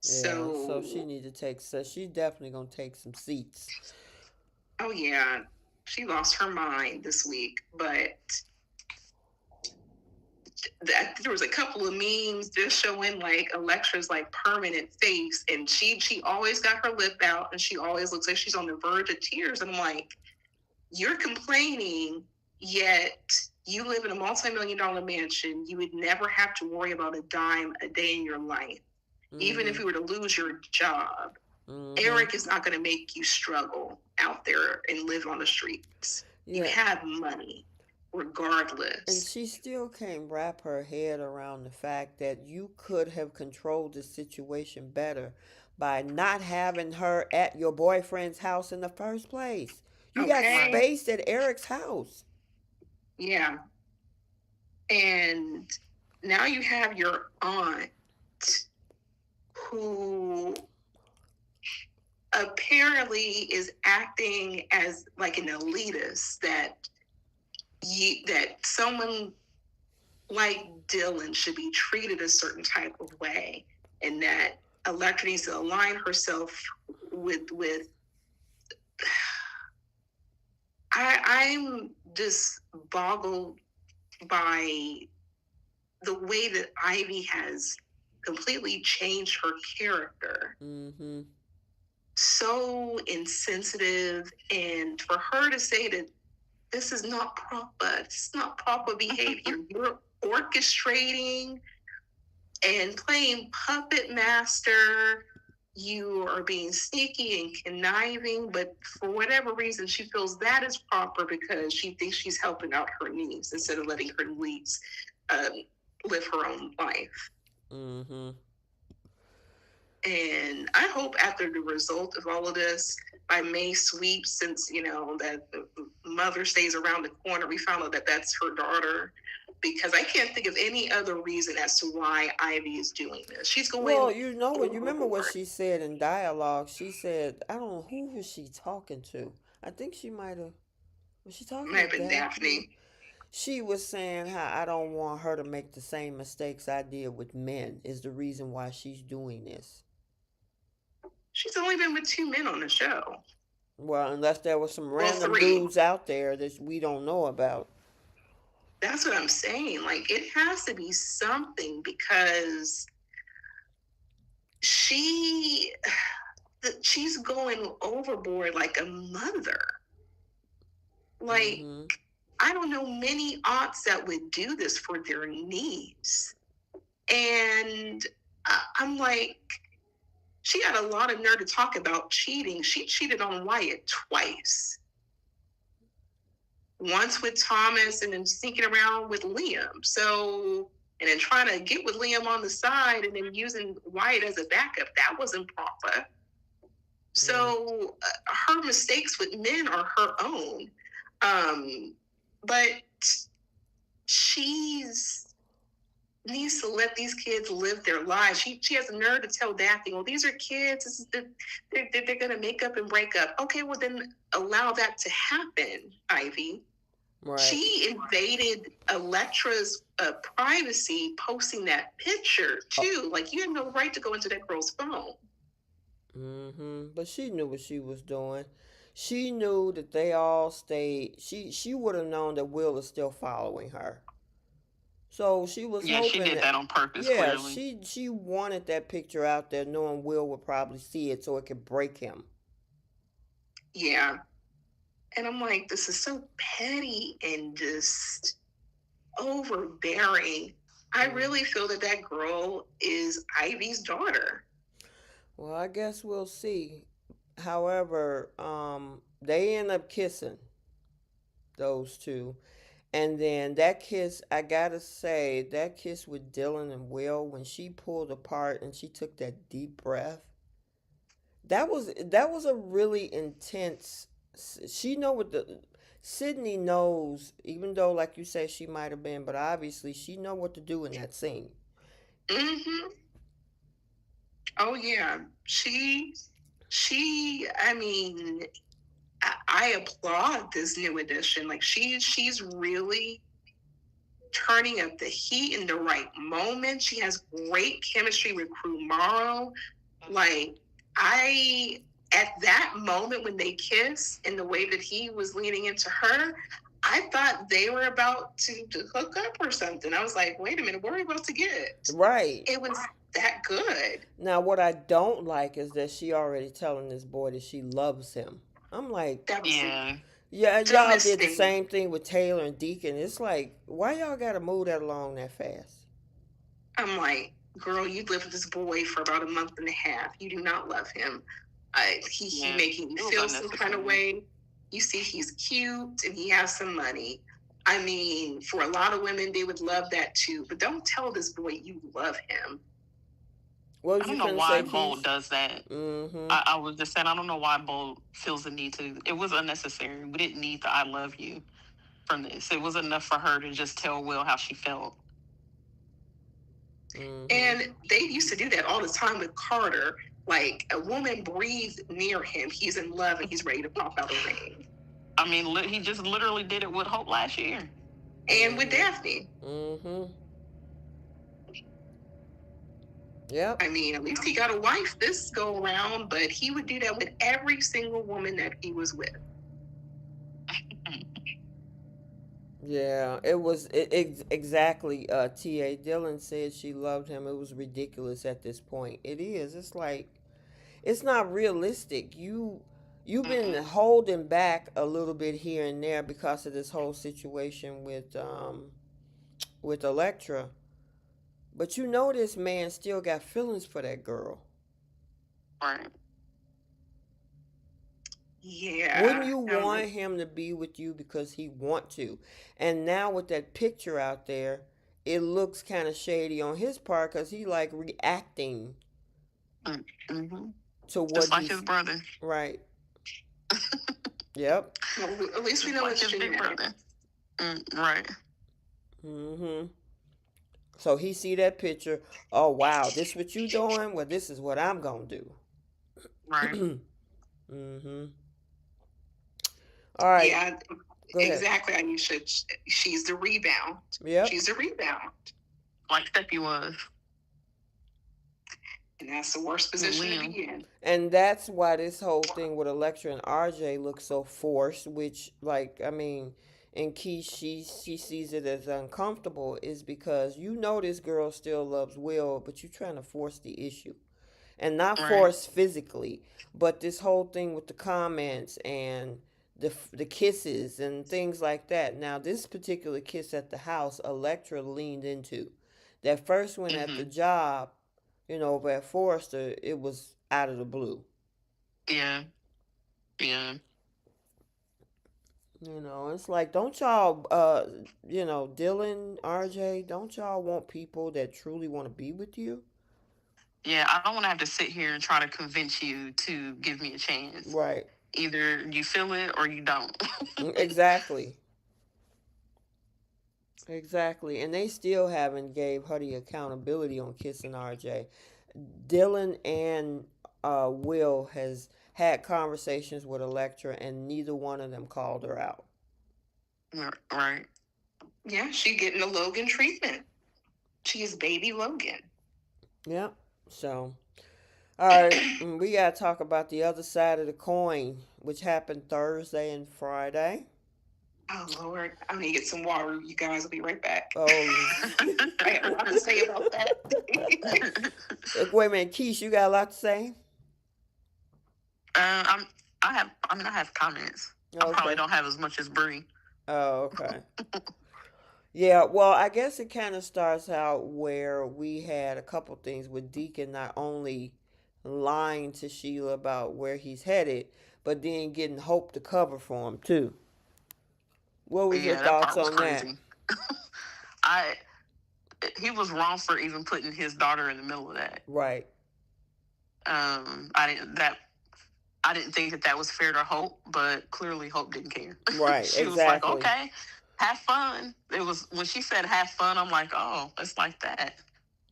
Speaker 1: Yeah, so she
Speaker 2: So,
Speaker 1: need to take so she definitely gonna take some seats.
Speaker 2: oh yeah, she lost her mind this week. But there was a couple of memes just showing like Electra's like permanent face, and she always got her lip out, and she always looks like she's on the verge of tears. And I'm like, you're complaining, yet you live in a multi-million-dollar mansion. You would never have to worry about a dime a day in your life. Even if
Speaker 1: Mm-hmm.
Speaker 2: you were to lose your job,
Speaker 1: Mm-hmm.
Speaker 2: Eric is not going to make you struggle out there and live on the streets. You
Speaker 1: Yeah.
Speaker 2: have money
Speaker 1: And
Speaker 2: regardless.
Speaker 1: she still can't wrap her head around the fact that you could have controlled the situation better by not having her at your boyfriend's house in the first place. You got
Speaker 2: Okay.
Speaker 1: space at Eric's house.
Speaker 2: Yeah. And now you have your aunt who apparently is acting as like an elitist that that someone like Dylan should be treated a certain type of way, and that Electra needs to align herself with I'm just boggled by the way that Ivy has completely changed her character.
Speaker 1: Mm-hmm.
Speaker 2: So insensitive, and for her to say that this is not proper behavior. You're orchestrating and playing puppet master. You are being sneaky and conniving, but for whatever reason, she feels that is proper because she thinks she's helping out her niece instead of letting her niece live her own life.
Speaker 1: Mm-hmm.
Speaker 2: And I hope after the result of all of this, by May sweep, since that the mother stays around the corner, we found out that that's her daughter. Because I can't think of any other reason as to why Ivy is doing this. She's going.
Speaker 1: Well, you know what? You remember what she said in dialogue? She said, "I don't know who was she talking to. I think she might have. Was she talking
Speaker 2: Might have
Speaker 1: to
Speaker 2: been Daphne?
Speaker 1: She was saying how I don't want her to make the same mistakes I did with men. Is the reason why she's doing this.
Speaker 2: She's only been with 2 men on the show.
Speaker 1: Well, unless there was some random dudes out there that we don't know about.
Speaker 2: That's what I'm saying. Like, it has to be something because she's going overboard like a mother. Like, mm-hmm. I don't know many aunts that would do this for their niece. And I'm like, she had a lot of nerve to talk about cheating. She cheated on Wyatt twice. Once with Thomas and then sneaking around with Liam. So, and then trying to get with Liam on the side and then using Wyatt as a backup. That wasn't proper. So her mistakes with men are her own. But she's needs to let these kids live their lives. She has a nerve to tell Daphne, well, these are kids. They're going to make up and break up. Okay, well, then allow that to happen, Ivy. Right. She invaded Electra's privacy posting that picture, too. Like, you had no right to go into that girl's phone.
Speaker 1: Mm-hmm. But she knew what she was doing. She knew that they all stayed. She would have known that Will is still following her. So she was hoping
Speaker 3: she did that on purpose.
Speaker 1: Yeah,
Speaker 3: clearly.
Speaker 1: she wanted that picture out there, knowing Will would probably see it, so it could break him.
Speaker 2: Yeah, and I'm like, this is so petty and just overbearing. I really feel that girl is Ivy's daughter.
Speaker 1: Well, I guess we'll see. However, they end up kissing, those two. And then that kiss, I gotta say, that kiss with Dylan and Will, when she pulled apart and she took that deep breath, that was a really intense. She know what Sydney knows, even though, like you say, she might have been, but obviously she know what to do in that scene.
Speaker 2: Mm-hmm. Oh yeah, she. I mean, I applaud this new edition. Like she's really turning up the heat in the right moment. She has great chemistry with Kumaro. Like at that moment when they kissed and the way that he was leaning into her, I thought they were about to hook up or something. I was like, wait a minute, what are we about to get?
Speaker 1: Right.
Speaker 2: It was that good.
Speaker 1: Now, what I don't like is that she already telling this boy that she loves him. I'm like,
Speaker 3: yeah,
Speaker 1: y'all did the same thing with Taylor and Deacon. It's like, why y'all got to move that along that fast?
Speaker 2: I'm like, girl, you lived with this boy for about a month and a half. You do not love him. He making you feel some kind of way. You see, he's cute and he has some money. I mean, for a lot of women, they would love that too. But don't tell this boy you love him.
Speaker 3: I don't know why Bold does that. Mm-hmm. I was just saying, I don't know why Bold feels the need to. It was unnecessary. We didn't need the I love you from this. It was enough for her to just tell Will how she felt.
Speaker 2: Mm-hmm. And they used to do that all the time with Carter. Like, a woman breathes near him, he's in love and he's ready to pop out of the rain.
Speaker 3: I mean, he just literally did it with Hope last year.
Speaker 2: And with Daphne.
Speaker 1: Mm-hmm. Yep.
Speaker 2: I mean, at least he got a wife this go around, but he would do that with every single woman that he was with.
Speaker 1: Yeah, it was exactly. T.A. Dillon said she loved him. It was ridiculous at this point. It is. It's like, it's not realistic. You've been holding back a little bit here and there because of this whole situation with Electra. But you know this man still got feelings for that girl.
Speaker 3: Right.
Speaker 2: Yeah.
Speaker 1: Wouldn't you want him to be with you because he want to? And now with that picture out there, it looks kind of shady on his part because he like reacting
Speaker 3: Mm-hmm.
Speaker 1: to what
Speaker 3: just like his brother.
Speaker 1: Right. Yep.
Speaker 2: Well, at least we know
Speaker 3: like
Speaker 2: it's
Speaker 3: his big brother. Right.
Speaker 1: Mm-hmm. So he see that picture. Oh wow, this what you doing? Well, this is what I'm gonna do.
Speaker 3: Right.
Speaker 1: Mm-hmm. All right.
Speaker 2: Yeah, exactly. I mean, she's the rebound.
Speaker 1: Yep.
Speaker 2: She's the rebound.
Speaker 3: Like Steppy was.
Speaker 2: And that's the worst position to be in.
Speaker 1: And that's why this whole thing with Electra and RJ looks so forced, which, like, I mean, and Key, she sees it as uncomfortable, is because you know this girl still loves Will, but you're trying to force the issue. And not force physically, but this whole thing with the comments and the kisses and things like that. Now, this particular kiss at the house, Electra leaned into. That first one at the job, you know, over at Forrester, it was out of the blue.
Speaker 3: Yeah. Yeah.
Speaker 1: You know, it's like, don't y'all, you know, Dylan, RJ, don't y'all want people that truly want to be with you?
Speaker 3: Yeah, I don't want to have to sit here and try to convince you to give me a chance.
Speaker 1: Right.
Speaker 3: Either you feel it or you don't.
Speaker 1: Exactly. Exactly. And they still haven't gave her the accountability on kissing RJ. Dylan and Will has had conversations with Electra, and neither one of them called her out.
Speaker 3: Right.
Speaker 2: Yeah, she getting the Logan treatment. She is baby Logan.
Speaker 1: Yep. So, all right, we got to talk about the other side of the coin, which happened Thursday and Friday.
Speaker 2: Oh, Lord. I'm going to get some water. You guys will be right back.
Speaker 1: Oh.
Speaker 2: I have a lot to say about that.
Speaker 1: Wait a minute, Keish, you got a lot to say?
Speaker 3: I have comments. Okay. I probably don't have as much as Bree.
Speaker 1: Oh, okay. Yeah, well, I guess it kind of starts out where we had a couple things with Deacon not only lying to Sheila about where he's headed, but then getting Hope to cover for him, too. What was your thoughts on that?
Speaker 3: He was wrong for even putting his daughter in the middle of that.
Speaker 1: Right.
Speaker 3: I didn't think that was fair to Hope, but clearly Hope didn't care.
Speaker 1: Right.
Speaker 3: She was like, okay, have fun. It was when she said have fun, I'm like, oh, it's like that.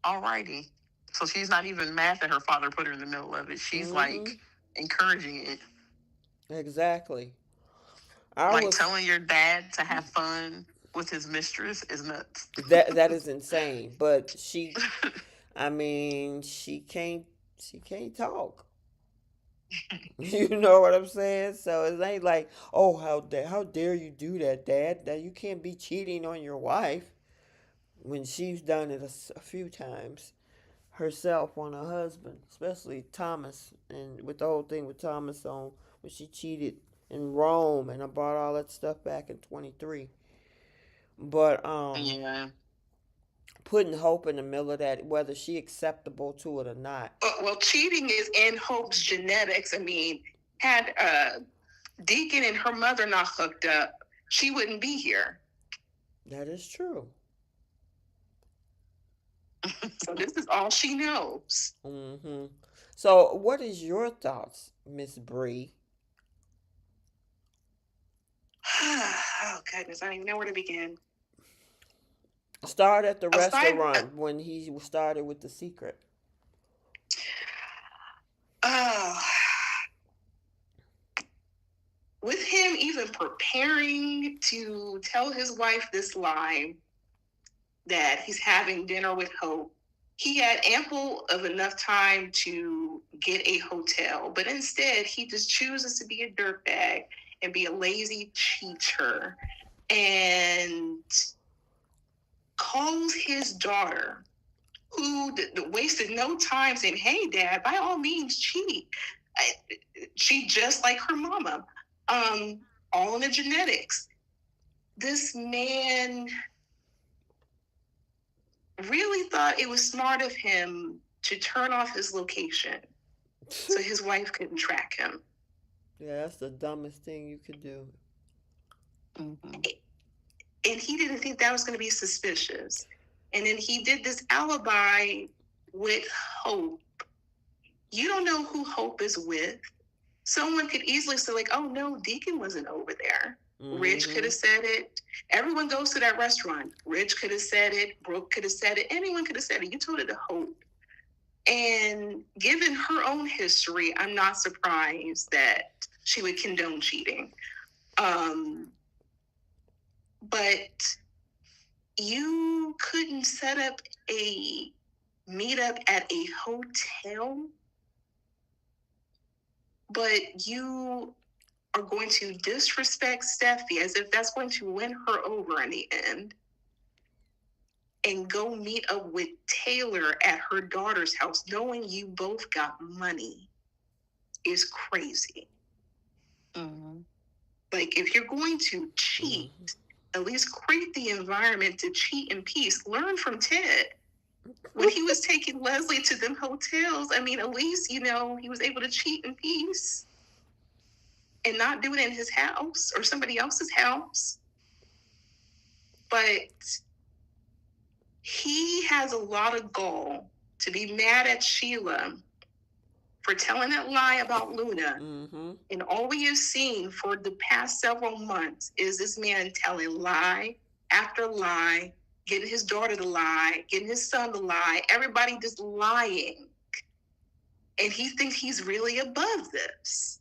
Speaker 3: Alrighty. So she's not even mad that her father put her in the middle of it. She's like encouraging it.
Speaker 1: Exactly.
Speaker 3: Telling your dad to have fun with his mistress is nuts.
Speaker 1: That is insane. But she, I mean, she can't talk. You know what I'm saying? So it ain't like, oh, how dare you do that, Dad? That you can't be cheating on your wife when she's done it a few times herself on her husband, especially Thomas, and with the whole thing with Thomas on when she cheated in Rome, and I brought all that stuff back in 23. But putting Hope in the middle of that, whether she acceptable to it or not.
Speaker 2: Well, cheating is in Hope's genetics. I mean, had Deacon and her mother not hooked up, she wouldn't be here.
Speaker 1: That is true.
Speaker 2: So this is all she knows.
Speaker 1: Mm-hmm. So what is your thoughts, Miss Bree?
Speaker 2: Oh, goodness. I don't even know where to begin.
Speaker 1: Start at the restaurant when he started with the secret.
Speaker 2: With him even preparing to tell his wife this lie that he's having dinner with Hope. He had ample of enough time to get a hotel, but instead he just chooses to be a dirtbag and be a lazy cheater and calls his daughter, who wasted no time, saying, "Hey, Dad, by all means, cheat." She just like her mama, all in the genetics. This man really thought it was smart of him to turn off his location so his wife couldn't track him.
Speaker 1: Yeah, that's the dumbest thing you could do.
Speaker 2: Mm-hmm. And he didn't think that was going to be suspicious. And then he did this alibi with Hope. You don't know who Hope is with. Someone could easily say, like, oh, no, Deacon wasn't over there. Mm-hmm. Rich could have said it. Everyone goes to that restaurant. Rich could have said it. Brooke could have said it. Anyone could have said it. You told it to Hope. And given her own history, I'm not surprised that she would condone cheating. But you couldn't set up a meetup at a hotel, but you are going to disrespect Steffi as if that's going to win her over in the end, and go meet up with Taylor at her daughter's house, knowing you both got money, is crazy. Mm-hmm. Like, if you're going to cheat, at least create the environment to cheat in peace. Learn from Ted. When he was taking Leslie to them hotels, I mean, at least, he was able to cheat in peace and not do it in his house or somebody else's house. But he has a lot of gall to be mad at Sheila for telling that lie about Luna. Mm-hmm. And all we have seen for the past several months is this man telling lie after lie, getting his daughter to lie, getting his son to lie, everybody just lying. And he thinks he's really above this.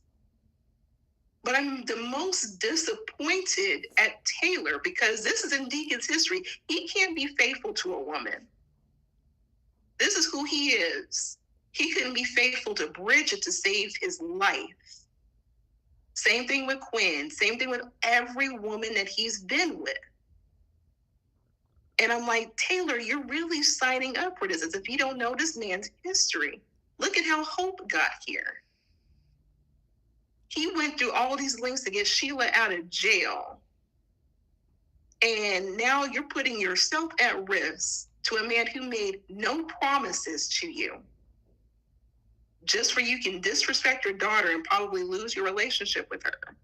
Speaker 2: But I'm the most disappointed at Taylor, because this is in Deacon's history. He can't be faithful to a woman. This is who he is. He couldn't be faithful to Bridget to save his life. Same thing with Quinn. Same thing with every woman that he's been with. And I'm like, Taylor, you're really signing up for this as if you don't know this man's history. Look at how Hope got here. He went through all these lengths to get Sheila out of jail. And now you're putting yourself at risk to a man who made no promises to you, just for you can disrespect your daughter and probably lose your relationship with her.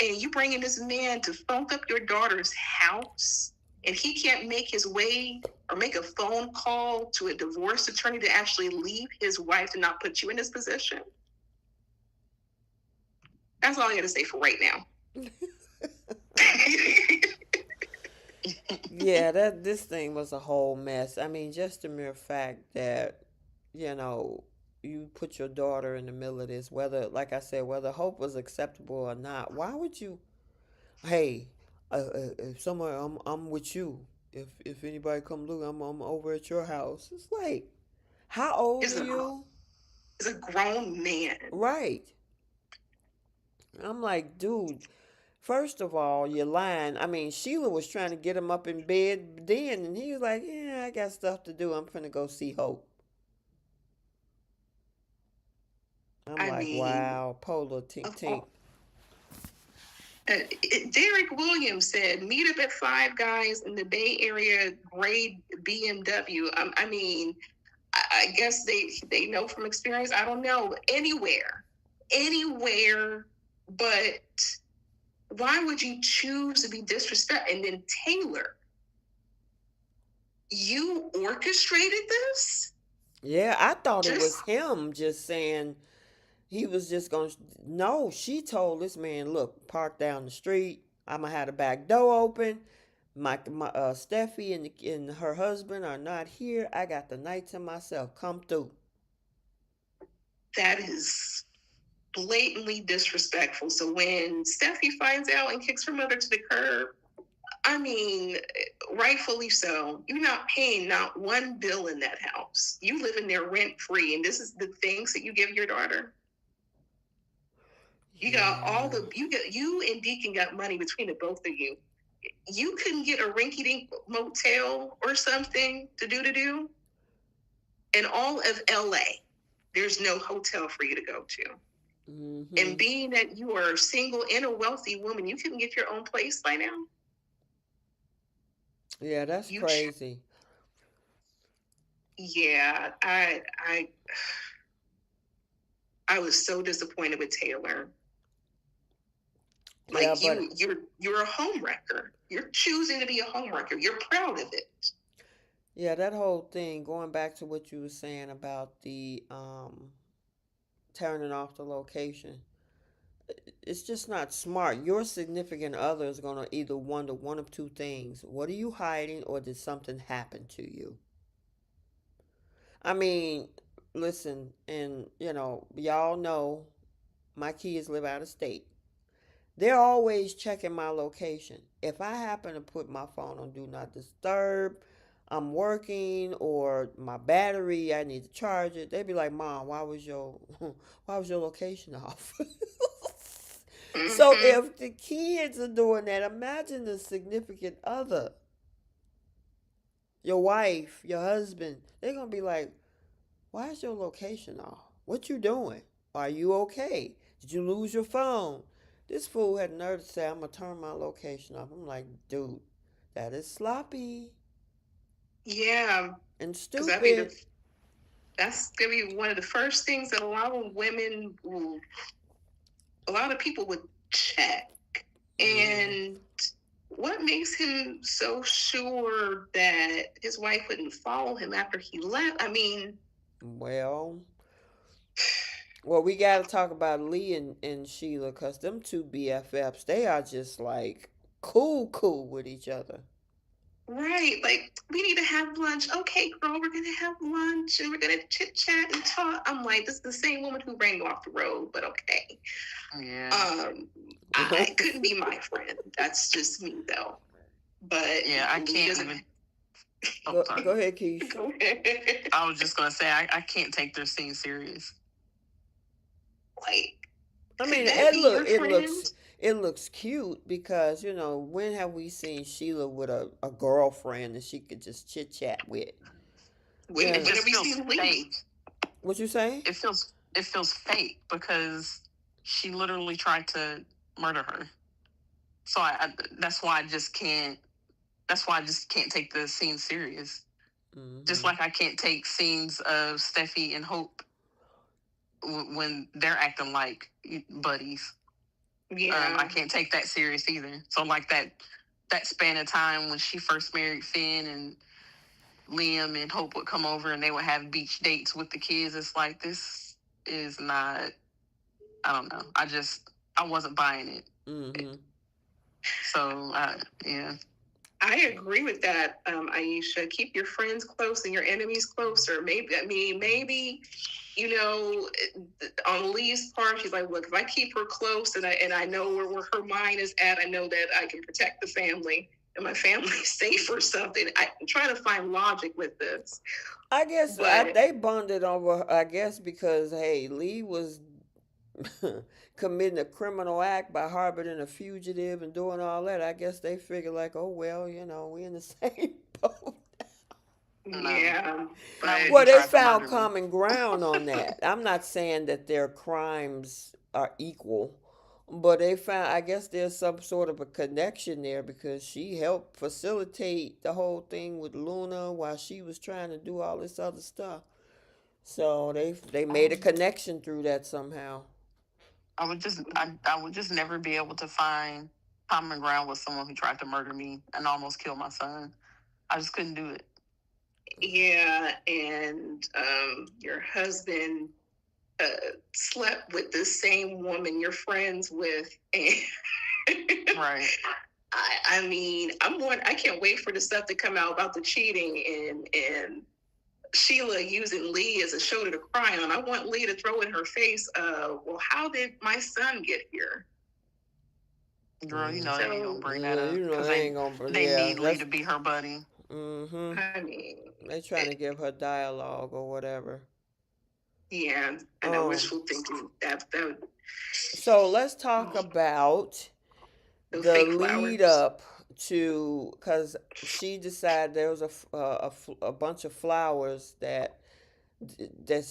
Speaker 2: And you bring in this man to funk up your daughter's house, and he can't make his way or make a phone call to a divorce attorney to actually leave his wife and not put you in this position. That's all I got to say for right now.
Speaker 1: Yeah, this thing was a whole mess. I mean, just the mere fact that, you put your daughter in the middle of this, whether, like I said, whether Hope was acceptable or not. Why would you? Hey, if somewhere I'm with you. If anybody come look, I'm over at your house. It's like, how old are you?
Speaker 2: He's a grown man,
Speaker 1: right? I'm like, dude. First of all, you're lying. I mean, Sheila was trying to get him up in bed then, and he was like, yeah, I got stuff to do. I'm finna go see Hope. I mean, wow, Polo tink tink.
Speaker 2: Derek Williams said, meet up at Five Guys in the Bay Area, grade BMW. I mean, I guess they know from experience. I don't know. Anywhere. But why would you choose to be disrespectful? And then Taylor, you orchestrated this?
Speaker 1: Yeah, I thought it was him just saying he was just going to... No, she told this man, look, park down the street. I'm going to have the back door open. My Steffi and her husband are not here. I got the night to myself. Come through.
Speaker 2: That is blatantly disrespectful. So when Steffi finds out and kicks her mother to the curb, I mean, rightfully so. You're not paying not one bill in that house. You live in there rent free, and this is the things that you give your daughter. You got you and Deacon got money between the both of you. You couldn't get a rinky-dink motel or something to do. In all of LA, there's no hotel for you to go to. Mm-hmm. And being that you are single and a wealthy woman, you couldn't get your own place by now.
Speaker 1: Yeah, that's crazy.
Speaker 2: Yeah, I was so disappointed with Taylor. Like, yeah, you're a homewrecker. You're choosing to be a homewrecker. You're proud of it.
Speaker 1: Yeah, that whole thing, going back to what you were saying about the turning off the location, it's just not smart. Your significant other is going to either wonder one of two things. What are you hiding, or did something happen to you? I mean, listen, and y'all know my kids live out of state. They're always checking my location. If I happen to put my phone on Do Not Disturb, I'm working, or my battery, I need to charge it, they'd be like, Mom, why was your location off? So if the kids are doing that, imagine the significant other, your wife, your husband. They're going to be like, why is your location off? What you doing? Are you okay? Did you lose your phone? This fool had nerve to say, I'm going to turn my location off. I'm like, dude, that is sloppy.
Speaker 2: Yeah.
Speaker 1: And stupid.
Speaker 2: That's going to be one of the first things that a lot of people would check. And what makes him so sure that his wife wouldn't follow him after he left? I mean...
Speaker 1: Well, we got to talk about Lee and Sheila, because them two BFFs, they are just like cool with each other.
Speaker 2: Right. Like, we need to have lunch. Okay, girl, we're going to have lunch and we're going to chit chat and talk. I'm like, this is the same woman who ran you off the road, but okay.
Speaker 3: Yeah.
Speaker 2: I couldn't be my friend. That's just me, though. But
Speaker 3: yeah, I can't even.
Speaker 1: Oh, go ahead, Keith.
Speaker 2: Go ahead.
Speaker 3: I was just gonna say I can't take their scene serious.
Speaker 2: Like,
Speaker 1: I mean, it looks cute, because when have we seen Sheila with a girlfriend that she could just chit chat with?
Speaker 3: It just feels fake.
Speaker 1: What you say?
Speaker 3: It feels fake, because she literally tried to murder her. So that's why I just can't take the scene serious. Mm-hmm. Just like I can't take scenes of Steffi and Hope when they're acting like buddies.
Speaker 2: Yeah.
Speaker 3: I can't take that serious either. So like that span of time when she first married Finn, and Liam and Hope would come over and they would have beach dates with the kids, it's like, this is not, I don't know. I wasn't buying it.
Speaker 1: Mm-hmm.
Speaker 3: So, yeah.
Speaker 2: I agree with that, Aisha. Keep your friends close and your enemies closer. Maybe, on Lee's part, she's like, look, if I keep her close and I know where her mind is at, I know that I can protect the family and my family's safe or something. I'm trying to find logic with this.
Speaker 1: I guess they bonded over, because, hey, Lee was committing a criminal act by harboring a fugitive and doing all that. I guess they figured like, oh, well, we in the same boat.
Speaker 2: Yeah.
Speaker 1: Well, they found common ground on that. I'm not saying that their crimes are equal, but they found, I guess there's some sort of a connection there, because she helped facilitate the whole thing with Luna while she was trying to do all this other stuff. So they made a connection through that somehow.
Speaker 3: I would just never be able to find common ground with someone who tried to murder me and almost kill my son. I just couldn't do it.
Speaker 2: Yeah, and your husband slept with the same woman you're friends with.
Speaker 3: Right.
Speaker 2: I mean, I can't wait for the stuff to come out about the cheating and Sheila using Lee as a shoulder to cry on. I want Lee to throw in her face, well, how did my son get here?
Speaker 3: Girl, you know they ain't gonna bring that
Speaker 1: Yeah,
Speaker 3: up
Speaker 1: you know
Speaker 3: because
Speaker 1: they ain't gonna.
Speaker 3: they
Speaker 1: Yeah,
Speaker 3: need Lee to be her buddy.
Speaker 1: Mm-hmm.
Speaker 2: I mean,
Speaker 1: They trying to give her dialogue or whatever.
Speaker 2: yeah, I know wishful thinking. That would.
Speaker 1: So let's talk about
Speaker 2: Those
Speaker 1: the
Speaker 2: fake
Speaker 1: lead
Speaker 2: flowers.
Speaker 1: up to, because she decided there was a bunch of flowers that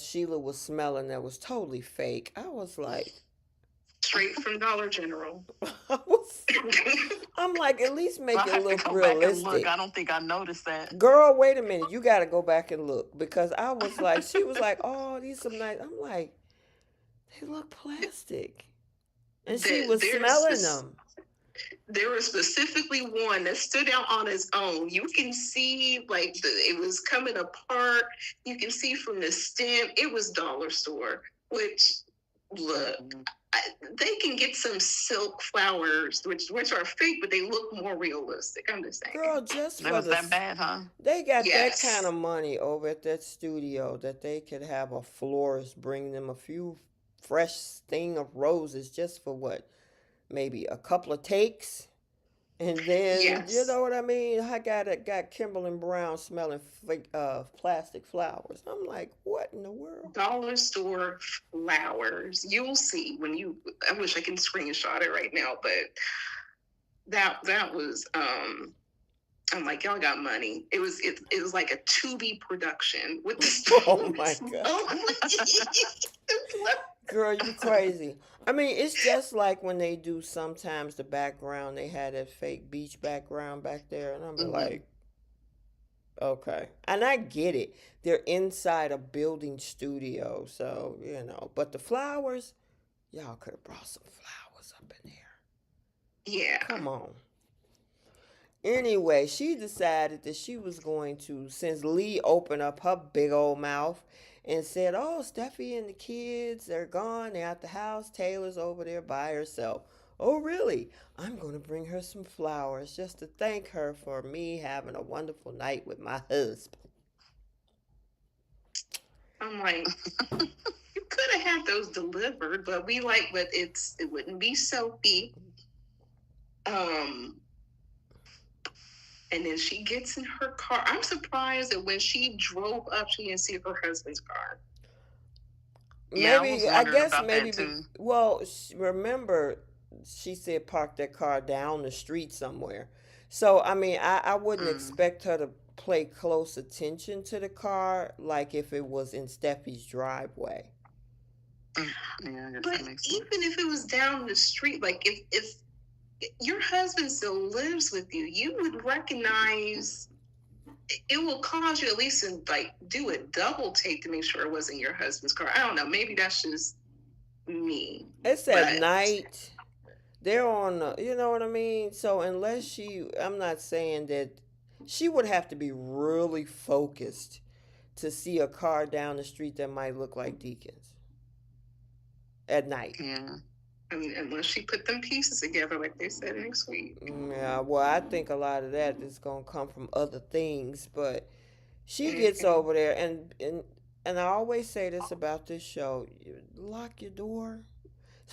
Speaker 1: Sheila was smelling that was totally fake. I was like,
Speaker 2: Straight from Dollar General.
Speaker 1: I was, I'm like, at least make
Speaker 3: I
Speaker 1: it
Speaker 3: have to
Speaker 1: look
Speaker 3: go back and look.
Speaker 1: realistic.
Speaker 3: I don't think I noticed that.
Speaker 1: Girl, wait a minute. You got to go back and look, because I was like, she was like, oh, these some nice. I'm like, they look plastic. And she was smelling them.
Speaker 2: There was specifically one that stood out on its own. You can see, like, it was coming apart. You can see from the stem. It was dollar store, which, look, they can get some silk flowers, which are fake, but they look more realistic. I'm just saying.
Speaker 1: Girl, just
Speaker 3: It
Speaker 1: for
Speaker 3: was that bad, huh?
Speaker 1: They got
Speaker 2: Yes.
Speaker 1: that kind of money over at that studio that they could have a florist bring them a few fresh sting of roses just for what? Maybe a couple of takes? And then,
Speaker 2: Yes.
Speaker 1: you know what I mean? I got Kimberly Brown smelling fake, plastic flowers. I'm like, what in the world?
Speaker 2: Dollar store flowers. You'll see when you. I wish I can screenshot it right now, but that was. I'm like, y'all got money. It was like a Tubi production with the.
Speaker 1: Oh my god. Girl, you crazy. I mean, it's just like when they do sometimes the background, they had that fake beach background back there, and I'm like, okay. And I get it. They're inside a building studio, so, you know. But the flowers, y'all could have brought some flowers up in there.
Speaker 2: Yeah.
Speaker 1: Come on. Anyway, she decided that she was going to, since Lee opened up her big old mouth and said, oh, Steffi and the kids, they're gone, they're at the house, Taylor's over there by herself. Oh, really? I'm going to bring her some flowers just to thank her for me having a wonderful night with my husband.
Speaker 2: I'm like, you could have had those delivered, but it wouldn't be soapy. And then she gets in her car. I'm surprised that when she drove up, she didn't see her husband's car.
Speaker 1: Maybe, I guess maybe, well, remember, she said park that car down the street somewhere. So, I mean, I wouldn't expect her to pay close attention to the car like if it was in Steffi's driveway.
Speaker 2: Yeah, but even if it was down the street, like if your husband still lives with you, you would recognize. It will cause you at least to like do a double take to make sure it wasn't your husband's car. I don't know. Maybe that's just me.
Speaker 1: It's at night. They're on, you know what I mean? So unless I'm not saying that she would have to be really focused to see a car down the street that might look like Deacon's at night.
Speaker 2: Yeah. I mean, unless she put them pieces together like they said next week.
Speaker 1: Yeah, well, I think a lot of that is going to come from other things, but she gets over there, and I always say this about this show, lock your door.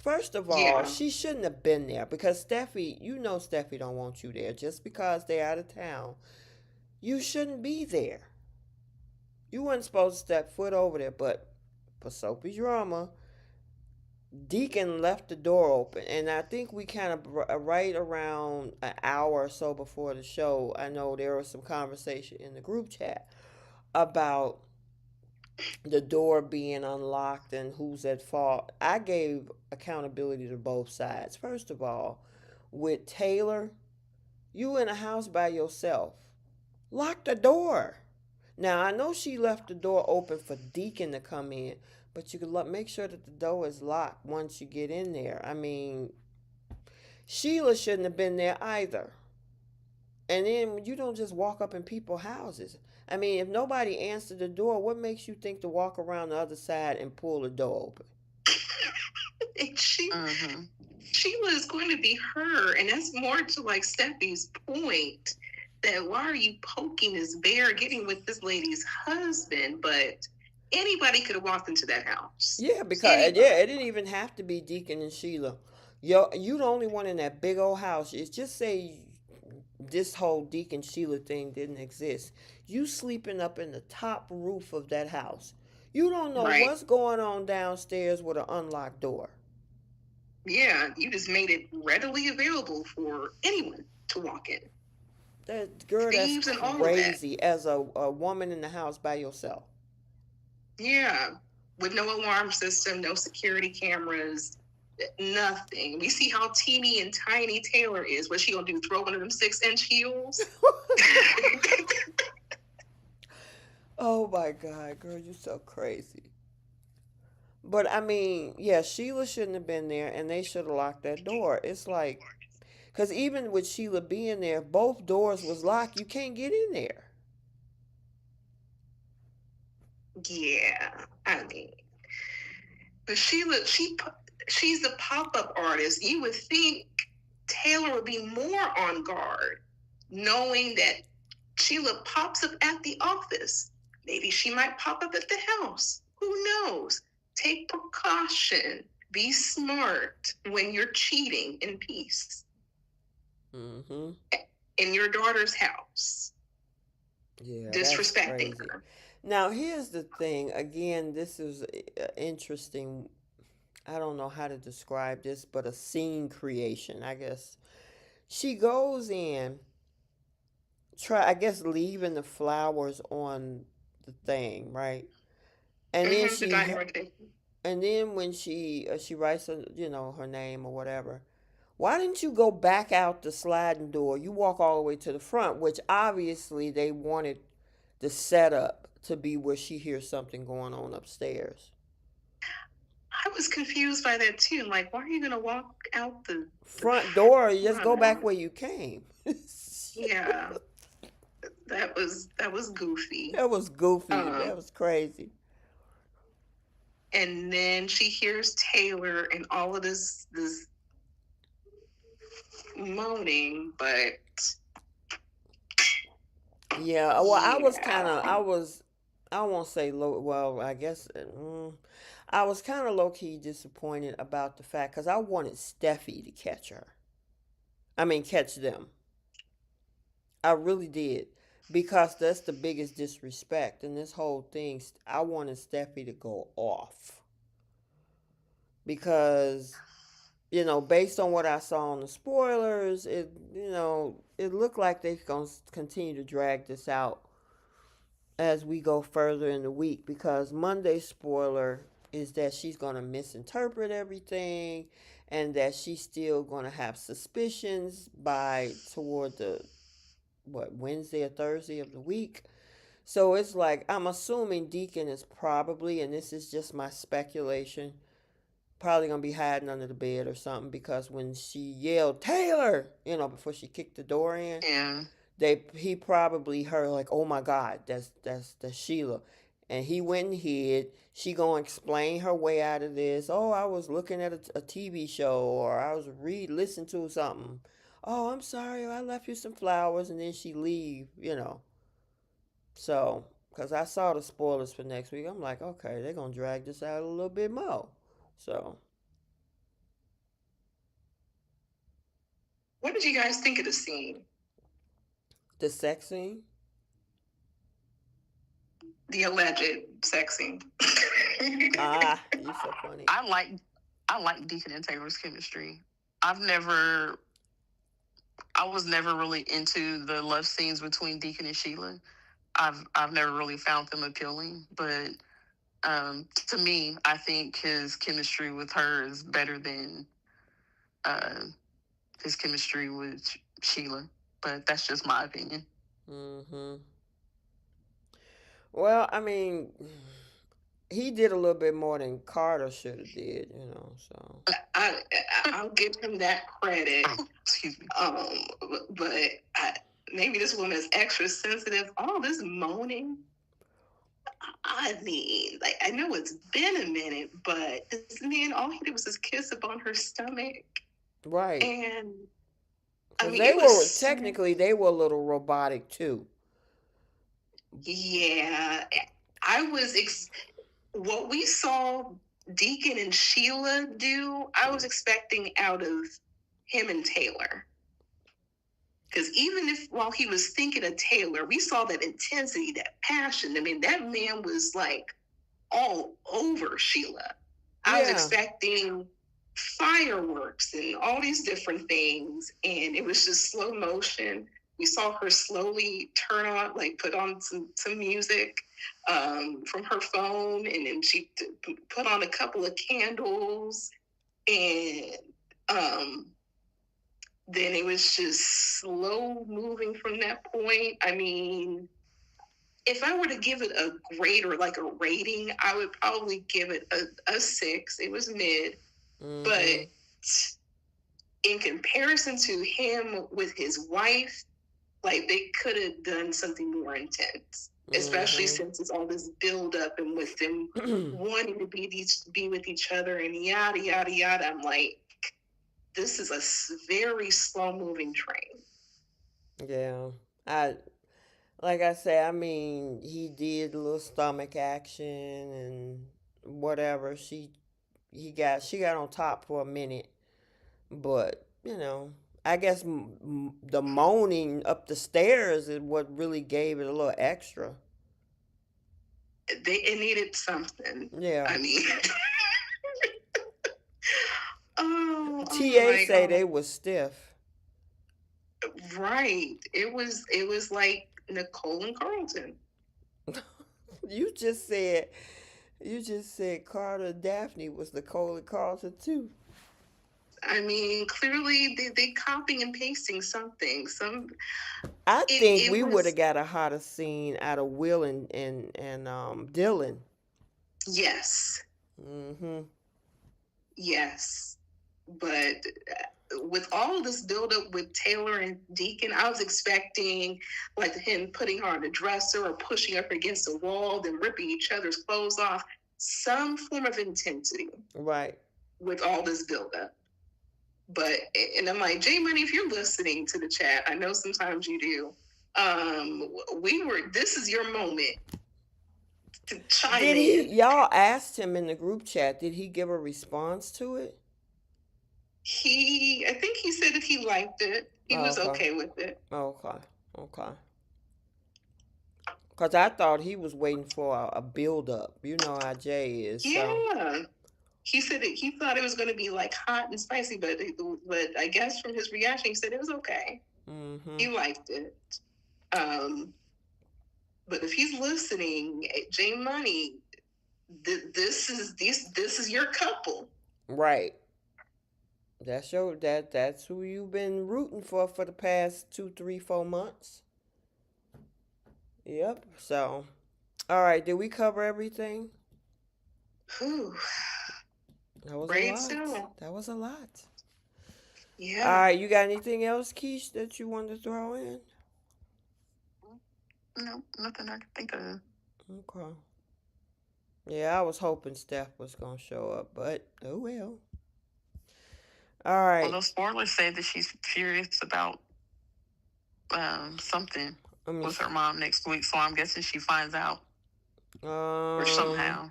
Speaker 1: First of all, she shouldn't have been there because Steffi, you know Steffi don't want you there just because they're out of town. You shouldn't be there. You weren't supposed to step foot over there, but for Soapy drama, Deacon left the door open, and I think we kind of right around an hour or so before the show, I know there was some conversation in the group chat about the door being unlocked and who's at fault. I gave accountability to both sides. First of all, with Taylor, you in a house by yourself. Lock the door. Now, I know she left the door open for Deacon to come in, but you can make sure that the door is locked once you get in there. I mean, Sheila shouldn't have been there either. And then you don't just walk up in people's houses. I mean, if nobody answered the door, what makes you think to walk around the other side and pull the door open?
Speaker 2: Sheila is going to be her, and that's more to like Steffi's point. that why are you poking this bear, getting with this lady's husband? But anybody could have walked into that house.
Speaker 1: Yeah, because
Speaker 2: Anybody.
Speaker 1: yeah, it didn't even have to be Deacon and Sheila. You the only one in that big old house. It's just say this whole Deacon Sheila thing didn't exist. You sleeping up in the top roof of that house. You don't know
Speaker 2: Right.
Speaker 1: what's going on downstairs with an unlocked door.
Speaker 2: Yeah, you just made it readily available for anyone to walk in.
Speaker 1: That girl, that's
Speaker 2: Thieves and all of that.
Speaker 1: crazy. As a woman in the house by yourself.
Speaker 2: Yeah, with no alarm system, no security cameras, nothing. We see how teeny and tiny Taylor is. What's she gonna do? Throw one of them 6-inch heels?
Speaker 1: Oh my God, girl, you so crazy. But I mean, yeah, Sheila shouldn't have been there, and they should have locked that door. It's like, because even with Sheila being there, both doors was locked. You can't get in there.
Speaker 2: Yeah, I mean, but Sheila, she's a pop-up artist. You would think Taylor would be more on guard, knowing that Sheila pops up at the office. Maybe she might pop up at the house. Who knows? Take precaution. Be smart when you're cheating in peace
Speaker 1: Mm-hmm.
Speaker 2: in your daughter's house.
Speaker 1: Yeah, that's
Speaker 2: Disrespecting
Speaker 1: crazy.
Speaker 2: her.
Speaker 1: Now, here's the thing. Again, this is interesting. I don't know how to describe this, but a scene creation, I guess. She goes in, I guess, leaving the flowers on the thing, right? And then
Speaker 2: The dining room table.
Speaker 1: and then when she writes, her name or whatever. Why didn't you go back out the sliding door? You walk all the way to the front, which obviously they wanted the setup to be where she hears something going on upstairs.
Speaker 2: I was confused by that too. Like, why are you gonna walk out the
Speaker 1: Front door, you just go back
Speaker 2: front?
Speaker 1: where you came.
Speaker 2: Yeah, that was goofy.
Speaker 1: That was goofy. That was crazy.
Speaker 2: And then she hears Taylor and all of this moaning, but
Speaker 1: Yeah, well, I won't say low, well, I guess, I was kind of low key disappointed about the fact, because I wanted Steffi to catch her. I mean, catch them. I really did. Because that's the biggest disrespect in this whole thing. I wanted Steffi to go off. Because, based on what I saw on the spoilers, it looked like they're going to continue to drag this out as we go further in the week. Because Monday's spoiler is that she's going to misinterpret everything, and that she's still going to have suspicions by toward the Wednesday or Thursday of the week. So it's like, I'm assuming Deacon is probably, and this is just my speculation, probably gonna be hiding under the bed or something, because when she yelled Taylor, before she kicked the door in,
Speaker 3: Yeah.
Speaker 1: he probably heard, like, oh my God, that's Sheila. And he went and hid. She gonna explain her way out of this. Oh, I was looking at a TV show, or I was listening to something. Oh, I'm sorry, I left you some flowers, and then she leave. So, because I saw the spoilers for next week, I'm like, okay, they're gonna drag this out a little bit more. So,
Speaker 2: what did you guys think of the scene?
Speaker 1: the sex scene?
Speaker 2: The alleged sex scene.
Speaker 1: You're so funny.
Speaker 3: I like Deacon and Taylor's chemistry. I was never really into the love scenes between Deacon and Sheila. I've never really found them appealing, but to me, I think his chemistry with her is better than his chemistry with Sheila. But that's just my opinion.
Speaker 1: Mm-hmm. Well, I mean, he did a little bit more than Carter should have did. So
Speaker 2: I'll give him that credit.
Speaker 3: Excuse me.
Speaker 2: But maybe this woman is extra sensitive. All this moaning. I mean, like, I know it's been a minute, but this man, all he did was just kiss up on her stomach.
Speaker 1: right.
Speaker 2: And I
Speaker 1: Because
Speaker 2: mean,
Speaker 1: they
Speaker 2: it was
Speaker 1: were, technically, they were a little robotic too.
Speaker 2: yeah. I was what we saw Deacon and Sheila do. I was expecting out of him and Taylor. Because even if while he was thinking of Taylor, we saw that intensity, that passion. I mean, that man was like all over Sheila. I was
Speaker 1: Yeah.
Speaker 2: expecting fireworks and all these different things, and it was just slow motion. We saw her slowly turn on, like put on some music from her phone, and then she put on a couple of candles, and then it was just slow moving from that point. I mean, if I were to give it a grade or like a rating, I would probably give it a 6. It was mid.
Speaker 1: Mm-hmm.
Speaker 2: But in comparison to him with his wife, like they could have done something more intense. Especially since it's all this build up and with them wanting to be with each other and yada yada yada. I'm like, this is a very slow moving train.
Speaker 1: Yeah. Like I say, I mean, he did a little stomach action and whatever. She got on top for a minute, but I guess the moaning up the stairs is what really gave it a little extra.
Speaker 2: It needed something.
Speaker 1: Yeah.
Speaker 2: I mean,
Speaker 1: TA say they was stiff.
Speaker 2: Right. It was like Nicole and Carlton.
Speaker 1: You just said Carter Daphne was Nicole and Carlton too.
Speaker 2: I mean, clearly they copying and pasting something.
Speaker 1: I think we would have got a hotter scene out of Will and Dylan.
Speaker 2: Yes.
Speaker 1: Mm-hmm.
Speaker 2: Yes. But with all this buildup with Taylor and Deacon, I was expecting like him putting her on the dresser or pushing up against the wall, then ripping each other's clothes off. Some form of intensity.
Speaker 1: Right.
Speaker 2: With all this buildup. But, and I'm like, J Money, if you're listening to the chat, I know sometimes you do. This is your moment to chime in.
Speaker 1: Y'all asked him in the group chat, did he give a response to it?
Speaker 2: I think he said that he liked it. He was okay with it.
Speaker 1: Okay. Because I thought he was waiting for a build up. You know how Jay is.
Speaker 2: Yeah. So. He said he thought it was going to be like hot and spicy, but I guess from his reaction, he said it was okay. Mm-hmm. He liked it. But if he's listening, J Money, this is your couple,
Speaker 1: right? That's who you've been rooting for the past 2, 3, 4 months. Yep. So, all right. Did we cover everything?
Speaker 2: Whew.
Speaker 1: That was a lot. That was a lot.
Speaker 2: Yeah.
Speaker 1: All right. You got anything else, Keish, that you wanted to throw in?
Speaker 3: No, nothing I can think of.
Speaker 1: Okay. Yeah, I was hoping Steph was gonna show up, but oh well. All right.
Speaker 3: Although spoilers say that she's furious about something with her mom next week, so I'm guessing she finds out or somehow.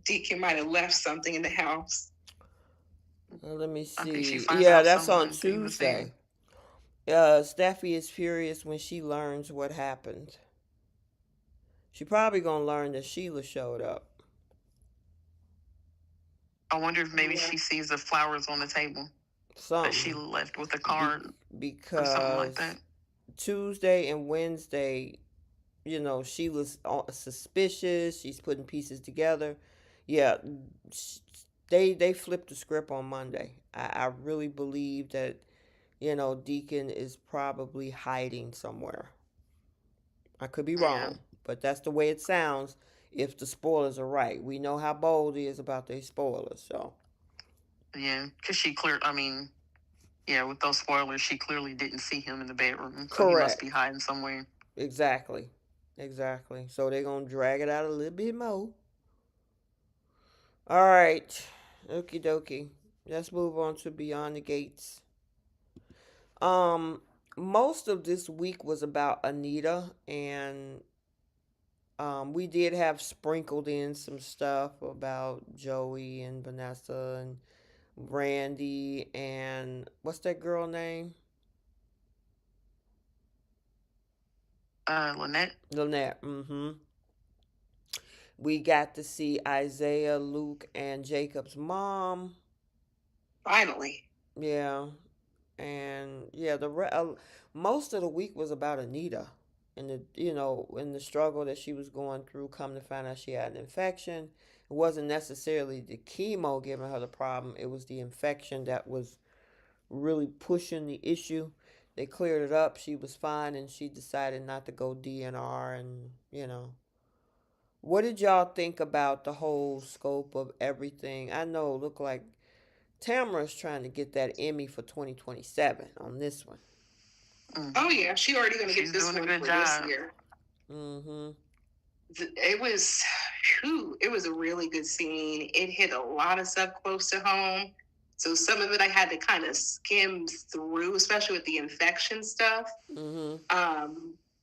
Speaker 2: Deacon might have left something in the house.
Speaker 1: Let me see. Yeah, that's on Tuesday. Steffi is furious when she learns what happened. She probably gonna learn that Sheila showed up.
Speaker 3: I wonder if maybe she sees the flowers on the table that she left with a card
Speaker 1: because
Speaker 3: or something like that.
Speaker 1: Tuesday and Wednesday, Sheila's suspicious. She's putting pieces together. Yeah, they flipped the script on Monday. I really believe that, Deacon is probably hiding somewhere. I could be wrong, but that's the way it sounds if the spoilers are right. We know how bold he is about these spoilers, so.
Speaker 3: Yeah, because with those spoilers, she clearly didn't see him in the bedroom. So
Speaker 1: Correct.
Speaker 3: He must be hiding somewhere.
Speaker 1: Exactly. So they're going to drag it out a little bit more. All right. Okie dokie. Let's move on to Beyond the Gates. Um, Most of this week was about Anita, and we did have sprinkled in some stuff about Joey and Vanessa and Randy and what's that girl name?
Speaker 3: Lynette.
Speaker 1: Lynette. We got to see Isaiah, Luke, and Jacob's mom.
Speaker 2: Finally.
Speaker 1: Yeah, and yeah, most of the week was about Anita and in the struggle that she was going through. Come to find out she had an infection. It wasn't necessarily the chemo giving her the problem. It was the infection that was really pushing the issue. They cleared it up. She was fine, and she decided not to go DNR. And what did y'all think about the whole scope of everything? I know it looked like Tamara's trying to get that Emmy for 2027 on this one.
Speaker 2: Oh yeah, she already gonna get this one for this year.
Speaker 1: Mm-hmm.
Speaker 2: It was, it was a really good scene. It hit a lot of stuff close to home. So some of it I had to kind of skim through, especially with the infection stuff.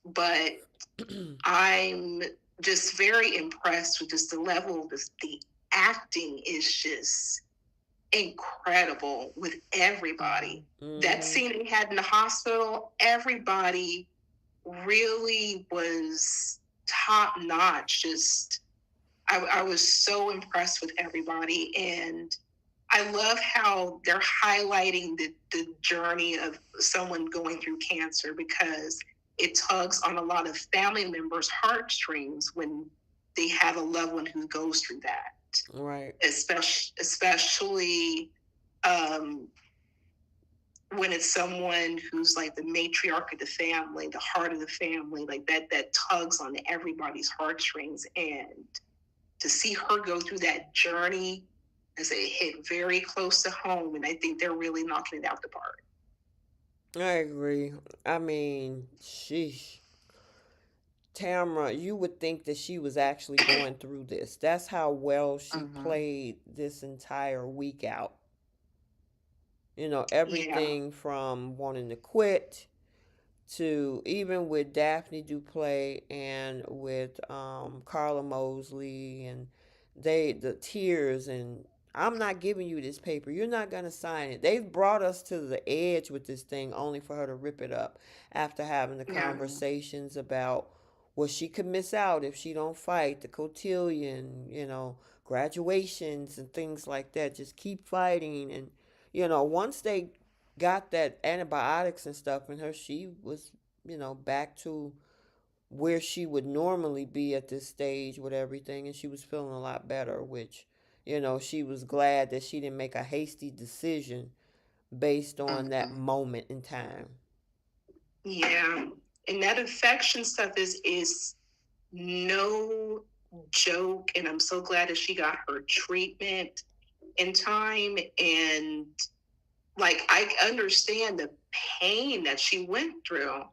Speaker 2: But I'm just very impressed with just the level of the acting is just incredible with everybody. That scene they had in the hospital, everybody really was top notch. Just I was so impressed with everybody, and I love how they're highlighting the journey of someone going through cancer, because it tugs on a lot of family members' heartstrings when they have a loved one who goes through that.
Speaker 1: Right.
Speaker 2: Especially when it's someone who's like the matriarch of the family, the heart of the family, like that tugs on everybody's heartstrings. And to see her go through that journey, as it hit very close to home, and I think they're really knocking it out the park.
Speaker 1: I agree. I mean, sheesh. Tamara, you would think that she was actually going through this. That's how well she played this entire week out. Everything from wanting to quit to even with Daphne Duplay and with Carla Mosley, and the tears, and I'm not giving you this paper. You're not going to sign it. They've brought us to the edge with this thing only for her to rip it up after having the conversations about what she could miss out if she don't fight, the cotillion, graduations and things like that. Just keep fighting. And, once they got that antibiotics and stuff in her, she was, back to where she would normally be at this stage with everything, and she was feeling a lot better, which, she was glad that she didn't make a hasty decision based on that moment in time.
Speaker 2: Yeah. And that infection stuff is no joke, and I'm so glad that she got her treatment in time. And like, I understand the pain that she went through.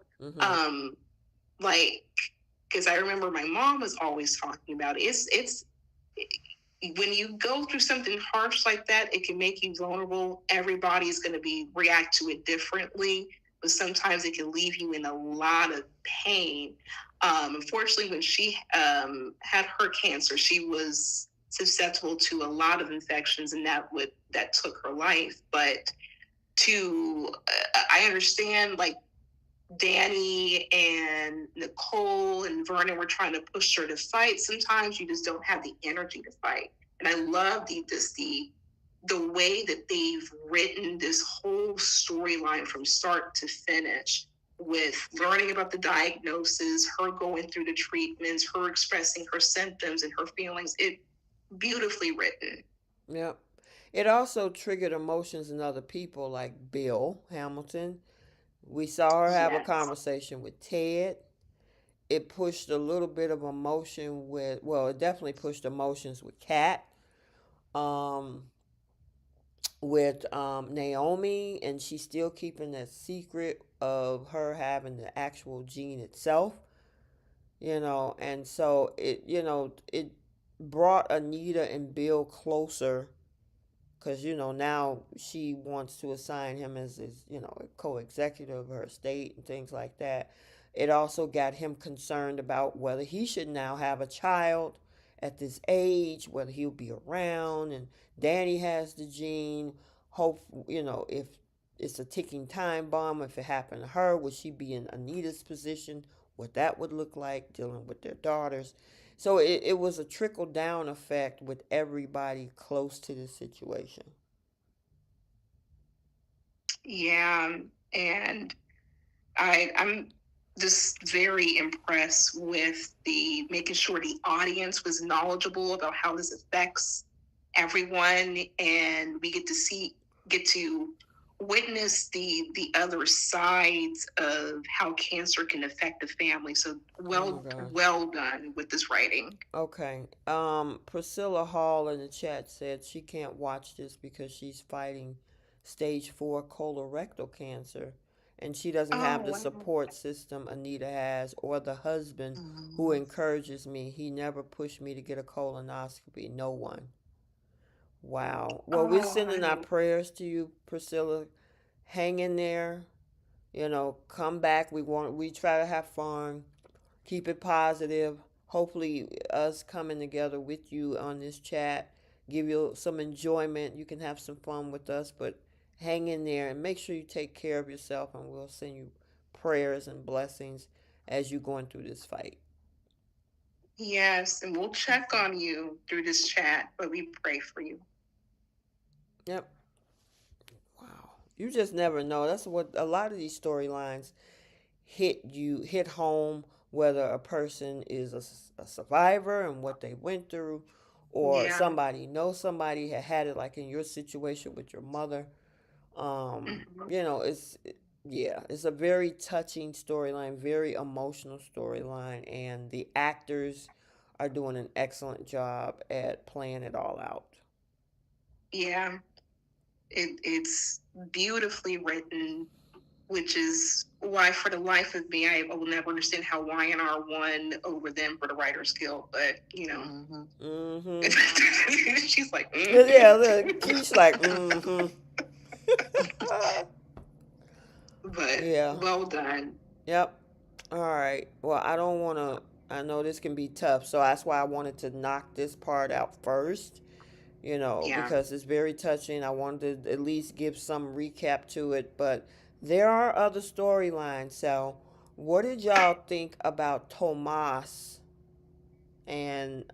Speaker 2: Like, because I remember my mom was always talking about it. It's when you go through something harsh like that, it can make you vulnerable. Everybody's going to react to it differently, but sometimes it can leave you in a lot of pain. Unfortunately, when she had her cancer, she was susceptible to a lot of infections, and that took her life. But I understand, like, Danny and Nicole and Vernon were trying to push her to fight. Sometimes you just don't have the energy to fight. And I love the way that they've written this whole storyline from start to finish, with learning about the diagnosis, her going through the treatments, her expressing her symptoms and her feelings. It beautifully written.
Speaker 1: Yep. It also triggered emotions in other people, like Bill Hamilton. We saw her have a conversation with Ted. It pushed a little bit of emotion it definitely pushed emotions with Kat, with Naomi, and she's still keeping that secret of her having the actual gene itself, and so it brought Anita and Bill closer, because now she wants to assign him as a co-executive of her estate and things like that. It also got him concerned about whether he should now have a child at this age, whether he'll be around. And Danny has the gene. Hope if it's a ticking time bomb, if it happened to her, would she be in Anita's position? What that would look like dealing with their daughters. So it was a trickle down effect with everybody close to the situation.
Speaker 2: Yeah, and I'm just very impressed with the making sure the audience was knowledgeable about how this affects everyone, and we get to witness the other sides of how cancer can affect the family. So well done with this writing.
Speaker 1: Okay. Priscilla Hall in the chat said she can't watch this because she's fighting stage 4 colorectal cancer, and she doesn't have the support system Anita has, or the husband who encourages me. He never pushed me to get a colonoscopy. No one. Wow. Well, we're sending our prayers to you, Priscilla. Hang in there. Come back. We try to have fun. Keep it positive. Hopefully, us coming together with you on this chat give you some enjoyment. You can have some fun with us, but hang in there and make sure you take care of yourself, and we'll send you prayers and blessings as you're going through this fight.
Speaker 2: Yes, and we'll check on you through this chat, but we pray for you.
Speaker 1: Yep. Wow. You just never know. That's what a lot of these storylines hit home, whether a person is a survivor and what they went through, or somebody knows somebody had it, like in your situation with your mother. It's a very touching storyline, very emotional storyline, and the actors are doing an excellent job at playing it all out.
Speaker 2: Yeah, it's beautifully written, which is why, for the life of me, I will never understand how Y&R won over them for the Writers Guild. But she's like,
Speaker 1: yeah, look, she's like,
Speaker 2: but yeah, well done.
Speaker 1: Yep. All right. Well, I don't want to. I know this can be tough, so that's why I wanted to knock this part out first. Because it's very touching. I wanted to at least give some recap to it, but there are other storylines. So, what did y'all think about Tomas and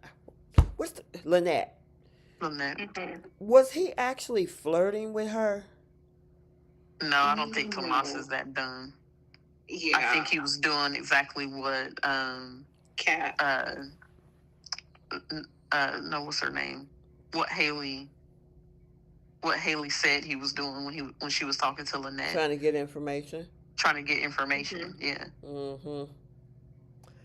Speaker 1: Lynette?
Speaker 3: Mm-hmm.
Speaker 1: Was he actually flirting with her?
Speaker 3: No, I don't think Tomas is that dumb. Yeah. I think he was doing exactly what
Speaker 2: Cat.
Speaker 3: No, what's her name? What Haley said he was doing when she was talking to Lynette.
Speaker 1: Trying to get information.
Speaker 3: Mm-hmm. Yeah.
Speaker 1: Mm-hmm.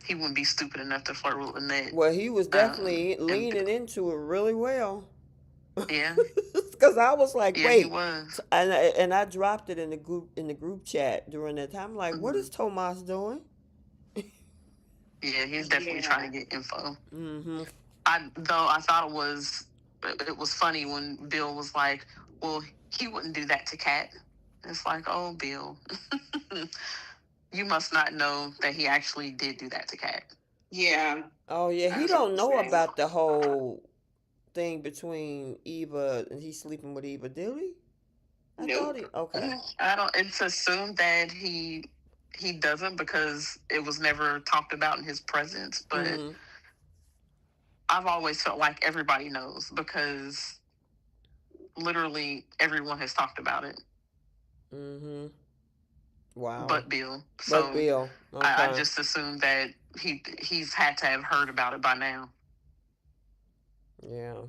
Speaker 3: He wouldn't be stupid enough to flirt with Lynette.
Speaker 1: Well, he was definitely leaning into it really well.
Speaker 3: Yeah.
Speaker 1: Because I was like, wait.
Speaker 3: He was.
Speaker 1: And I dropped it in the group chat during that time. I'm like, what is Tomas doing?
Speaker 3: Yeah, he's definitely trying to get info.
Speaker 1: Mm-hmm.
Speaker 3: I thought it was funny when Bill was like, well, he wouldn't do that to Kat. It's like, oh, Bill, you must not know that he actually did do that to Kat.
Speaker 2: Yeah.
Speaker 1: Oh, yeah. He don't know about the whole thing between Eva and he's sleeping with Eva, did he? Okay.
Speaker 3: I don't. It's assumed that he doesn't, because it was never talked about in his presence. But I've always felt like everybody knows, because literally everyone has talked about it.
Speaker 1: Mm-hmm. Wow.
Speaker 3: But Bill.
Speaker 1: Okay.
Speaker 3: I just assumed that he's had to have heard about it by now.
Speaker 1: Yeah.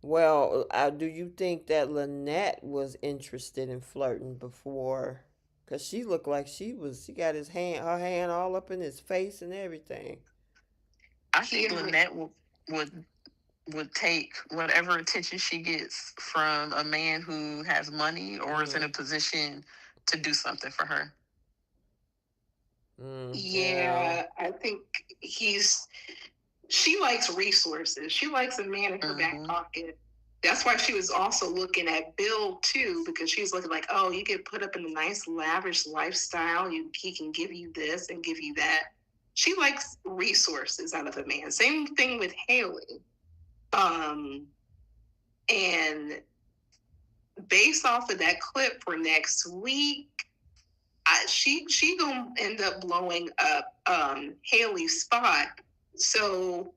Speaker 1: Well, do you think that Lynette was interested in flirting before? Because she looked like she got her hand all up in his face and everything.
Speaker 3: I think Lynette would take whatever attention she gets from a man who has money or is in a position to do something for her.
Speaker 2: Yeah, I think she likes resources. She likes a man in her back pocket. That's why she was also looking at Bill too, because she was looking like, oh, you get put up in a nice lavish lifestyle. He can give you this and give you that. She likes resources out of a man. Same thing with Haley. And based off of that clip for next week, she gonna end up blowing up Haley's spot. So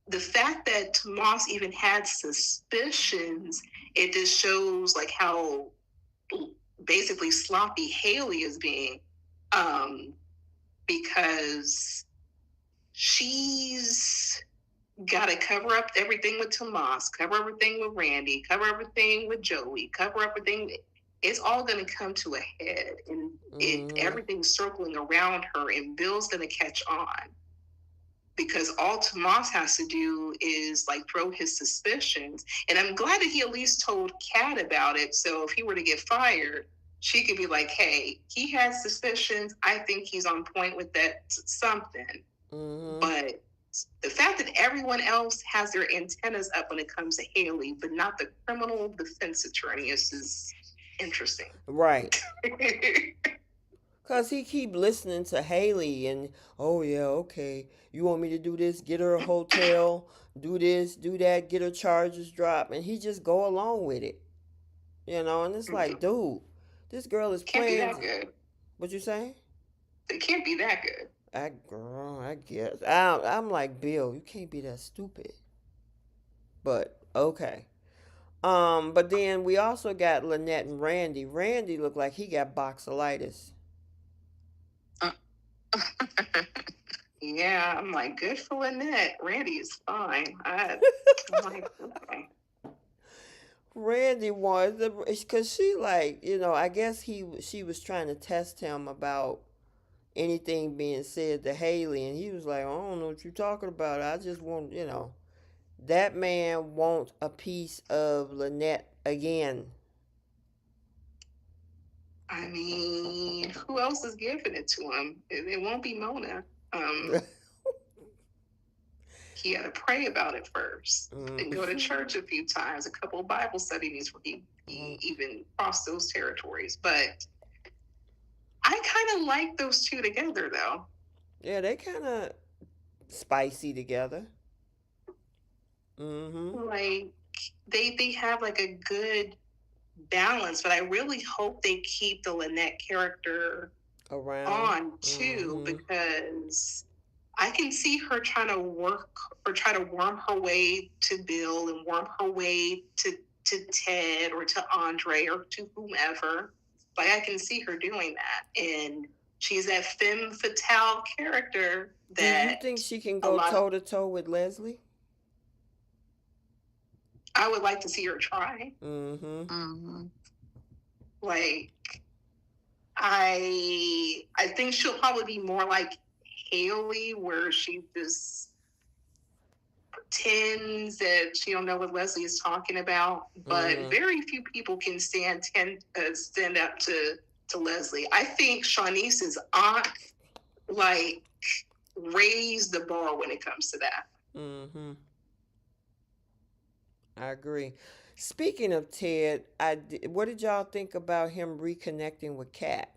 Speaker 2: the fact that Tomas even had suspicions, it just shows like how basically sloppy Haley is being, because she's got to cover up everything with Tomas, cover everything with Randy, cover everything with Joey, cover everything. It's all going to come to a head, and everything's circling around her, and Bill's going to catch on. Because all Tomas has to do is like throw his suspicions. And I'm glad that he at least told Kat about it. So if he were to get fired, she could be like, hey, he has suspicions. I think he's on point with that something. But the fact that everyone else has their antennas up when it comes to Haley, but not the criminal defense attorney is interesting.
Speaker 1: Right. Because he keep listening to Haley and, oh, yeah, okay, you want me to do this, get her a hotel, do this, do that, get her charges dropped, and he just go along with it. You know, and it's like, dude, this girl is playing.
Speaker 2: Can't be that good.
Speaker 1: What you saying?
Speaker 2: It can't be that good.
Speaker 1: I guess. I'm like, Bill, you can't be that stupid. But, okay. But then we also got Lynette and Randy. Randy looked like he got boxolitis.
Speaker 2: Yeah, I'm like, good for Lynette. Randy is fine. I'm like, okay.
Speaker 1: Randy was, because she like, you know, I guess she was trying to test him about anything being said to Haley, and he was like, I don't know what you're talking about. I just want, you know, that man wants a piece of Lynette again.
Speaker 2: I mean, who else is giving it to him? It won't be Mona. He had to pray about it first and go to church a few times, a couple of Bible study meetings where he even crossed those territories. But I kind of like those two together, though.
Speaker 1: Yeah, they kind of spicy together.
Speaker 2: Like they have like a good balance, but I really hope they keep the Lynette character
Speaker 1: around
Speaker 2: on too, because I can see her trying to work or try to worm her way to Bill and worm her way to Ted or to Andre or to whomever. Like I can see her doing that, and she's that femme fatale character. That
Speaker 1: do you think she can go toe to toe with Leslie?
Speaker 2: I would like to see her try. Like, I think she'll probably be more like Haley, where she just pretends that she don't know what Leslie is talking about. But very few people can stand up to Leslie. I think Shawnice's aunt like raised the bar when it comes to that.
Speaker 1: I agree. Speaking of Ted, what did y'all think about him reconnecting with Kat?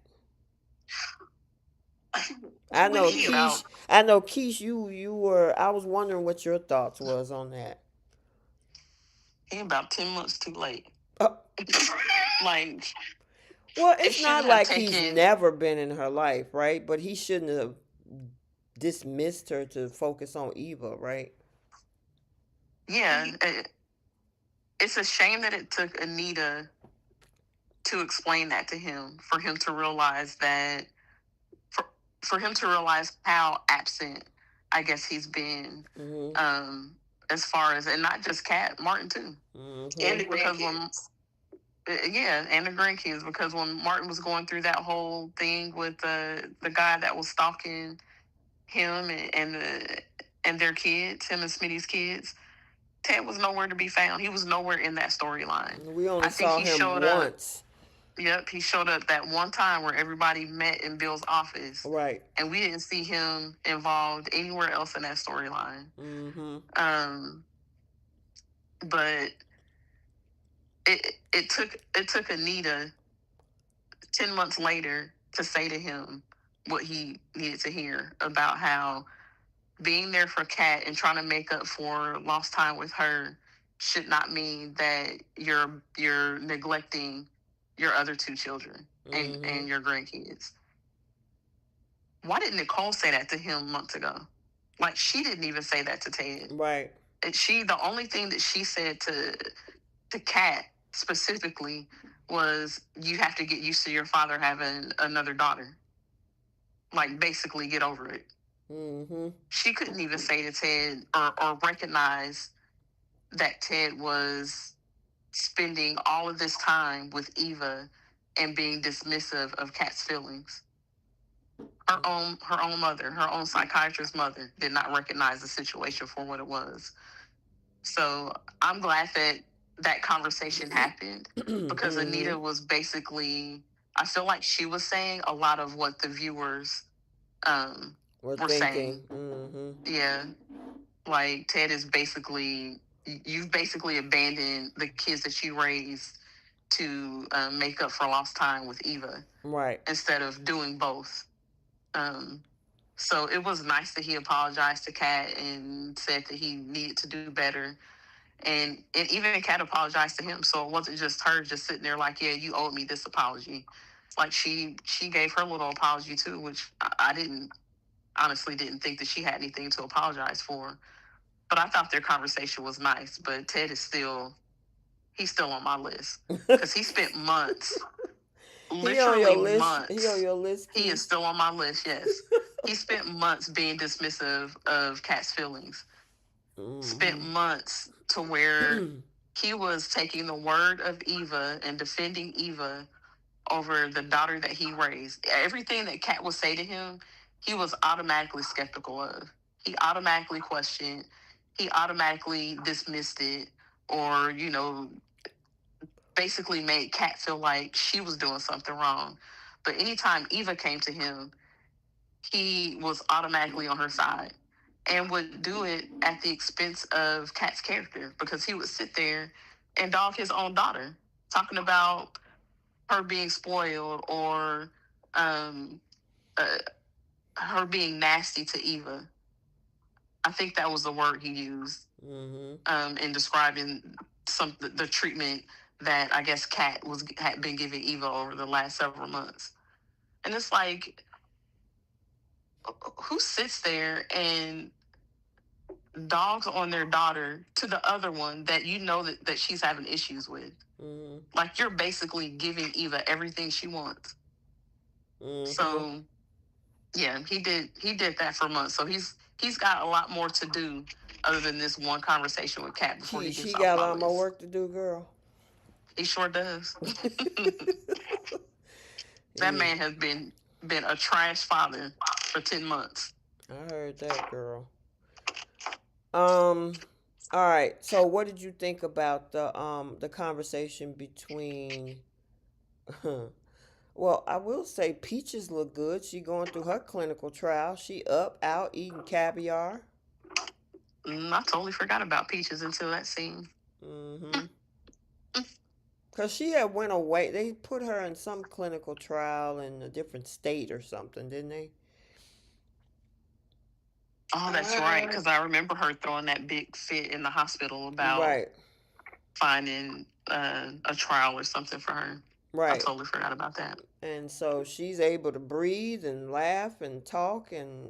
Speaker 1: I know Keish, you were, I was wondering what your thoughts was on that.
Speaker 3: He about 10 months too late. Like,
Speaker 1: well, it's not like he's never been in her life, right? But he shouldn't have dismissed her to focus on Eva, right?
Speaker 3: Yeah. It's a shame that it took Anita to explain that to him, for him to realize that, for him to realize how absent, I guess, he's been, as far as, and not just Kat, Martin too.
Speaker 2: And the grandkids.
Speaker 3: And the grandkids, because when Martin was going through that whole thing with the guy that was stalking him and their kids, him and Smitty's kids, Ted was nowhere to be found. He was nowhere in that storyline.
Speaker 1: We only saw him once.
Speaker 3: Yep, he showed up that one time where everybody met in Bill's office.
Speaker 1: Right.
Speaker 3: And we didn't see him involved anywhere else in that storyline. But it took Anita 10 months later to say to him what he needed to hear about how being there for Kat and trying to make up for lost time with her should not mean that you're neglecting your other two children and your grandkids. Why didn't Nicole say that to him months ago? Like, she didn't even say that to Ted.
Speaker 1: Right.
Speaker 3: And the only thing that she said to Kat specifically was, you have to get used to your father having another daughter. Like, basically get over it. She couldn't even say to Ted or recognize that Ted was spending all of this time with Eva and being dismissive of Kat's feelings. Her own mother, her own psychiatrist mother, did not recognize the situation for what it was. So I'm glad that conversation happened, because Anita was basically, I feel like she was saying a lot of what the viewers were saying. Yeah. Like, Ted is basically, you've basically abandoned the kids that you raised to make up for lost time with Eva.
Speaker 1: Right.
Speaker 3: Instead of doing both. So it was nice that he apologized to Kat and said that he needed to do better. And even Kat apologized to him. So it wasn't just her just sitting there like, yeah, you owed me this apology. Like, she gave her little apology too, which I honestly didn't think that she had anything to apologize for. But I thought their conversation was nice. But Ted is he's still on my list, because he spent months, literally months.
Speaker 1: He on your list.
Speaker 3: He is still on my list. Yes, he spent months being dismissive of Kat's feelings. Spent months to where he was taking the word of Eva and defending Eva over the daughter that he raised. Everything that Kat would say to him, he was automatically skeptical of. He automatically questioned. He automatically dismissed it, or, basically made Kat feel like she was doing something wrong. But anytime Eva came to him, he was automatically on her side, and would do it at the expense of Kat's character, because he would sit there and dog his own daughter, talking about her being spoiled, or her being nasty to Eva. I think that was the word he used in describing the treatment that I guess Kat had been giving Eva over the last several months. And it's like, who sits there and dogs on their daughter to the other one that that she's having issues with? Like, you're basically giving Eva everything she wants. So yeah, he did that for months. So he's got a lot more to do other than this one conversation with Kat before he gets
Speaker 1: she
Speaker 3: off
Speaker 1: got
Speaker 3: my
Speaker 1: a lot
Speaker 3: list.
Speaker 1: more work to do, girl.
Speaker 3: He sure does. That man has been a trash father for 10 months.
Speaker 1: I heard that, girl. All right. So what did you think about the conversation between well, I will say Peaches look good. She going through her clinical trial. She up, out, eating caviar.
Speaker 3: I totally forgot about Peaches until that scene.
Speaker 1: Because she had went away. They put her in some clinical trial in a different state or something, didn't they?
Speaker 3: Oh, that's right. Because I remember her throwing that big fit in the hospital about finding a trial or something for her. Right. I totally forgot about that.
Speaker 1: And so she's able to breathe and laugh and talk and,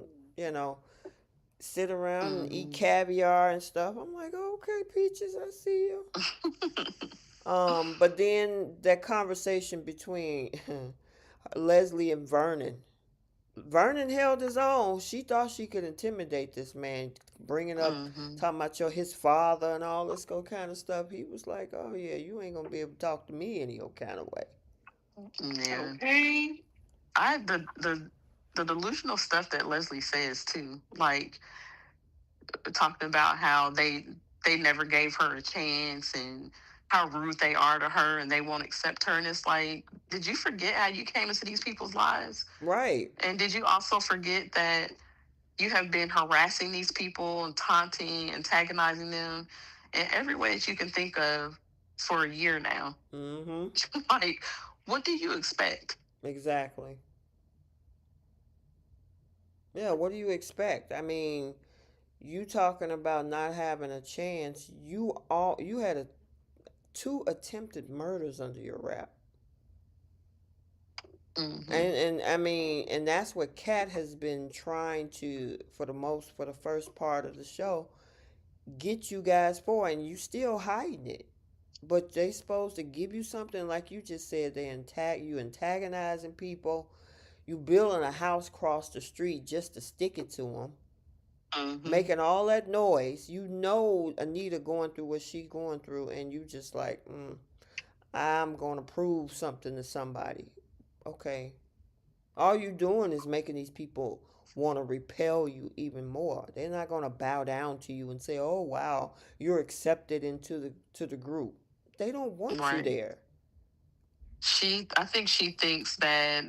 Speaker 1: sit around and eat caviar and stuff. I'm like, okay, Peaches, I see you. But then that conversation between Leslie and Vernon. Vernon held his own. She thought she could intimidate this man, bringing up, talking about his father and all this kind of stuff. He was like, oh, yeah, you ain't going to be able to talk to me any old kind of way.
Speaker 3: Yeah. Okay. The delusional stuff that Leslie says, too. Like, talking about how they never gave her a chance and how rude they are to her and they won't accept her. And it's like, did you forget how you came into these people's lives?
Speaker 1: Right.
Speaker 3: And did you also forget that you have been harassing these people and taunting, antagonizing them in every way that you can think of for a year now.
Speaker 1: Mm-hmm.
Speaker 3: Like, what do you expect?
Speaker 1: Exactly. Yeah, what do you expect? I mean, you talking about not having a chance. You had two attempted murders under your rap.
Speaker 3: Mm-hmm.
Speaker 1: And I mean, and that's what Kat has been trying to, for the first part of the show, get you guys for, and you still hiding it. But they supposed to give you something, like you just said. You antagonizing people. You building a house across the street just to stick it to them,
Speaker 3: Mm-hmm.
Speaker 1: making all that noise. You know Anita going through what she going through, and you just like, I'm gonna prove something to somebody. Okay, all you doing is making these people want to repel you even more. They're not gonna bow down to you and say, "Oh wow, you're accepted into the group." They don't want you
Speaker 3: Right.
Speaker 1: there.
Speaker 3: I think she thinks that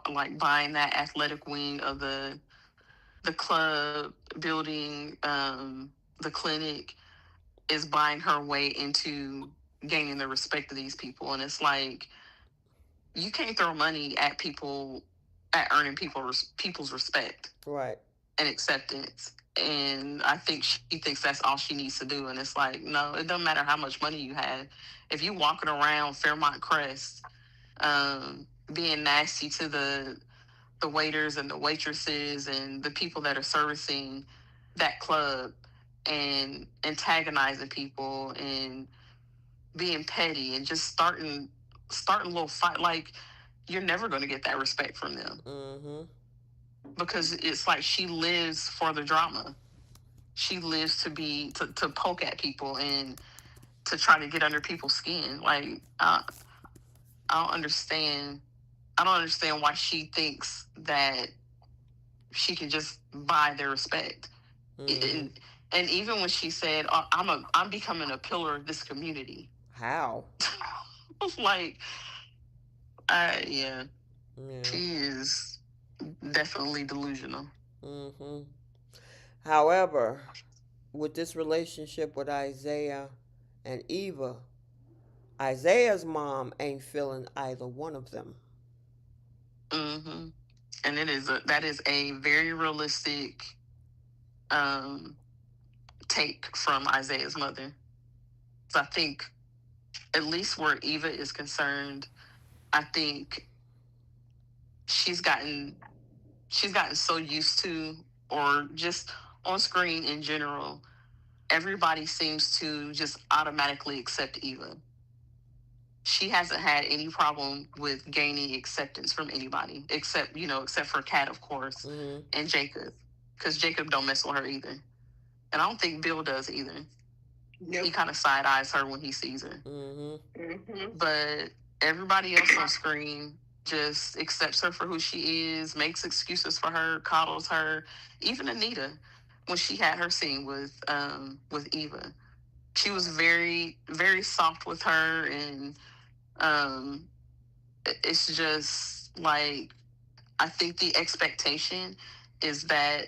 Speaker 3: like buying that athletic wing of the club building, the clinic, is buying her way into gaining the respect of these people. And it's like, you can't throw money at people, at earning people's respect
Speaker 1: Right.
Speaker 3: and acceptance. And I think she thinks that's all she needs to do. And it's like, no, it doesn't matter how much money you have. If you walking around Fairmont Crest, being nasty to the waiters and the waitresses and the people that are servicing that club, and antagonizing people and being petty and just starting a little fight, like, you're never going to get that respect from them,
Speaker 1: Mm-hmm.
Speaker 3: because it's like she lives for the drama. She lives to poke at people and to try to get under people's skin. Like, I don't understand. I don't understand why she thinks that she can just buy their respect.
Speaker 1: Mm-hmm.
Speaker 3: And even when she said, I'm becoming a pillar of this community."
Speaker 1: How?
Speaker 3: I was like, yeah,
Speaker 1: Yeah.
Speaker 3: she is definitely delusional.
Speaker 1: Mm-hmm. However, with this relationship with Isaiah and Eva, Isaiah's mom ain't feeling either one of them.
Speaker 3: Mm-hmm. And that is a very realistic um, take from Isaiah's mother. So I think, at least where Eva is concerned, I think she's gotten she's gotten so used to, or just on screen in general, everybody seems to just automatically accept Eva. She hasn't had any problem with gaining acceptance from anybody, except for Kat, of course,
Speaker 1: Mm-hmm.
Speaker 3: and Jacob, because Jacob don't mess with her either, and I don't think Bill does either.
Speaker 2: Nope.
Speaker 3: He kind of side eyes her when he sees her, but everybody else on screen just accepts her for who she is, makes excuses for her, coddles her. Even Anita, when she had her scene with Eva, she was very, very soft with her, and um, it's just like, I think the expectation is that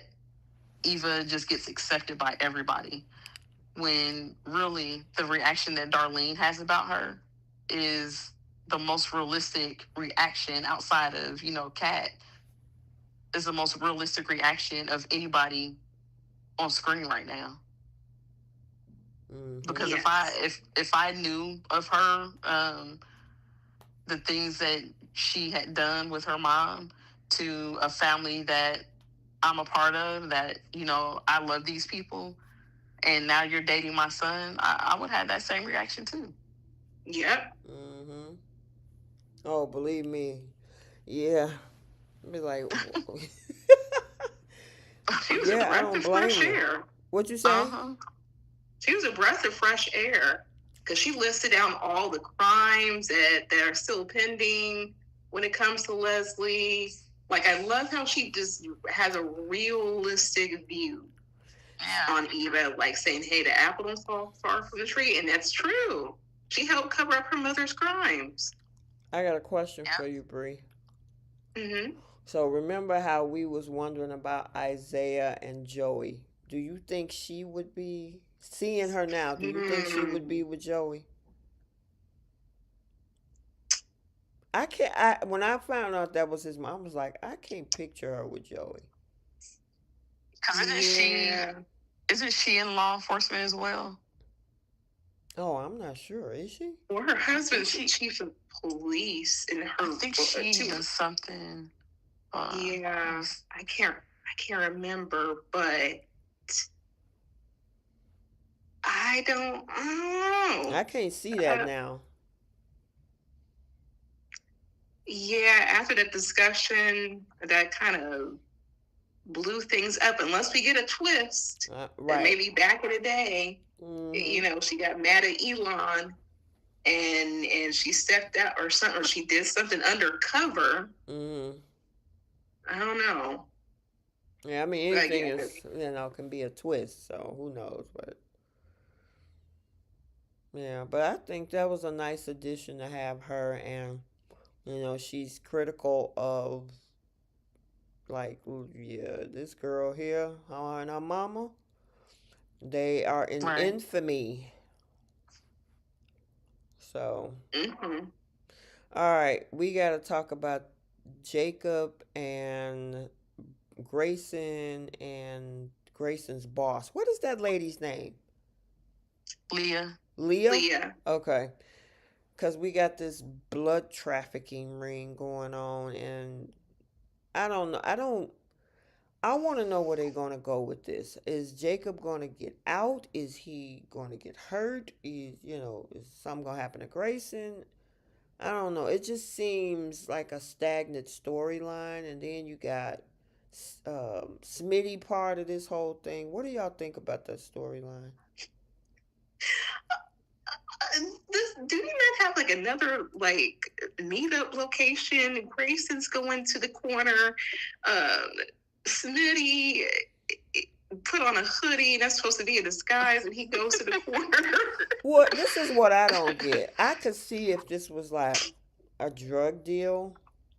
Speaker 3: Eva just gets accepted by everybody, when really the reaction that Darlene has about her is the most realistic reaction outside of, Kat, is the most realistic reaction of anybody on screen right now.
Speaker 1: Mm-hmm.
Speaker 3: Because
Speaker 2: Yes.
Speaker 3: if I knew of her, the things that she had done with her mom to a family that I'm a part of, that, I love these people, and now you're dating my son, I would have that same reaction too.
Speaker 2: Yep.
Speaker 1: Mm-hmm. Oh, believe me. Yeah. Be like,
Speaker 2: She was a
Speaker 1: yeah, I
Speaker 2: breath
Speaker 1: don't
Speaker 2: of
Speaker 1: blame
Speaker 2: fresh
Speaker 1: you.
Speaker 2: air.
Speaker 1: What you say?
Speaker 2: She was a breath of fresh air, because she listed down all the crimes that are still pending when it comes to Leslie. Like, I love how she just has a realistic view on Eva, like saying, "Hey, the apple don't fall far from the tree," and that's true. She helped cover up her mother's crimes.
Speaker 1: I got a question for you, Bree.
Speaker 2: Mm-hmm.
Speaker 1: So remember how we was wondering about Isaiah and Joey? Do you think she would be, seeing her now, do you think she would be with Joey? I can't. When I found out that was his mom, I was like, I can't picture her with Joey.
Speaker 3: Because isn't she in law enforcement as well?
Speaker 1: Oh, I'm not sure. Is she?
Speaker 2: Well, her husband's chief of police, and her.
Speaker 3: I think she does something.
Speaker 2: Yeah, I can't remember, but I don't know.
Speaker 1: I can't see that now.
Speaker 2: Yeah, after that discussion, that kind of blew things up. Unless we get a twist,
Speaker 1: right?
Speaker 2: Maybe back in the day, you know, she got mad at Elon, and she stepped out or something, or she did something undercover. I don't know.
Speaker 1: Yeah, I mean, anything is, can be a twist. So who knows? But yeah, but I think that was a nice addition to have her, and she's critical of, like, this girl here, her and her mama, they are in infamy. So, all right, we got to talk about Jacob and Grayson and Grayson's boss. What is that lady's name?
Speaker 3: Leah.
Speaker 1: Leah? Okay. Because we got this blood trafficking ring going on, and I don't know. I want to know where they're going to go with this. Is Jacob going to get out? Is he going to get hurt? Is something going to happen to Grayson? I don't know. It just seems like a stagnant storyline, and then you got Smitty part of this whole thing. What do y'all think about that storyline?
Speaker 2: Do you not have like another meetup location? Grayson's going to the corner. Smitty put on a hoodie that's supposed to be a disguise, and he goes to the corner.
Speaker 1: Well, this is what I don't get. I could see if this was like a drug deal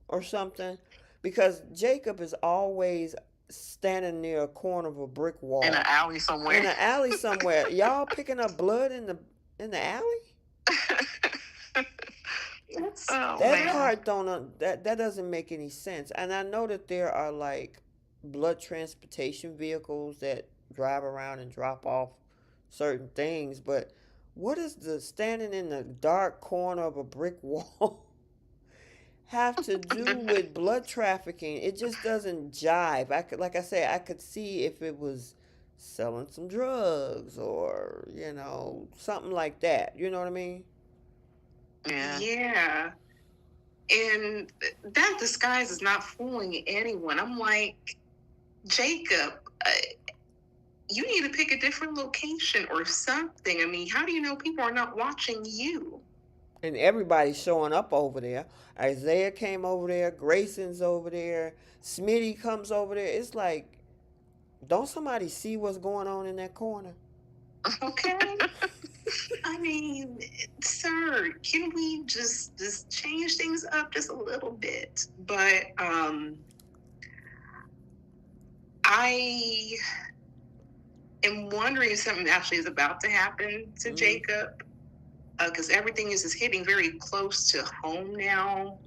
Speaker 1: or something, because Jacob is always standing near a corner of a brick wall.
Speaker 3: In an alley somewhere.
Speaker 1: Y'all picking up blood in the alley? Part that doesn't make any sense. And I know that there are like blood transportation vehicles that drive around and drop off certain things, but what is the standing in the dark corner of a brick wall have to do with blood trafficking? It just doesn't jive. Like I said, I could see if it was selling some drugs or something like that. You know what I mean?
Speaker 2: Yeah. And that disguise is not fooling anyone. I'm like, Jacob, you need to pick a different location or something. I mean, how do you know people are not watching you?
Speaker 1: And everybody's showing up over there. Isaiah came over there. Grayson's over there. Smitty comes over there. It's like, don't somebody see what's going on in that corner?
Speaker 2: Okay. I mean, sir, can we just change things up just a little bit? But I am wondering if something actually is about to happen to Jacob, because everything is hitting very close to home now.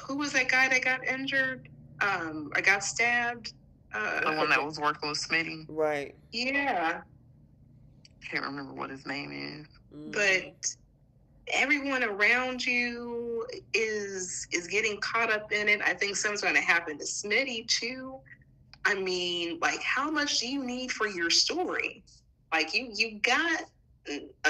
Speaker 2: Who was that guy that got injured? I got stabbed.
Speaker 3: The one that was working with Smitty.
Speaker 1: Right.
Speaker 2: Yeah.
Speaker 3: Can't remember what his name is.
Speaker 2: But everyone around you is getting caught up in it. I think something's going to happen to Smitty too. I mean, like, how much do you need for your story? Like, you got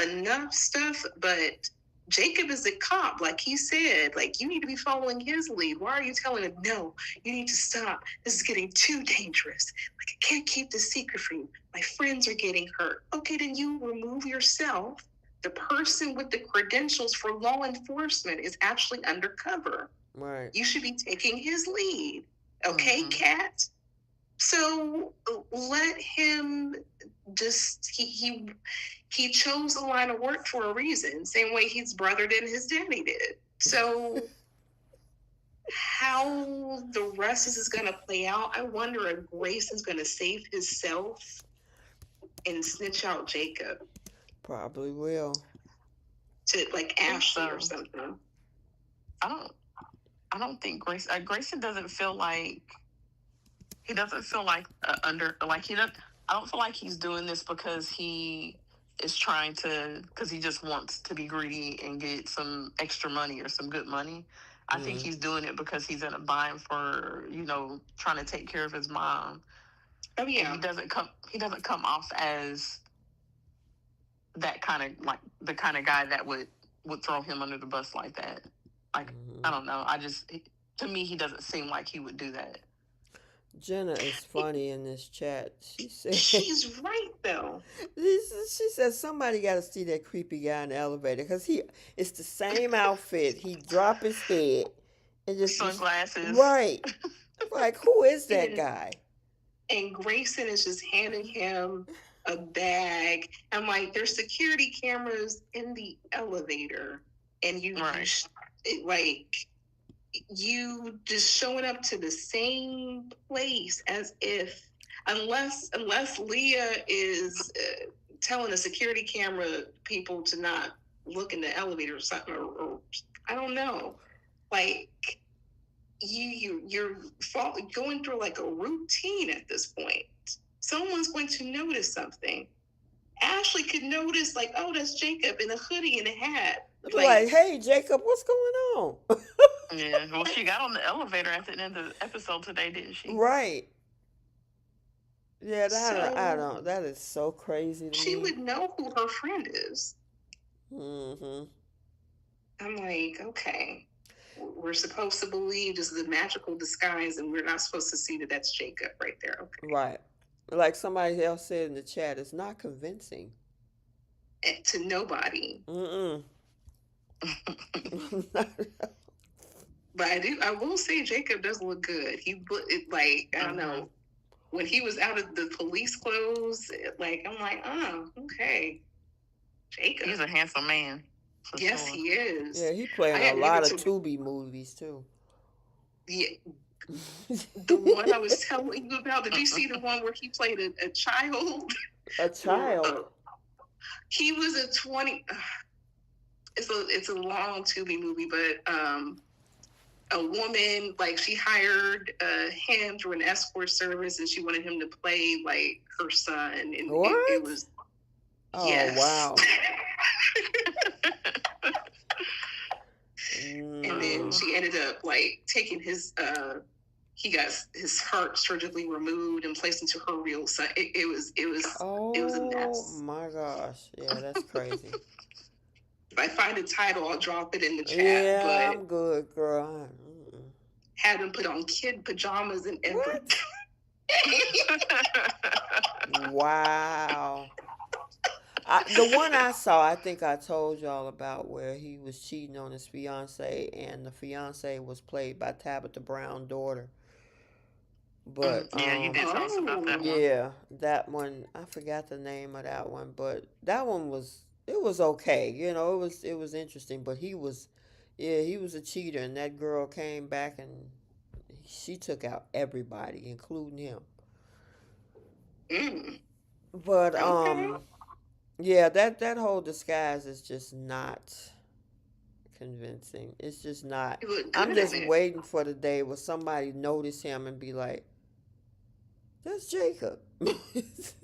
Speaker 2: enough stuff, but Jacob is a cop. Like he said, like, you need to be following his lead. Why are you telling him, no, you need to stop? This is getting too dangerous. Like, I can't keep this secret from you. My friends are getting hurt. Okay, then you remove yourself. The person with the credentials for law enforcement is actually undercover.
Speaker 1: Right.
Speaker 2: You should be taking his lead. Okay, Kat? So let him just, he chose the line of work for a reason, same way his brother did and his daddy did. So how the rest of this is going to play out, I wonder if Grayson's going to save himself and snitch out Jacob.
Speaker 1: Probably will.
Speaker 2: to like Ashley or something.
Speaker 3: I don't think Grayson doesn't feel like he doesn't feel like under like he doesn't. I don't feel like he's doing this because he is trying to because he just wants to be greedy and get some extra money or some good money. I think he's doing it because he's in a bind for trying to take care of his mom.
Speaker 2: Oh yeah,
Speaker 3: and he doesn't come off as that kind of like the kind of guy that would throw him under the bus like that. Like I don't know. To me he doesn't seem like he would do that.
Speaker 1: Jenna is funny in this chat. She said
Speaker 2: she's right though.
Speaker 1: She said somebody got to see that creepy guy in the elevator because it's the same outfit. He drop his head and just
Speaker 3: sunglasses.
Speaker 1: Right. Like, who is that guy?
Speaker 2: And Grayson is just handing him a bag. I'm like, there's security cameras in the elevator, and you just showing up to the same place as if, unless Leah is telling the security camera people to not look in the elevator or something, or I don't know, like. You're going through like a routine at this point. Someone's going to notice something. Ashley could notice, like, oh, that's Jacob in a hoodie and a hat.
Speaker 1: Like, hey, Jacob, what's going on?
Speaker 3: Yeah, well, she got on the elevator at the end of the episode today, didn't she?
Speaker 1: Right. Yeah, I don't. That is so crazy to me.
Speaker 2: She would know who her friend is.
Speaker 1: Mm-hmm.
Speaker 2: I'm like, okay. We're supposed to believe this is a magical disguise, and we're not supposed to see that that's Jacob right there. Okay.
Speaker 1: Right. Like somebody else said in the chat, it's not convincing.
Speaker 2: And to nobody.
Speaker 1: Mm-mm.
Speaker 2: But I will say Jacob does look good. I don't know. When he was out of the police clothes, I'm like, oh, okay. Jacob.
Speaker 3: He's a handsome man.
Speaker 2: Yes, he is.
Speaker 1: Yeah, he played in a lot of Tubi movies too.
Speaker 2: Yeah, the one I was telling you about. Did you see the one where he played a child?
Speaker 1: A child.
Speaker 2: He was a 20. It's a long Tubi movie, but a woman she hired him through an escort service, and she wanted him to play like her son, and
Speaker 1: what?
Speaker 2: It was.
Speaker 1: Oh
Speaker 2: yes.
Speaker 1: Wow.
Speaker 2: And then she ended up taking his he got his heart surgically removed and placed into her real son. It was a mess.
Speaker 1: Oh my gosh. Yeah, that's crazy.
Speaker 2: If I find a title, I'll drop it in the chat.
Speaker 1: Yeah,
Speaker 2: but
Speaker 1: I'm good, girl.
Speaker 2: Had him put on kid pajamas and everything.
Speaker 1: Wow. The one I saw, I think I told y'all about, where he was cheating on his fiance, and the fiance was played by Tabitha Brown's daughter. But
Speaker 3: yeah, you did tell us about that one.
Speaker 1: Yeah, that one, I forgot the name of that one, but that one was okay. It was interesting, but he was a cheater, and that girl came back and she took out everybody, including him. But yeah, that whole disguise is just not convincing. It's just not. I'm just waiting for the day where somebody notice him and be like, that's Jacob. What's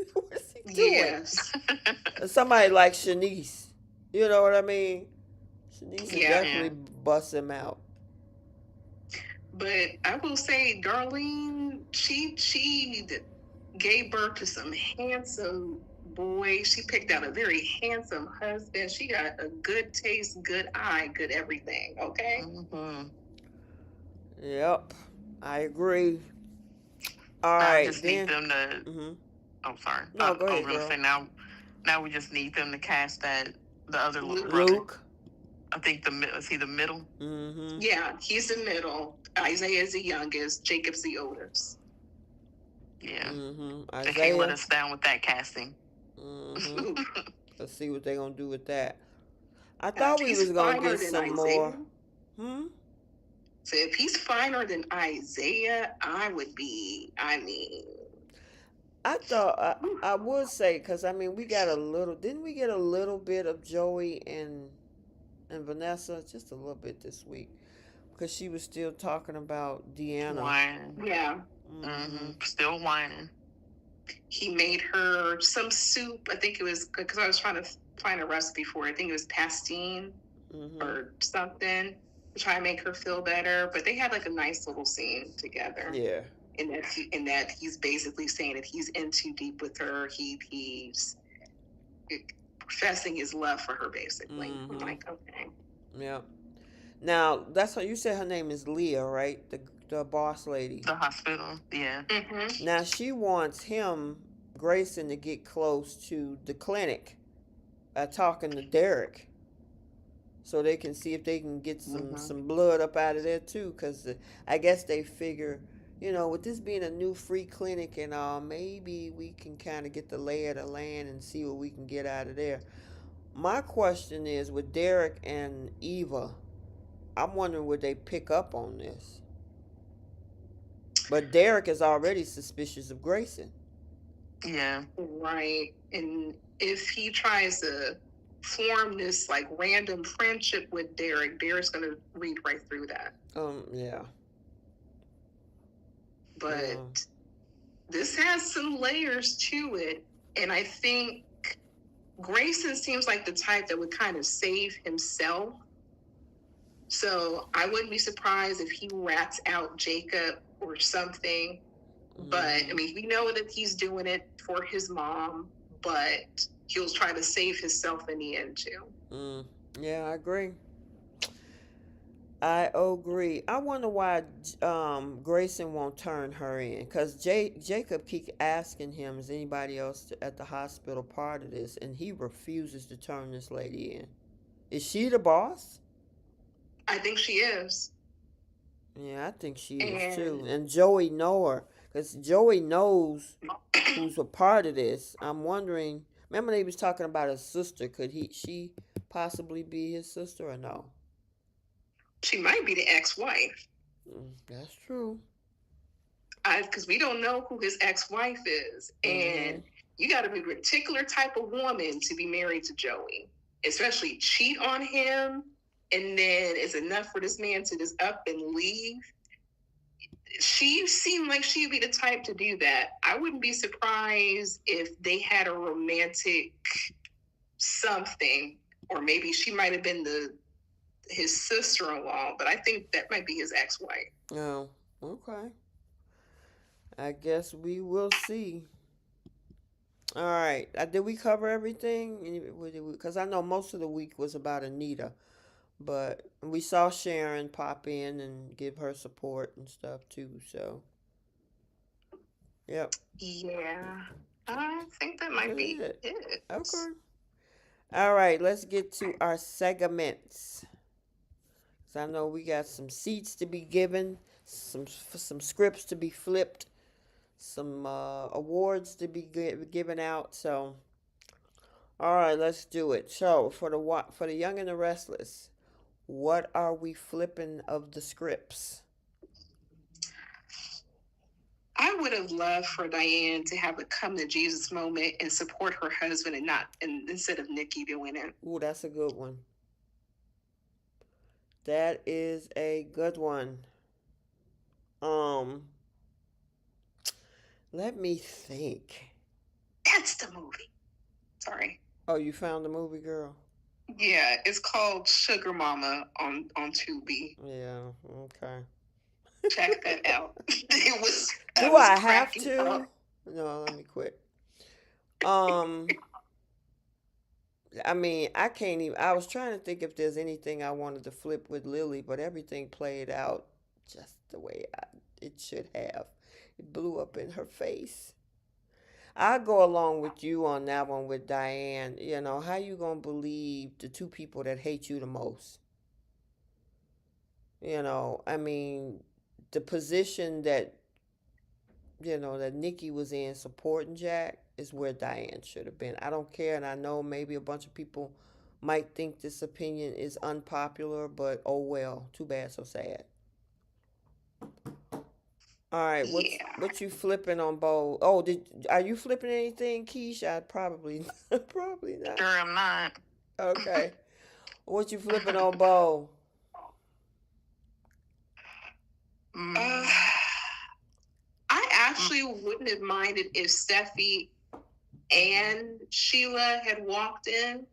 Speaker 1: he doing?
Speaker 2: Yes.
Speaker 1: Somebody like Shanice. You know what I mean? Shanice will definitely bust him out.
Speaker 2: But I will say, Darlene, she gave birth to some handsome boys. She picked out a very handsome husband. She got a good taste, good eye, good everything. Okay.
Speaker 3: Mm-hmm.
Speaker 1: Yep, I agree. All
Speaker 3: now
Speaker 1: right,
Speaker 3: I just need them to.
Speaker 1: Mm-hmm.
Speaker 3: Oh, sorry.
Speaker 1: No, go ahead,
Speaker 3: I was gonna
Speaker 1: girl.
Speaker 3: say now we just need them to cast the other little
Speaker 1: Luke.
Speaker 3: brother. I think is he the middle?
Speaker 1: Mm-hmm.
Speaker 2: Yeah, he's the middle. Isaiah is the youngest. Jacob's the oldest.
Speaker 3: Yeah.
Speaker 1: Mm-hmm.
Speaker 3: They can't let us down with that casting.
Speaker 1: Mm-hmm. Let's see what they're gonna do with that. I thought we was gonna get some more.
Speaker 2: So if he's finer than Isaiah, I would be.
Speaker 1: I thought I would say, because we got a little. Didn't we get a little bit of Joey and and Vanessa just a little bit this week because she was still talking about Deanna.
Speaker 3: Whining.
Speaker 2: Yeah.
Speaker 3: Still whining.
Speaker 2: He made her some soup. I think it was because I was trying to find a recipe for it. I think it was pastine or something to try and make her feel better. But they had like a nice little scene together.
Speaker 1: Yeah.
Speaker 2: In that he's basically saying that he's in too deep with her. He's professing his love for her, basically. I'm like, okay.
Speaker 1: Yeah. Now that's what you said. Her name is Leah, right? The boss lady.
Speaker 3: The hospital. Yeah.
Speaker 1: Now she wants him, Grayson, to get close to the clinic by talking to Derek, so they can see if they can get some blood up out of there too. Because I guess they figure, with this being a new free clinic and all, maybe we can kind of get the lay of the land and see what we can get out of there. My question is, with Derek and Eva, I'm wondering would they pick up on this? But Derek is already suspicious of Grayson.
Speaker 3: Yeah.
Speaker 2: Right. And if he tries to form this like random friendship with Derek's going to read right through that.
Speaker 1: Yeah.
Speaker 2: But this has some layers to it. And I think Grayson seems like the type that would kind of save himself. So I wouldn't be surprised if he rats out Jacob or something. But I mean, we know that he's doing it for his mom, but he'll try to save himself in the end too.
Speaker 1: Yeah, I agree. I wonder why Grayson won't turn her in, because Jacob keeps asking him, is anybody else at the hospital part of this, and he refuses to turn this lady in. Is she the boss?
Speaker 2: I think she is.
Speaker 1: Yeah, I think she is too. And Joey know her, because Joey knows who's a part of this. I'm wondering, remember they was talking about his sister, could she possibly be his sister or no?
Speaker 2: She might be the ex-wife.
Speaker 1: That's true.
Speaker 2: Because we don't know who his ex-wife is. And you got to be a particular type of woman to be married to Joey. Especially cheat on him, and then it's enough for this man to just up and leave. She seemed like she'd be the type to do that. I wouldn't be surprised if they had a romantic something, or maybe she might have been his sister-in-law, but I think that might be his ex-wife.
Speaker 1: Oh, okay. I guess we will see. All right. Did we cover everything? Because I know most of the week was about Anita, but we saw Sharon pop in and give her support and stuff too. So, yep.
Speaker 2: Yeah, I think that might be it.
Speaker 1: Okay. All right. Let's get to our segments. I know we got some seats to be given, some scripts to be flipped, some awards to be given out. So, all right, let's do it. So, for the Young and the Restless, what are we flipping of the scripts?
Speaker 2: I would have loved for Diane to have a come to Jesus moment and support her husband, and instead of Nikki doing it.
Speaker 1: Ooh, that's a good one. That is a good one. Let me think.
Speaker 2: That's the movie. Sorry.
Speaker 1: Oh, you found the movie, girl?
Speaker 2: Yeah, it's called Sugar Mama on Tubi.
Speaker 1: Yeah, okay.
Speaker 2: Check that out.
Speaker 1: Do I have to? No, let me quit. I mean, I can't even. I was trying to think if there's anything I wanted to flip with Lily, but everything played out just the way it should have. It blew up in her face. I go along with you on that one with Diane. How you gonna believe the two people that hate you the most? I mean, the position that Nikki was in supporting Jack is where Diane should have been. I don't care, and I know maybe a bunch of people might think this opinion is unpopular, but oh well, too bad, so sad. All right, what you flipping on both? Oh, are you flipping anything, Keish? I probably not.
Speaker 3: Sure, I'm not.
Speaker 1: Okay. What you flipping on, Bo?
Speaker 2: I actually wouldn't have minded if Steffi and Sheila had walked in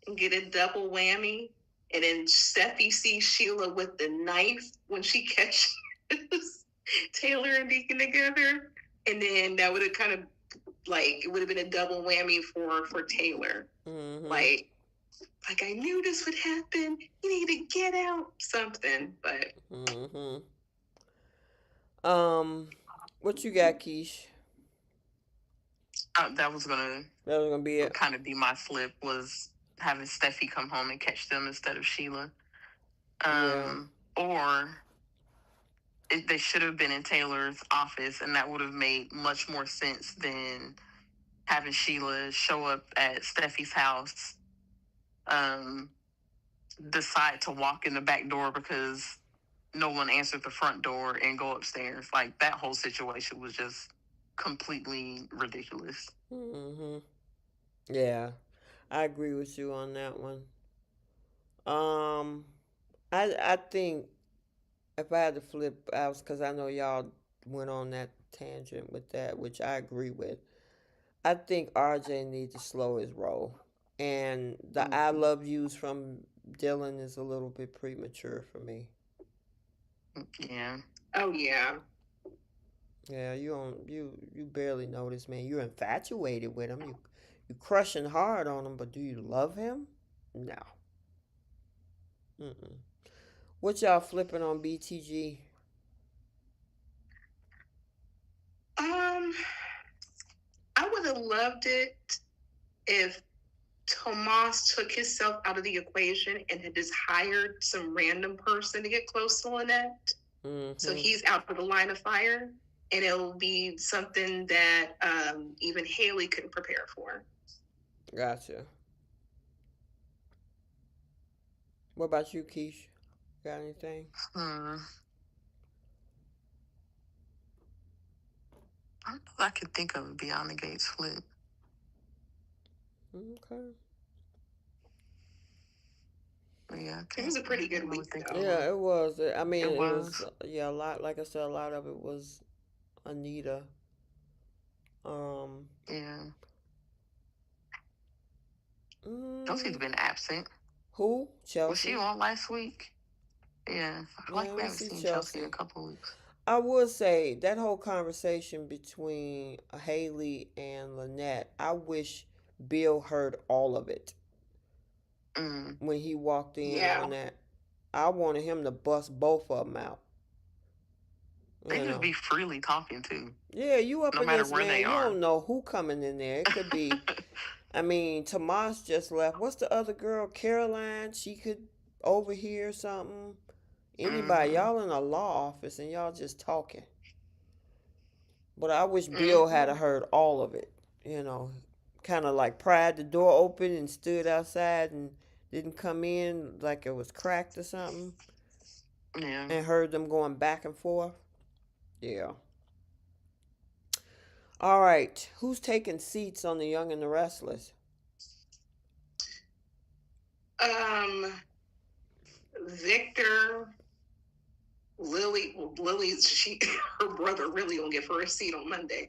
Speaker 2: and get a double whammy, and then Steffi sees Sheila with the knife when she catches Taylor and Deacon together, and then that would have kind of like it would have been a double whammy for Taylor.
Speaker 1: Mm-hmm.
Speaker 2: Like I knew this would happen. You need to get out something, but
Speaker 1: Mm-hmm. What you got, Keish?
Speaker 3: That was gonna
Speaker 1: be it.
Speaker 3: Kind of be my flip, was having Steffi come home and catch them instead of Sheila. Or they should have been in Taylor's office, and that would have made much more sense than having Sheila show up at Steffi's house, decide to walk in the back door because no one answered the front door, and go upstairs. Like, that whole situation was just completely ridiculous.
Speaker 1: Mm-hmm. Yeah, I agree with you on that one. I think if I had to flip out, because I know y'all went on that tangent with that, which I agree with. I think RJ needs to slow his roll, and the "I love yous" from Dylan is a little bit premature for me.
Speaker 3: Yeah.
Speaker 2: Oh yeah.
Speaker 1: Yeah, you barely know this man. You're infatuated with him. You crushing hard on him, but do you love him? No. Mm-mm. What y'all flipping on BTG?
Speaker 2: I would have loved it if Tomas took himself out of the equation and had just hired some random person to get close to Lynette. Mm-hmm. So he's out of the line of fire, and it'll be something that even Haley couldn't prepare for.
Speaker 1: Gotcha. What about you, Keish? Got anything?
Speaker 3: I don't know if I could think of beyond the gates flip.
Speaker 1: Okay.
Speaker 3: Yeah,
Speaker 2: it was a pretty good week.
Speaker 1: Yeah, it was. I mean, it was. Yeah, a lot. Like I said, a lot of it was Anita.
Speaker 3: Yeah. Chelsea's been absent.
Speaker 1: Who? Chelsea?
Speaker 3: Was she on last week? Yeah. I feel like we haven't seen Chelsea in a couple of weeks.
Speaker 1: I would say that whole conversation between Haley and Lynette, I wish Bill heard all of it. When he walked in on that. I wanted him to bust both of them out.
Speaker 3: They just be freely talking too.
Speaker 1: Yeah, you up in this, man. You don't know who coming in there. It could be. I mean, Tomas just left. What's the other girl? Caroline. She could overhear something. Anybody. Y'all in a law office and y'all just talking. But I wish Bill had heard all of it. You know, kind of like pried the door open and stood outside and didn't come in like it was cracked or something.
Speaker 3: Yeah.
Speaker 1: And heard them going back and forth. Yeah. All right. Who's taking seats on The Young and the Restless?
Speaker 2: Victor, Lily. Well, Lily's her brother really gonna give her a seat on Monday.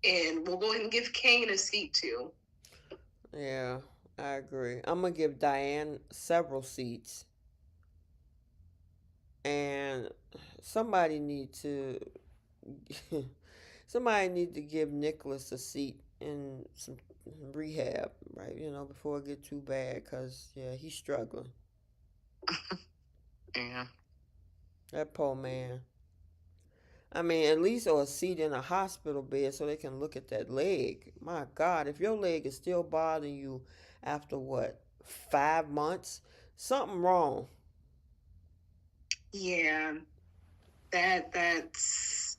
Speaker 2: And we'll go ahead and give Kane a seat too.
Speaker 1: Yeah, I agree. I'm gonna give Diane several seats. And somebody need to give Nicholas a seat in some rehab, right? You know, before it get too bad, cause yeah, he's struggling.
Speaker 3: Yeah.
Speaker 1: That poor man. I mean, at least or a seat in a hospital bed so they can look at that leg. My God, if your leg is still bothering you after what, 5 months, something wrong.
Speaker 2: Yeah, that's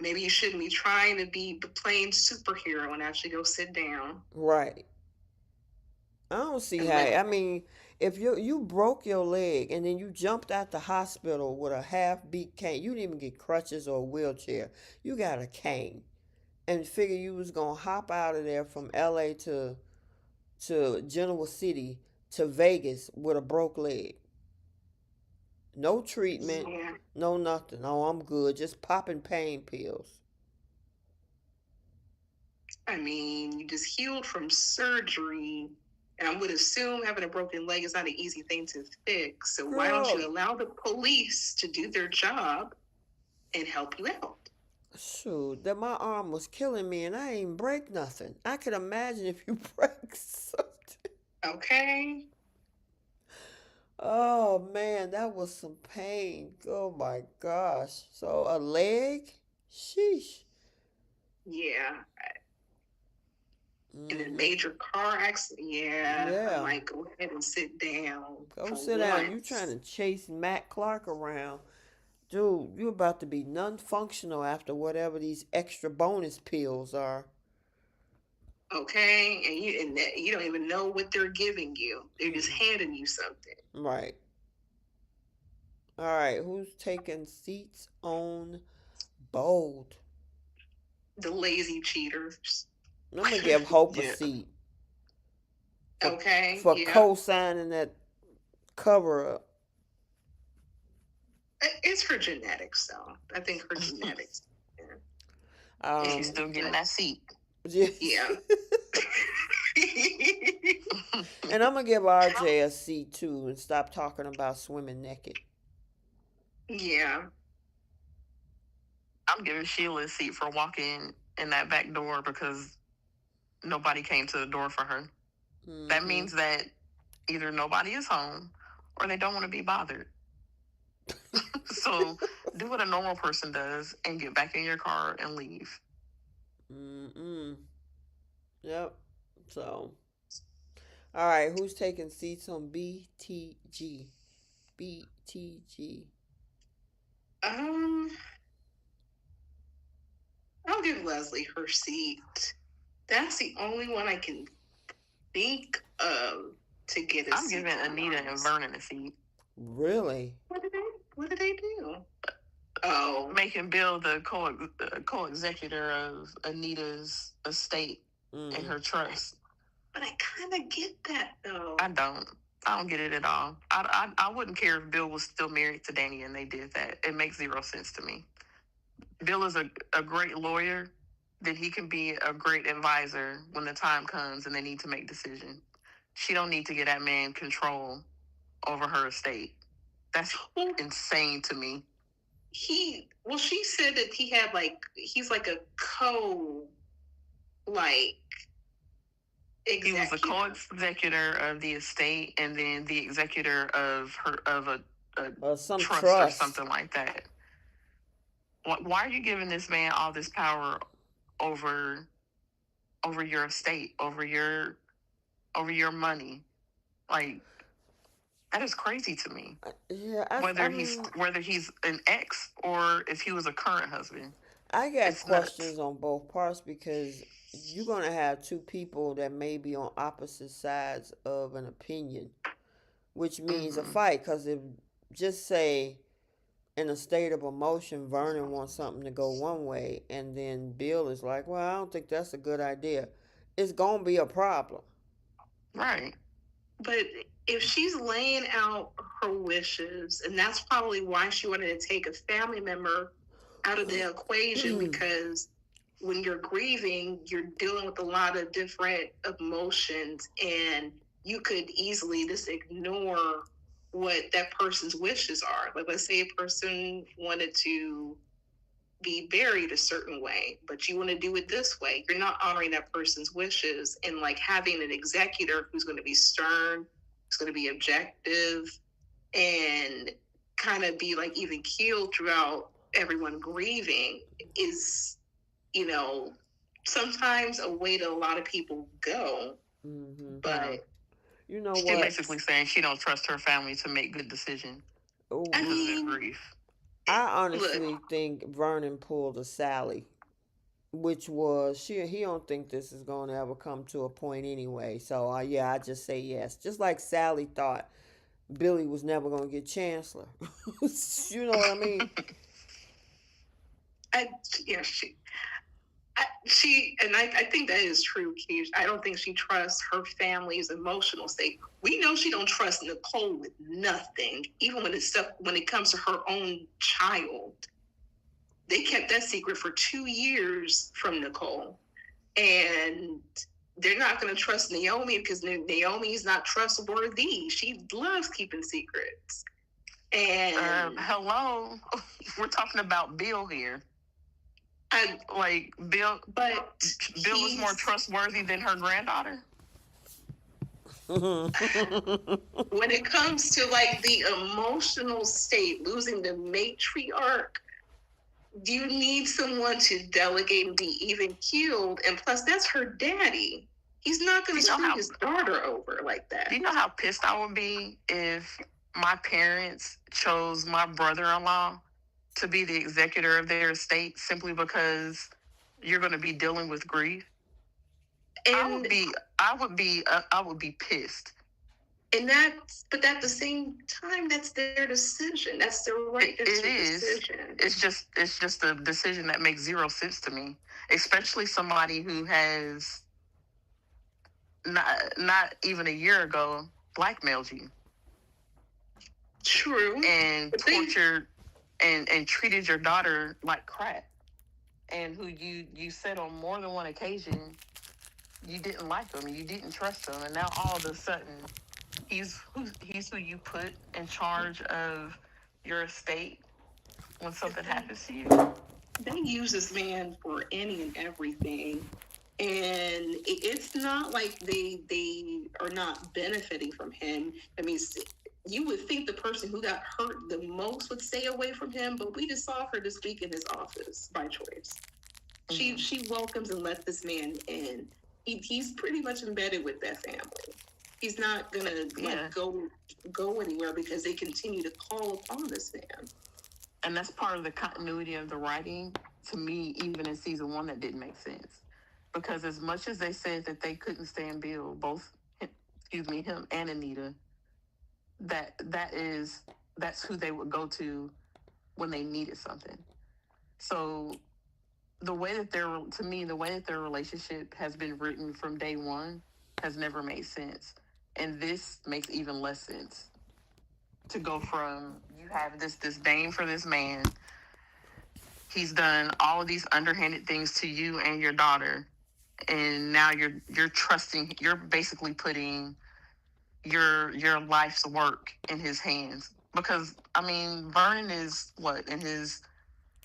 Speaker 2: maybe you shouldn't be trying to be the plain superhero and actually go sit down.
Speaker 1: Right. I don't see how. I mean, if you broke your leg and then you jumped out the hospital with a half-beat cane, you didn't even get crutches or a wheelchair. You got a cane, and figure you was gonna hop out of there from L.A. to to Genoa City to Vegas with a broke leg. No treatment,
Speaker 2: Yeah.
Speaker 1: no nothing. Oh, I'm good. Just popping pain pills.
Speaker 2: I mean, you just healed from surgery, and I would assume having a broken leg is not an easy thing to fix. So why don't you
Speaker 1: Girl,
Speaker 2: allow the police to do their job and help you out?
Speaker 1: shoot, that my arm was killing me and I ain't break nothing. I could imagine if you break something.
Speaker 2: Okay.
Speaker 1: Oh man, that was some pain. Oh my gosh. So a leg? Sheesh.
Speaker 2: Yeah. In a
Speaker 1: Hmm.
Speaker 2: major car accident, yeah, I
Speaker 1: Yeah.
Speaker 2: might go ahead and sit down
Speaker 1: Go
Speaker 2: for
Speaker 1: sit down. You trying
Speaker 2: once.
Speaker 1: to chase Matt Clark around. Dude, you about to be non-functional after whatever these extra bonus pills are.
Speaker 2: Okay, and you don't even know what they're giving you. They're just
Speaker 1: Mm.
Speaker 2: handing you something.
Speaker 1: Right. All right. Who's taking seats on bold?
Speaker 2: The lazy cheaters.
Speaker 1: I'm gonna give Hope a
Speaker 3: Yeah.
Speaker 1: seat for
Speaker 2: Okay,
Speaker 1: for
Speaker 2: yeah.
Speaker 1: co-signing that cover up.
Speaker 2: It's her genetics, though. I think her genetics. Yeah.
Speaker 3: She's
Speaker 1: Um,
Speaker 3: still getting that seat.
Speaker 2: Yeah.
Speaker 1: and I'm gonna give RJ a seat too, and stop talking about swimming naked.
Speaker 2: Yeah.
Speaker 3: I'm giving Sheila a seat for walking in that back door because nobody came to the door for her. That
Speaker 1: Mm-hmm.
Speaker 3: means that either nobody is home or they don't want to be bothered. So do what a normal person does and get back in your car and leave.
Speaker 1: Mm-mm. Yep. So, all right, who's taking seats on BTG? BTG.
Speaker 2: Um, I'll give Leslie her seat. That's the only one I can think of to get a
Speaker 3: I'm
Speaker 2: seat.
Speaker 3: giving Anita and Vernon a seat.
Speaker 1: Really?
Speaker 2: What did they do? Oh,
Speaker 3: Making Bill the co-executor of Anita's estate and her trust.
Speaker 2: but I kind of get that though.
Speaker 3: I don't get it at all. I wouldn't care if Bill was still married to Danny and they did that. It makes zero sense to me. Bill is a great lawyer, that he can be a great advisor when the time comes and they need to make decisions. She don't need to get that man control over her estate. That's insane to me.
Speaker 2: She said that he's like a like
Speaker 3: He was the
Speaker 2: executor.
Speaker 3: co-executor of the estate and then the executor of
Speaker 1: Some
Speaker 3: trust or
Speaker 1: trust.
Speaker 3: something like that. Why are you giving this man all this power over your estate, over your money? Like, that is crazy to me.
Speaker 1: Yeah,
Speaker 3: Whether he's an ex or if he was a current husband.
Speaker 1: I got
Speaker 3: It's
Speaker 1: questions
Speaker 3: nuts.
Speaker 1: on both parts because you're gonna have two people that may be on opposite sides of an opinion, which means a fight. Because if just say in a state of emotion, Vernon wants something to go one way, and then Bill is like, "Well, I don't think that's a good idea." It's gonna be a problem.
Speaker 3: Right.
Speaker 2: But if she's laying out her wishes, and that's probably why she wanted to take a family member out of the equation, because when you're grieving, you're dealing with a lot of different emotions, and you could easily just ignore what that person's wishes are. Like, let's say a person wanted to be buried a certain way, but you want to do it this way. You're not honoring that person's wishes, and like having an executor who's going to be stern, who's going to be objective, and kind of be like even keeled throughout everyone grieving is, sometimes a way that a lot of people go.
Speaker 1: Mm-hmm.
Speaker 2: But
Speaker 1: you know
Speaker 3: She's
Speaker 1: what?
Speaker 3: basically saying she don't trust her family to make good decisions
Speaker 2: I
Speaker 3: because of
Speaker 2: mean,
Speaker 3: their grief.
Speaker 1: I honestly think Vernon pulled a Sally, which was he don't think this is going to ever come to a point anyway. So yeah, I just say yes. Just like Sally thought Billy was never going to get chancellor. You know what I mean?
Speaker 2: I I think that is true, Keish. I don't think she trusts her family's emotional state. We know she don't trust Nicole with nothing, even when it comes to her own child. They kept that secret for 2 years from Nicole. And they're not going to trust Naomi because Naomi is not trustworthy. She loves keeping secrets. And
Speaker 3: hello, we're talking about Bill here. Bill is more trustworthy than her granddaughter.
Speaker 2: When it comes to like the emotional state, losing the matriarch, you need someone to delegate and be even keeled. And plus, that's her daddy. He's not going to screw his daughter over like that.
Speaker 3: Do you know how pissed I would be if my parents chose my brother-in-law to be the executor of their estate simply because you're going to be dealing with grief? And I would be pissed.
Speaker 2: And but at the same time, that's their decision. That's their right decision.
Speaker 3: It's just a decision that makes zero sense to me, especially somebody who has not even a year ago blackmailed you.
Speaker 2: True.
Speaker 3: And tortured and treated your daughter like crap. And who you said on more than one occasion you didn't like him, you didn't trust him, and now all of a sudden he's who you put in charge of your estate when something happens to you.
Speaker 2: They use this man for any and everything. And it's not like they are not benefiting from him. I mean, you would think the person who got hurt the most would stay away from him, but we just saw her this week in his office by choice. Mm-hmm. She welcomes and lets this man in. He's pretty much embedded with that family. He's not gonna go anywhere because they continue to call upon this man.
Speaker 3: And that's part of the continuity of the writing. To me, even in season 1, that didn't make sense. Because as much as they said that they couldn't stand Bill, him and Anita, that's who they would go to when they needed something. So the way that their relationship has been written from day one has never made sense. And this makes even less sense. To go from, you have this disdain for this man, he's done all of these underhanded things to you and your daughter, and now you're trusting, you're basically putting your life's work in his hands. Because I mean, Vernon is in his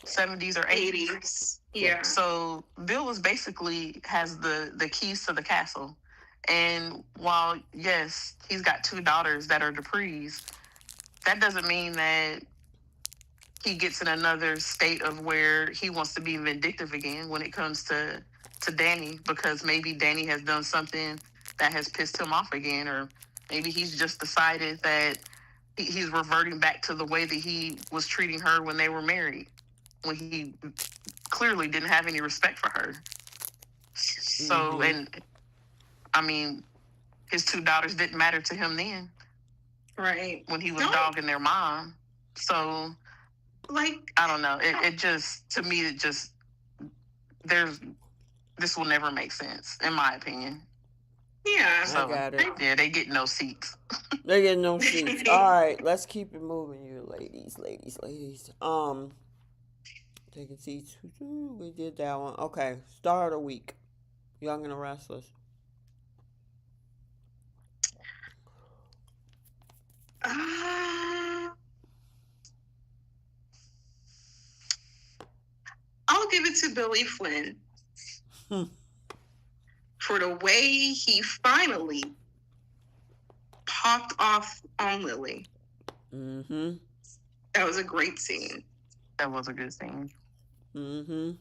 Speaker 3: 70s or 80s.
Speaker 2: Yeah.
Speaker 3: So Bill basically has the keys to the castle. And while, yes, he's got 2 daughters that are Dupree's, that doesn't mean that he gets in another state of where he wants to be vindictive again when it comes to Danny, because maybe Danny has done something that has pissed him off again, or maybe he's just decided that he's reverting back to the way that he was treating her when they were married, when he clearly didn't have any respect for her. So, and I mean, his 2 daughters didn't matter to him then.
Speaker 2: Right.
Speaker 3: When he was dogging their mom. So, I don't know. It just, to me, this will never make sense, in my opinion.
Speaker 2: Yeah.
Speaker 1: So, I got it.
Speaker 3: Yeah, they get no seats.
Speaker 1: They get no seats. All right, let's keep it moving, you ladies. Taking seats. We did that one. Okay, star of the week. Young and the Restless.
Speaker 2: I'll give it to Billy Flynn for the way he finally popped off on Lily.
Speaker 1: Mm-hmm.
Speaker 2: That was a great scene.
Speaker 3: That was a good scene.
Speaker 1: Mm-hmm.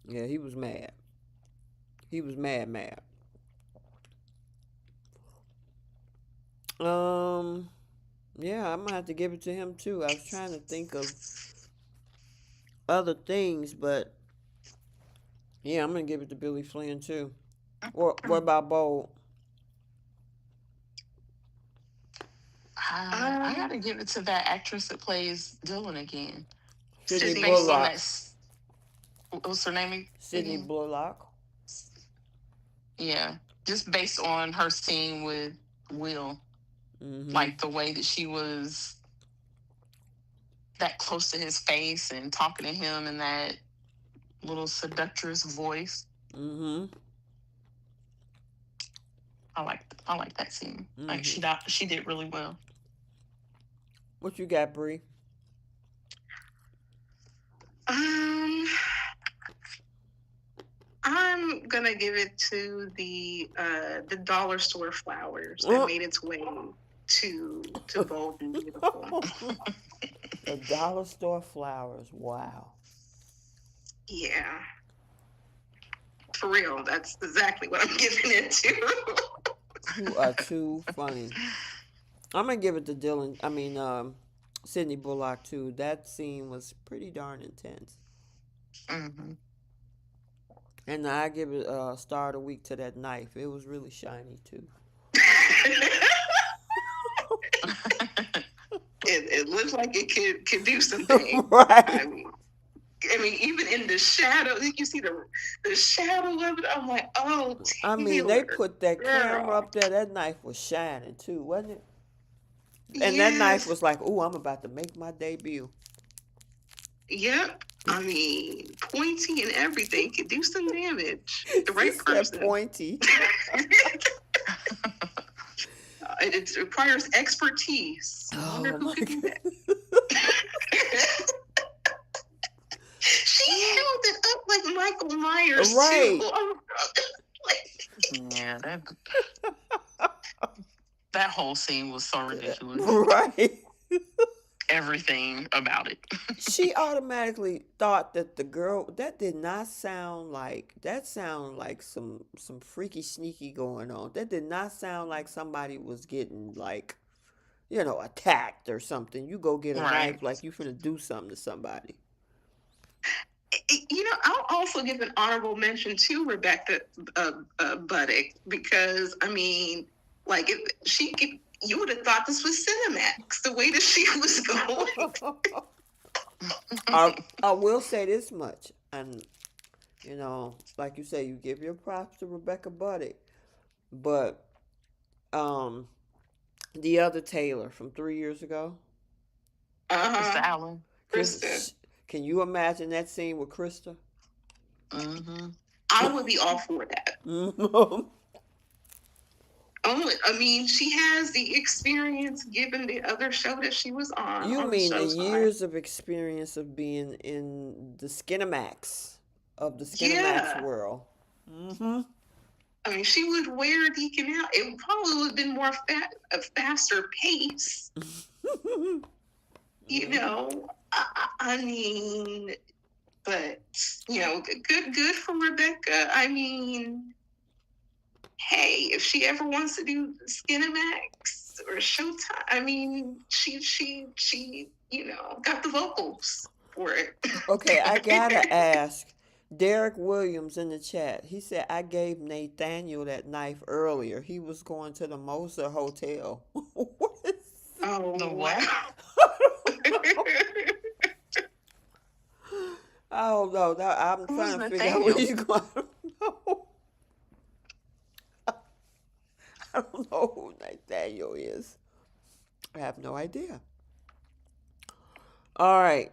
Speaker 1: Yeah, he was mad. He was mad. Yeah, I'm gonna have to give it to him too. I was trying to think of other things, but yeah, I'm gonna give it to Billy Flynn too. What about Bold?
Speaker 3: I gotta give it to that actress that plays Dylan again.
Speaker 1: Sydney Bullock.
Speaker 3: What's her name?
Speaker 1: Sydney Bullock.
Speaker 3: Yeah, just based on her scene with Will, like the way that she was that close to his face and talking to him in that little seductress voice. I like that scene. Like she did really well.
Speaker 1: What you got, Bree?
Speaker 2: I'm gonna give it to the dollar store flowers that made its way to Bold and Beautiful.
Speaker 1: The dollar store flowers. Wow.
Speaker 2: Yeah. For real, that's exactly what I'm giving it to.
Speaker 1: You are too funny. I'm gonna give it to Dylan. I mean, Sydney Bullock too. That scene was pretty darn intense. And I give it a star of the week to that knife. It was really shiny too.
Speaker 2: It looked like it could do something.
Speaker 1: Right.
Speaker 2: I mean, even in the shadow, you see the shadow of it. I'm like, oh,
Speaker 1: I mean, they put that
Speaker 2: girl.
Speaker 1: camera up there. That knife was shining too, wasn't it? And that knife was like, "Ooh, I'm about to make my debut."
Speaker 2: Yep. I mean, pointy and everything could do some damage. The right person.
Speaker 1: Pointy.
Speaker 2: It requires expertise.
Speaker 1: Oh my God.
Speaker 2: She held it up like Michael Myers.
Speaker 1: Right.
Speaker 2: Too.
Speaker 3: Yeah, that whole scene was so ridiculous.
Speaker 1: Right.
Speaker 3: Everything about it.
Speaker 1: She automatically thought that the girl, that sounded like some freaky sneaky going on. That did not sound like somebody was getting like, attacked or something. You go get a knife like you finna do something to somebody.
Speaker 2: I'll also give an honorable mention to Rebecca Buddick, because I mean, like, if you would have thought this was Cinemax, the way that she was going.
Speaker 1: I will say this much, and like you say, you give your props to Rebecca Buddick, but the other Taylor from 3 years ago,
Speaker 3: Krista Allen.
Speaker 2: Krista.
Speaker 1: Can you imagine that scene with Krista?
Speaker 2: I would be all for that. I mean, she has the experience given the other show that she was on.
Speaker 1: You mean the years of experience of being in the Skinemax world.
Speaker 2: I mean, she would wear Deacon out. It probably would have been more a faster pace. I mean, but good for Rebecca. I mean, hey, if she ever wants to do Skinemax or Showtime, I mean, she got the vocals for it.
Speaker 1: Okay, I gotta ask. Derek Williams in the chat. He said, I gave Nathaniel that knife earlier. He was going to the Moser Hotel. What is
Speaker 3: the what?
Speaker 1: I don't know. I'm trying to figure out where he's going. I don't know who Nathaniel is. I have no idea. All right.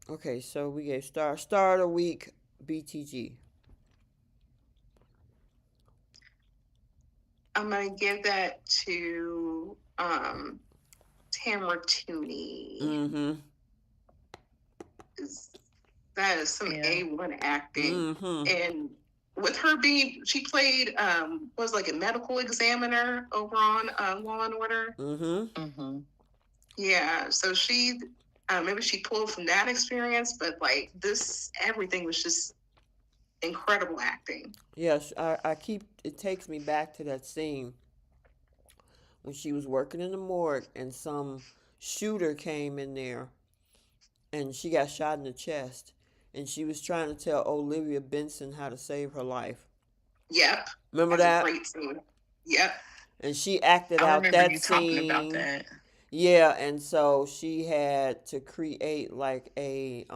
Speaker 1: Okay, so we gave star of the week, BTG.
Speaker 2: I'm gonna give that to Tamara Tooney. That is some A1 acting, and with her she played was like a medical examiner over on Law and Order. Yeah, so she maybe she pulled from that experience, but like everything was just incredible acting.
Speaker 1: Yes, it takes me back to that scene when she was working in the morgue and some shooter came in there and she got shot in the chest and she was trying to tell Olivia Benson how to save her life.
Speaker 2: Yep.
Speaker 1: Remember that?
Speaker 2: Great scene. Yep.
Speaker 1: And she acted out that scene.
Speaker 3: Talking about that.
Speaker 1: Yeah, and so she had to create like a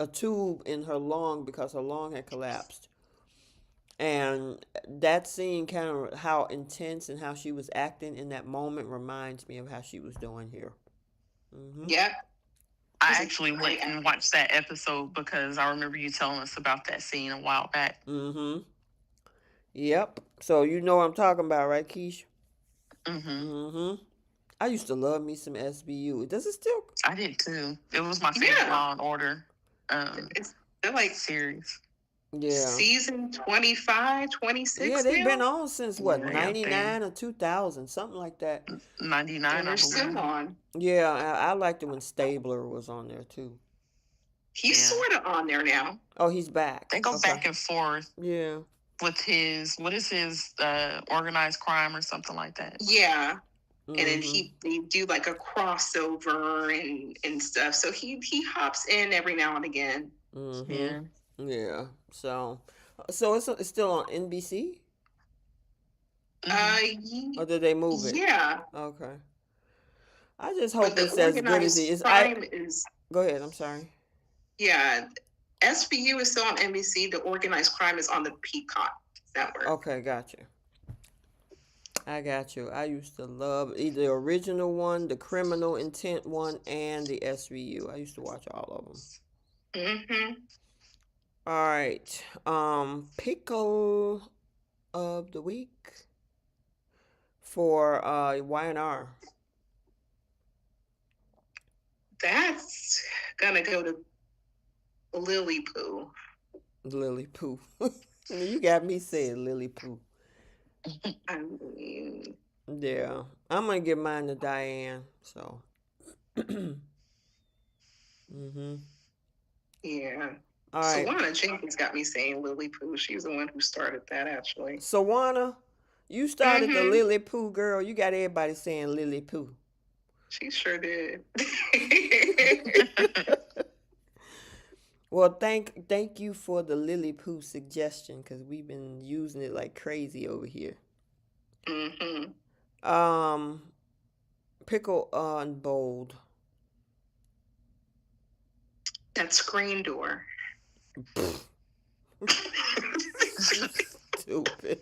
Speaker 1: a tube in her lung because her lung had collapsed. And that scene, kind of how intense and how she was acting in that moment, reminds me of how she was doing here.
Speaker 2: Yep.
Speaker 3: I actually went and watched that episode because I remember you telling us about that scene a while back.
Speaker 1: Yep. So you know what I'm talking about, right, Keish? I used to love me some SVU. Does it still?
Speaker 3: I did too. It was my favorite Law and Order
Speaker 2: they're like
Speaker 3: series.
Speaker 1: Yeah.
Speaker 2: Season 25, 26
Speaker 1: Yeah, they've
Speaker 2: now?
Speaker 1: been on since what, 99 or 2000, something like that.
Speaker 3: 99,
Speaker 2: and they're still on.
Speaker 1: Yeah, I liked it when Stabler was on there too.
Speaker 2: He's sort of on there now.
Speaker 1: Oh, he's back.
Speaker 3: They go back and forth.
Speaker 1: Yeah.
Speaker 3: With his, what is his, organized crime or something like that?
Speaker 2: Yeah. And then they do like a crossover and stuff. So he hops in every now and again.
Speaker 1: Yeah. So it's still on NBC? Or did they move it?
Speaker 2: Yeah.
Speaker 1: Okay. I just hope it's as good as it is. Go ahead. I'm sorry.
Speaker 2: Yeah. SVU is still on NBC. The organized crime is on the Peacock network.
Speaker 1: Okay, gotcha. I got you. I used to love either the original one, the criminal intent one, and the SVU. I used to watch all of them. All right. Pickle of the week for Y&R.
Speaker 2: That's gonna go to Lily Poo.
Speaker 1: Lily Poo. You got me saying Lily Poo.
Speaker 2: I mean,
Speaker 1: yeah, I'm gonna give mine to Diane. So,
Speaker 2: yeah.
Speaker 1: All right.
Speaker 2: Sawana Jenkins got me saying Lily Poo. She's the one who started that, actually.
Speaker 1: Sawana, you started the Lily Poo, girl. You got everybody saying Lily Poo.
Speaker 2: She sure did.
Speaker 1: Well, thank you for the Lily Poo suggestion, because we've been using it like crazy over here. Pickle on bold.
Speaker 2: That screen door.
Speaker 1: Stupid.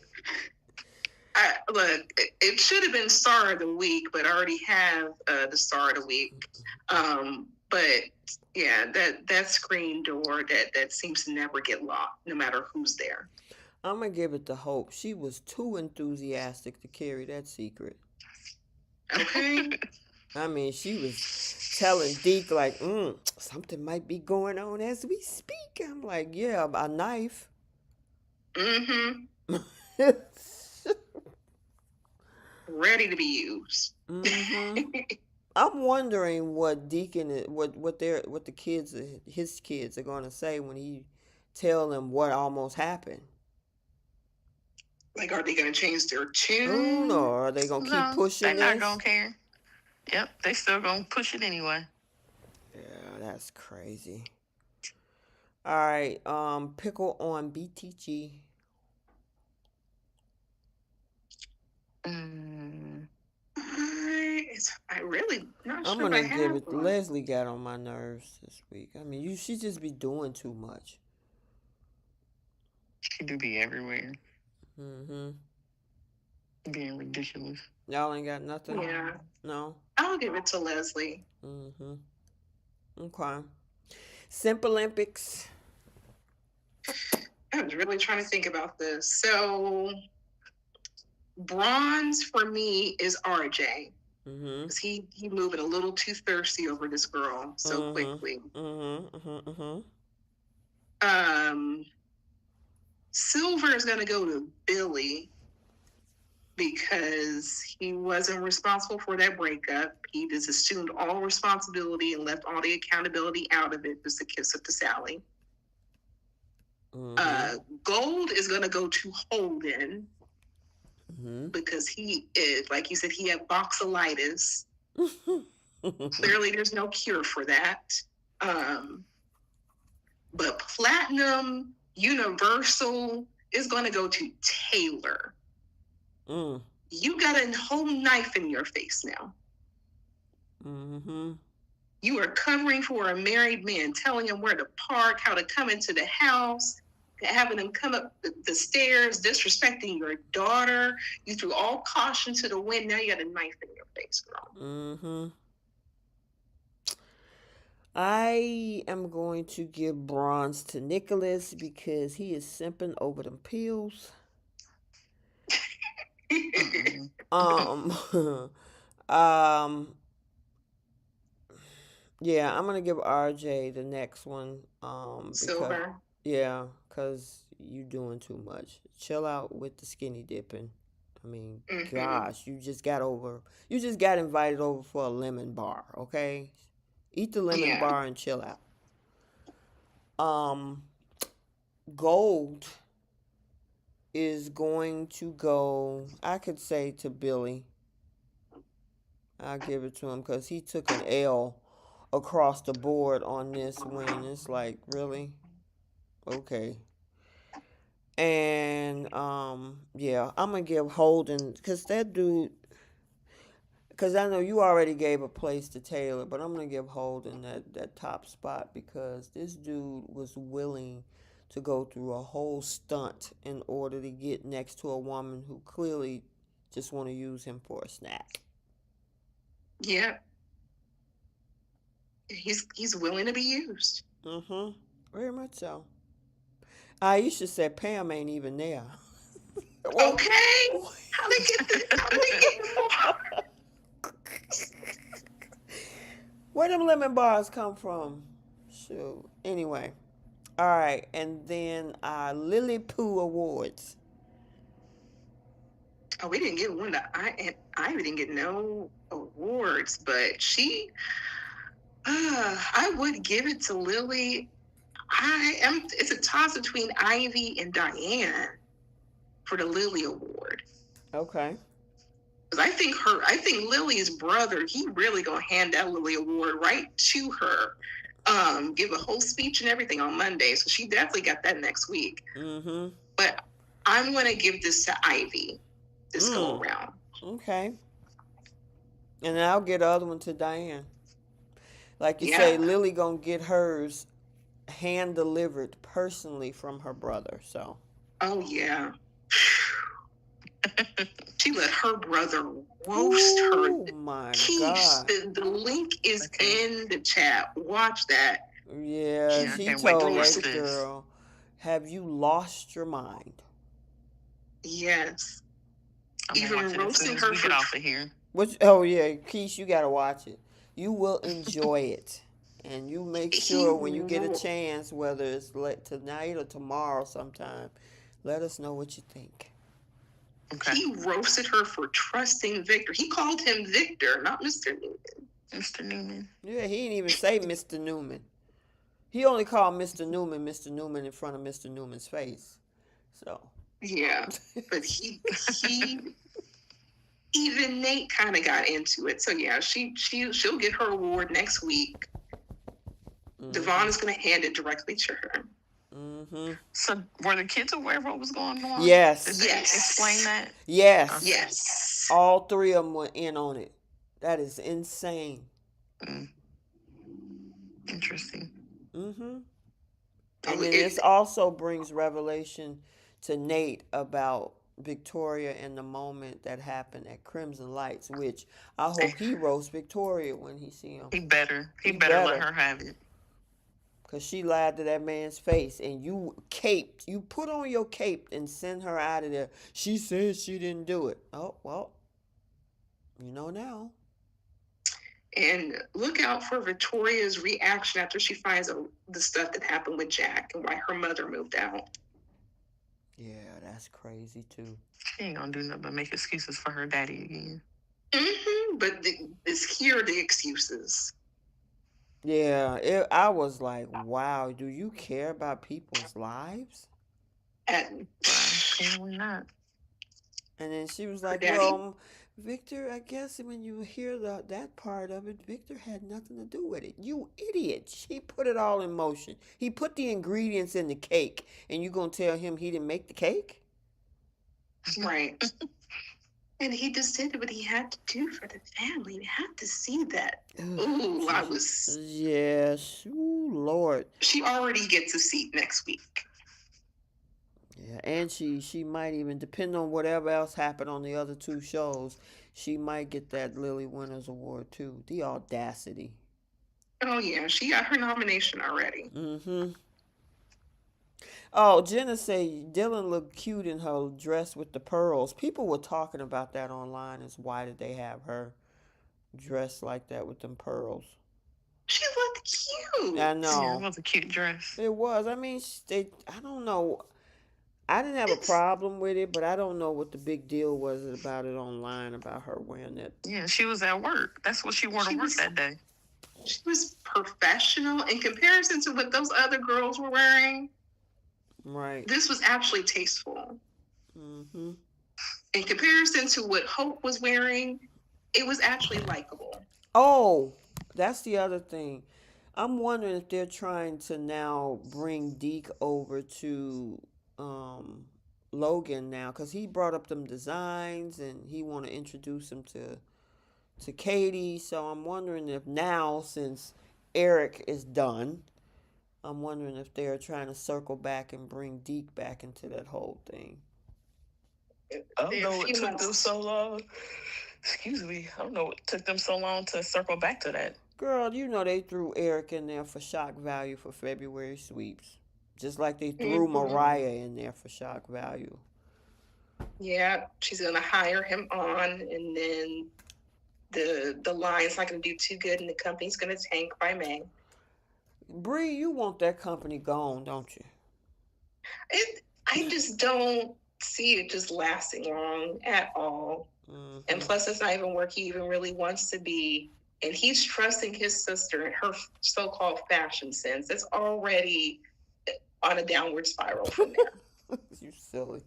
Speaker 2: Look, it should have been star of the week, but I already have the star of the week. But yeah, that screen door that seems to never get locked, no matter who's there.
Speaker 1: I'm gonna give it to Hope. She was too enthusiastic to carry that secret.
Speaker 2: Okay.
Speaker 1: I mean, she was telling Deke like, something might be going on as we speak. I'm like, yeah, a knife.
Speaker 2: Ready to be used.
Speaker 1: I'm wondering what Deacon, what the kids, his kids are gonna say when he tell them what almost happened.
Speaker 2: Like, are they gonna change their tune,
Speaker 1: or are they gonna keep pushing?
Speaker 3: They're not gonna care. Yep, they still gonna push it anyway.
Speaker 1: Yeah, that's crazy. All right, pickle on BTG.
Speaker 2: I really not
Speaker 1: I'm
Speaker 2: sure.
Speaker 1: gonna give it. Leslie got on my nerves this week. I mean, she just be doing too much.
Speaker 3: She do be everywhere. Being ridiculous.
Speaker 1: Y'all ain't got nothing?
Speaker 2: Yeah.
Speaker 1: No?
Speaker 2: I'll give it to Leslie.
Speaker 1: Okay. Simple Olympics.
Speaker 2: I was really trying to think about this. So, bronze for me is RJ. Because he moving a little too thirsty over this girl so quickly. Silver is going to go to Billy because he wasn't responsible for that breakup. He just assumed all responsibility and left all the accountability out of it just to kiss up to Sally. Gold is going to go to Holden because he is, like you said, he had boxelitis. Clearly, there's no cure for that. But platinum, universal is going to go to Taylor. You got a whole knife in your face now. You are covering for a married man, telling him where to park, how to come into the house, having him come up the stairs, disrespecting your daughter. You threw all caution to the wind. Now you got a knife in your face, girl.
Speaker 1: Mm-hmm. I am going to give bronze to Nicholas because he is simping over them pills. um, um, yeah, I'm gonna give RJ the next one. Because
Speaker 2: Silver.
Speaker 1: yeah, cause you doing too much. Chill out with the skinny dipping. I mean, gosh, you just got invited over for a lemon bar. Okay, eat the lemon
Speaker 2: Yeah.
Speaker 1: bar and chill out. Gold is going to go, I could say, to Billy. I'll give it to him because he took an L across the board on this win. It's like, really? Okay. And yeah, I'm gonna give Holden because that dude. Because I know you already gave a place to Taylor, but I'm gonna give Holden that top spot because this dude was willing to go through a whole stunt in order to get next to a woman who clearly just want to use him for a snack.
Speaker 2: Yeah. He's willing to be used.
Speaker 1: Mm-hmm. Very much so. Aisha said Pam ain't even there.
Speaker 2: Well, okay. How they get this? How they get involved?
Speaker 1: Where them lemon bars come from? Shoot. Anyway. All right. And then Lily Pooh Awards.
Speaker 2: Oh, we didn't get one. I didn't get no awards, but she. I would give it to Lily. It's a toss between Ivy and Diane for the Lily Award.
Speaker 1: Okay.
Speaker 2: Because I think Lily's brother, he really gonna hand that Lily Award right to her. Give a whole speech and everything on Monday, so she definitely got that next week.
Speaker 1: Mm-hmm.
Speaker 2: But I'm gonna give this to Ivy this go around.
Speaker 1: Okay. And then I'll get the other one to Diane. Like you say, Lily gonna get hers hand delivered personally from her brother. So.
Speaker 2: Oh yeah. She let her brother roast her.
Speaker 1: Oh my gosh.
Speaker 2: The link is in the chat. Watch that.
Speaker 1: Yeah, she told that girl, "Have you lost your mind?"
Speaker 2: Yes. Even roasting her
Speaker 3: for off of here.
Speaker 1: Which, oh yeah, Keish, you gotta watch it. You will enjoy it, and you make sure when you get a chance, whether it's tonight or tomorrow, sometime, let us know what you think.
Speaker 2: Okay. He roasted her for trusting Victor. He called him Victor, not Mr. Newman.
Speaker 3: Mr. Newman.
Speaker 1: Yeah, he didn't even say Mr. Newman. He only called Mr. Newman in front of Mr. Newman's face. So.
Speaker 2: Yeah, but he even Nate kind of got into it. So yeah, she'll get her award next week. Mm-hmm. Devon is going to hand it directly to her.
Speaker 1: Mm-hmm.
Speaker 3: So were the kids aware of what was going on?
Speaker 1: Yes.
Speaker 3: Did they explain that?
Speaker 1: Yes.
Speaker 2: Yes.
Speaker 1: All three of them were in on it. That is insane.
Speaker 3: Interesting.
Speaker 1: Mm-hmm. And then this also brings revelation to Nate about Victoria and the moment that happened at Crimson Lights, which I hope he roasts Victoria when he see him.
Speaker 3: He better let her have it.
Speaker 1: Because she lied to that man's face, and you put on your cape and send her out of there. She said she didn't do it. Oh, well, you know now.
Speaker 2: And look out for Victoria's reaction after she finds out the stuff that happened with Jack and why her mother moved out.
Speaker 1: Yeah, that's crazy, too.
Speaker 3: She ain't gonna do nothing but make excuses for her daddy again.
Speaker 2: Mm-hmm, but here are the excuses.
Speaker 1: Yeah, I was like, wow, do you care about people's lives?
Speaker 3: Apparently not.
Speaker 1: And then she was like, well, Victor, I guess when you hear that part of it, Victor had nothing to do with it. You idiot. She put it all in motion. He put the ingredients in the cake, and you going to tell him he didn't make the cake?
Speaker 2: Right. And he just did what he had to do for the family. You have to see that.
Speaker 1: Ugh,
Speaker 2: Ooh, I
Speaker 1: gee.
Speaker 2: was.
Speaker 1: Yes. Ooh, Lord.
Speaker 2: She already gets a seat next week.
Speaker 1: Yeah, and she might even, depend on whatever else happened on the other two shows, she might get that Lily Winners Award too. The audacity.
Speaker 2: Oh yeah, she got her nomination already.
Speaker 1: Mm-hmm. Oh, Jenna say Dylan looked cute in her dress with the pearls. People were talking about that online, as why did they have her dressed like that with them pearls?
Speaker 2: She looked cute.
Speaker 1: I
Speaker 3: Yeah, it
Speaker 1: know.
Speaker 3: was a cute dress.
Speaker 1: It was. I mean, I don't know. I didn't have a
Speaker 2: It's
Speaker 1: problem with it, but I don't know what the big deal was about it online about her wearing that.
Speaker 3: Yeah, she was at work. That's what she wore to
Speaker 2: she
Speaker 3: work
Speaker 2: was
Speaker 3: that day.
Speaker 2: she was professional in comparison to what those other girls were wearing.
Speaker 1: Right.
Speaker 2: This was actually tasteful.
Speaker 1: Mm-hmm.
Speaker 2: In comparison to what Hope was wearing, it was actually likable.
Speaker 1: Oh, that's the other thing. I'm wondering if they're trying to now bring Deke over to um, Logan now, because he brought up them designs and he want to introduce him to Katie. So I'm wondering if now, since Eric is done, I'm wondering if they're trying to circle back and bring Deke back into that whole thing.
Speaker 3: I don't know what took them so long. Excuse me. I don't know what took them so long to circle back to that.
Speaker 1: Girl, you know they threw Eric in there for shock value for February sweeps. Just like they threw Mariah in there for shock value.
Speaker 2: Yeah, she's gonna hire him on, and then the line's not gonna do too good, and the company's gonna tank by May.
Speaker 1: Bree, you want that company gone, don't you?
Speaker 2: I just don't see it just lasting long at all.
Speaker 1: Mm-hmm.
Speaker 2: And plus, it's not even where he even really wants to be. And he's trusting his sister and her so-called fashion sense. It's already on a downward spiral from there.
Speaker 1: You silly.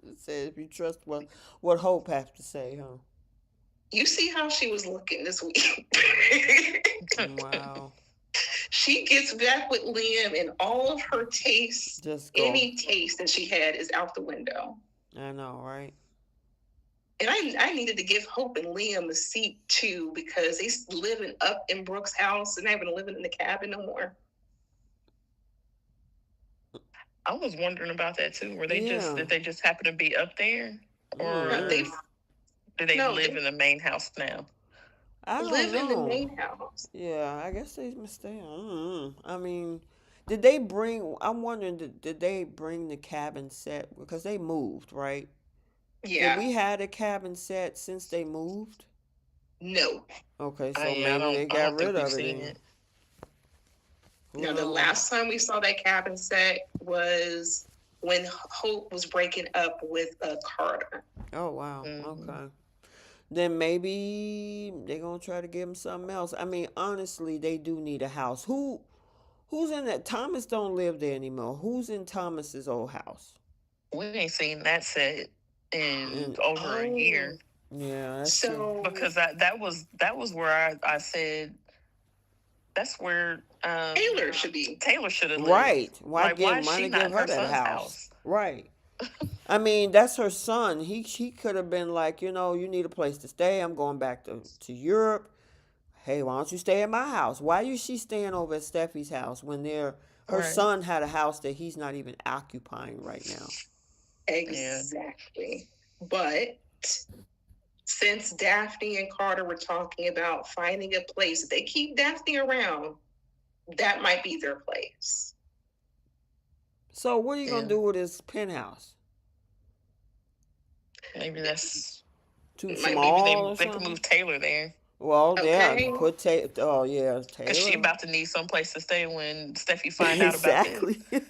Speaker 1: It says if you trust what Hope has to say, huh?
Speaker 2: You see how she was looking this week.
Speaker 1: Wow.
Speaker 2: She gets back with Liam, and all of her tastes,
Speaker 1: Just go.
Speaker 2: any taste that she had, is out the window.
Speaker 1: I know, right?
Speaker 2: And I needed to give Hope and Liam a seat too, because they living up in Brooke's house and not even living in the cabin no more.
Speaker 3: I was wondering about that too. Were they did they just happen to be up there, or do they live in the main house now?
Speaker 1: I don't
Speaker 2: live
Speaker 1: know.
Speaker 2: in the main house.
Speaker 1: Yeah, I guess they must stay. I mean, did they bring? I'm wondering, did they bring the cabin set because they moved, right?
Speaker 2: Yeah.
Speaker 1: Did we had a cabin set since they moved?
Speaker 2: No.
Speaker 1: Okay, so maybe they got rid of it.
Speaker 2: No, the last time we saw that cabin set was when Hope was breaking up with Carter.
Speaker 1: Oh wow. Mm-hmm. Okay. Then maybe they're gonna try to give him something else. I mean, honestly, they do need a house. Who's in that? Thomas don't live there anymore. Who's in Thomas's old house?
Speaker 3: We ain't seen that set in over a year.
Speaker 1: Yeah, that's
Speaker 2: so
Speaker 1: true.
Speaker 3: Because that was where I said that's where
Speaker 2: Taylor should be.
Speaker 3: Taylor should have lived.
Speaker 1: Right. Why
Speaker 3: is she not
Speaker 1: give her that house? Right. I mean, that's her son. She could have been like, you need a place to stay. I'm going back to Europe. Hey, why don't you stay at my house? Why is she staying over at Steffi's house when her son had a house that he's not even occupying right now?
Speaker 2: Exactly. Yeah. But since Daphne and Carter were talking about finding a place, if they keep Daphne around, that might be their place.
Speaker 1: So what are you going to do with his penthouse?
Speaker 3: Maybe that's
Speaker 1: too small.
Speaker 3: Maybe they could move Taylor there.
Speaker 1: Well, yeah, put Taylor. Oh, yeah, Taylor.
Speaker 3: Because she about to need someplace to stay when Steffi find out about it.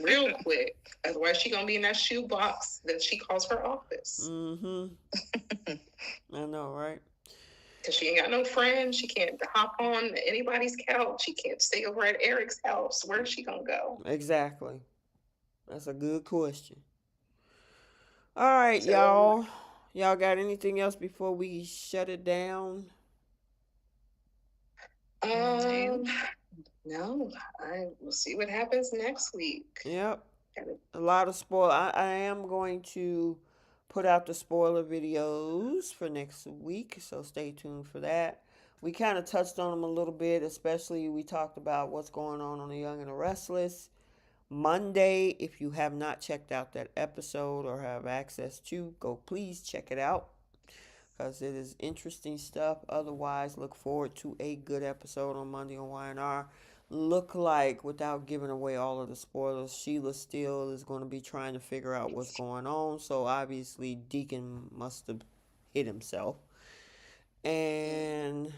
Speaker 2: real quick. Otherwise, she gonna be in that shoebox that she calls her office.
Speaker 1: Mm-hmm. I know, right?
Speaker 2: Because she ain't got no friends. She can't hop on anybody's couch. She can't stay over at Eric's house. Where's she gonna go?
Speaker 1: Exactly. That's a good question. All right, y'all. Y'all got anything else before we shut it down?
Speaker 2: No. We'll see what happens next week.
Speaker 1: Yep. A lot of spoil. I am going to put out the spoiler videos for next week, so stay tuned for that. We kind of touched on them a little bit, especially we talked about what's going on The Young and the Restless. Monday, if you have not checked out that episode or have access to, go please check it out because it is interesting stuff. Otherwise, look forward to a good episode on Monday on Y&R. Look like, without giving away all of the spoilers, Sheila still is going to be trying to figure out what's going on. So obviously, Deacon must have hit himself. And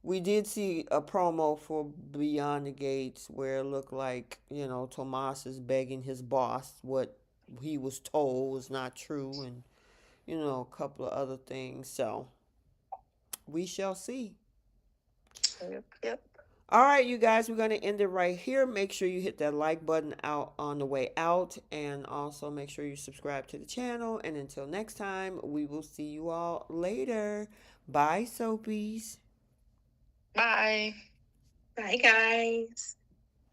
Speaker 1: we did see a promo for Beyond the Gates where it looked like, Tomas is begging his boss what he was told was not true, and, a couple of other things. So we shall see.
Speaker 2: Yep.
Speaker 1: All right, you guys, we're going to end it right here. Make sure you hit that like button out on the way out, and also make sure you subscribe to the channel. And until next time, we will see you all later. Bye, Soapies.
Speaker 3: Bye.
Speaker 2: Bye, guys.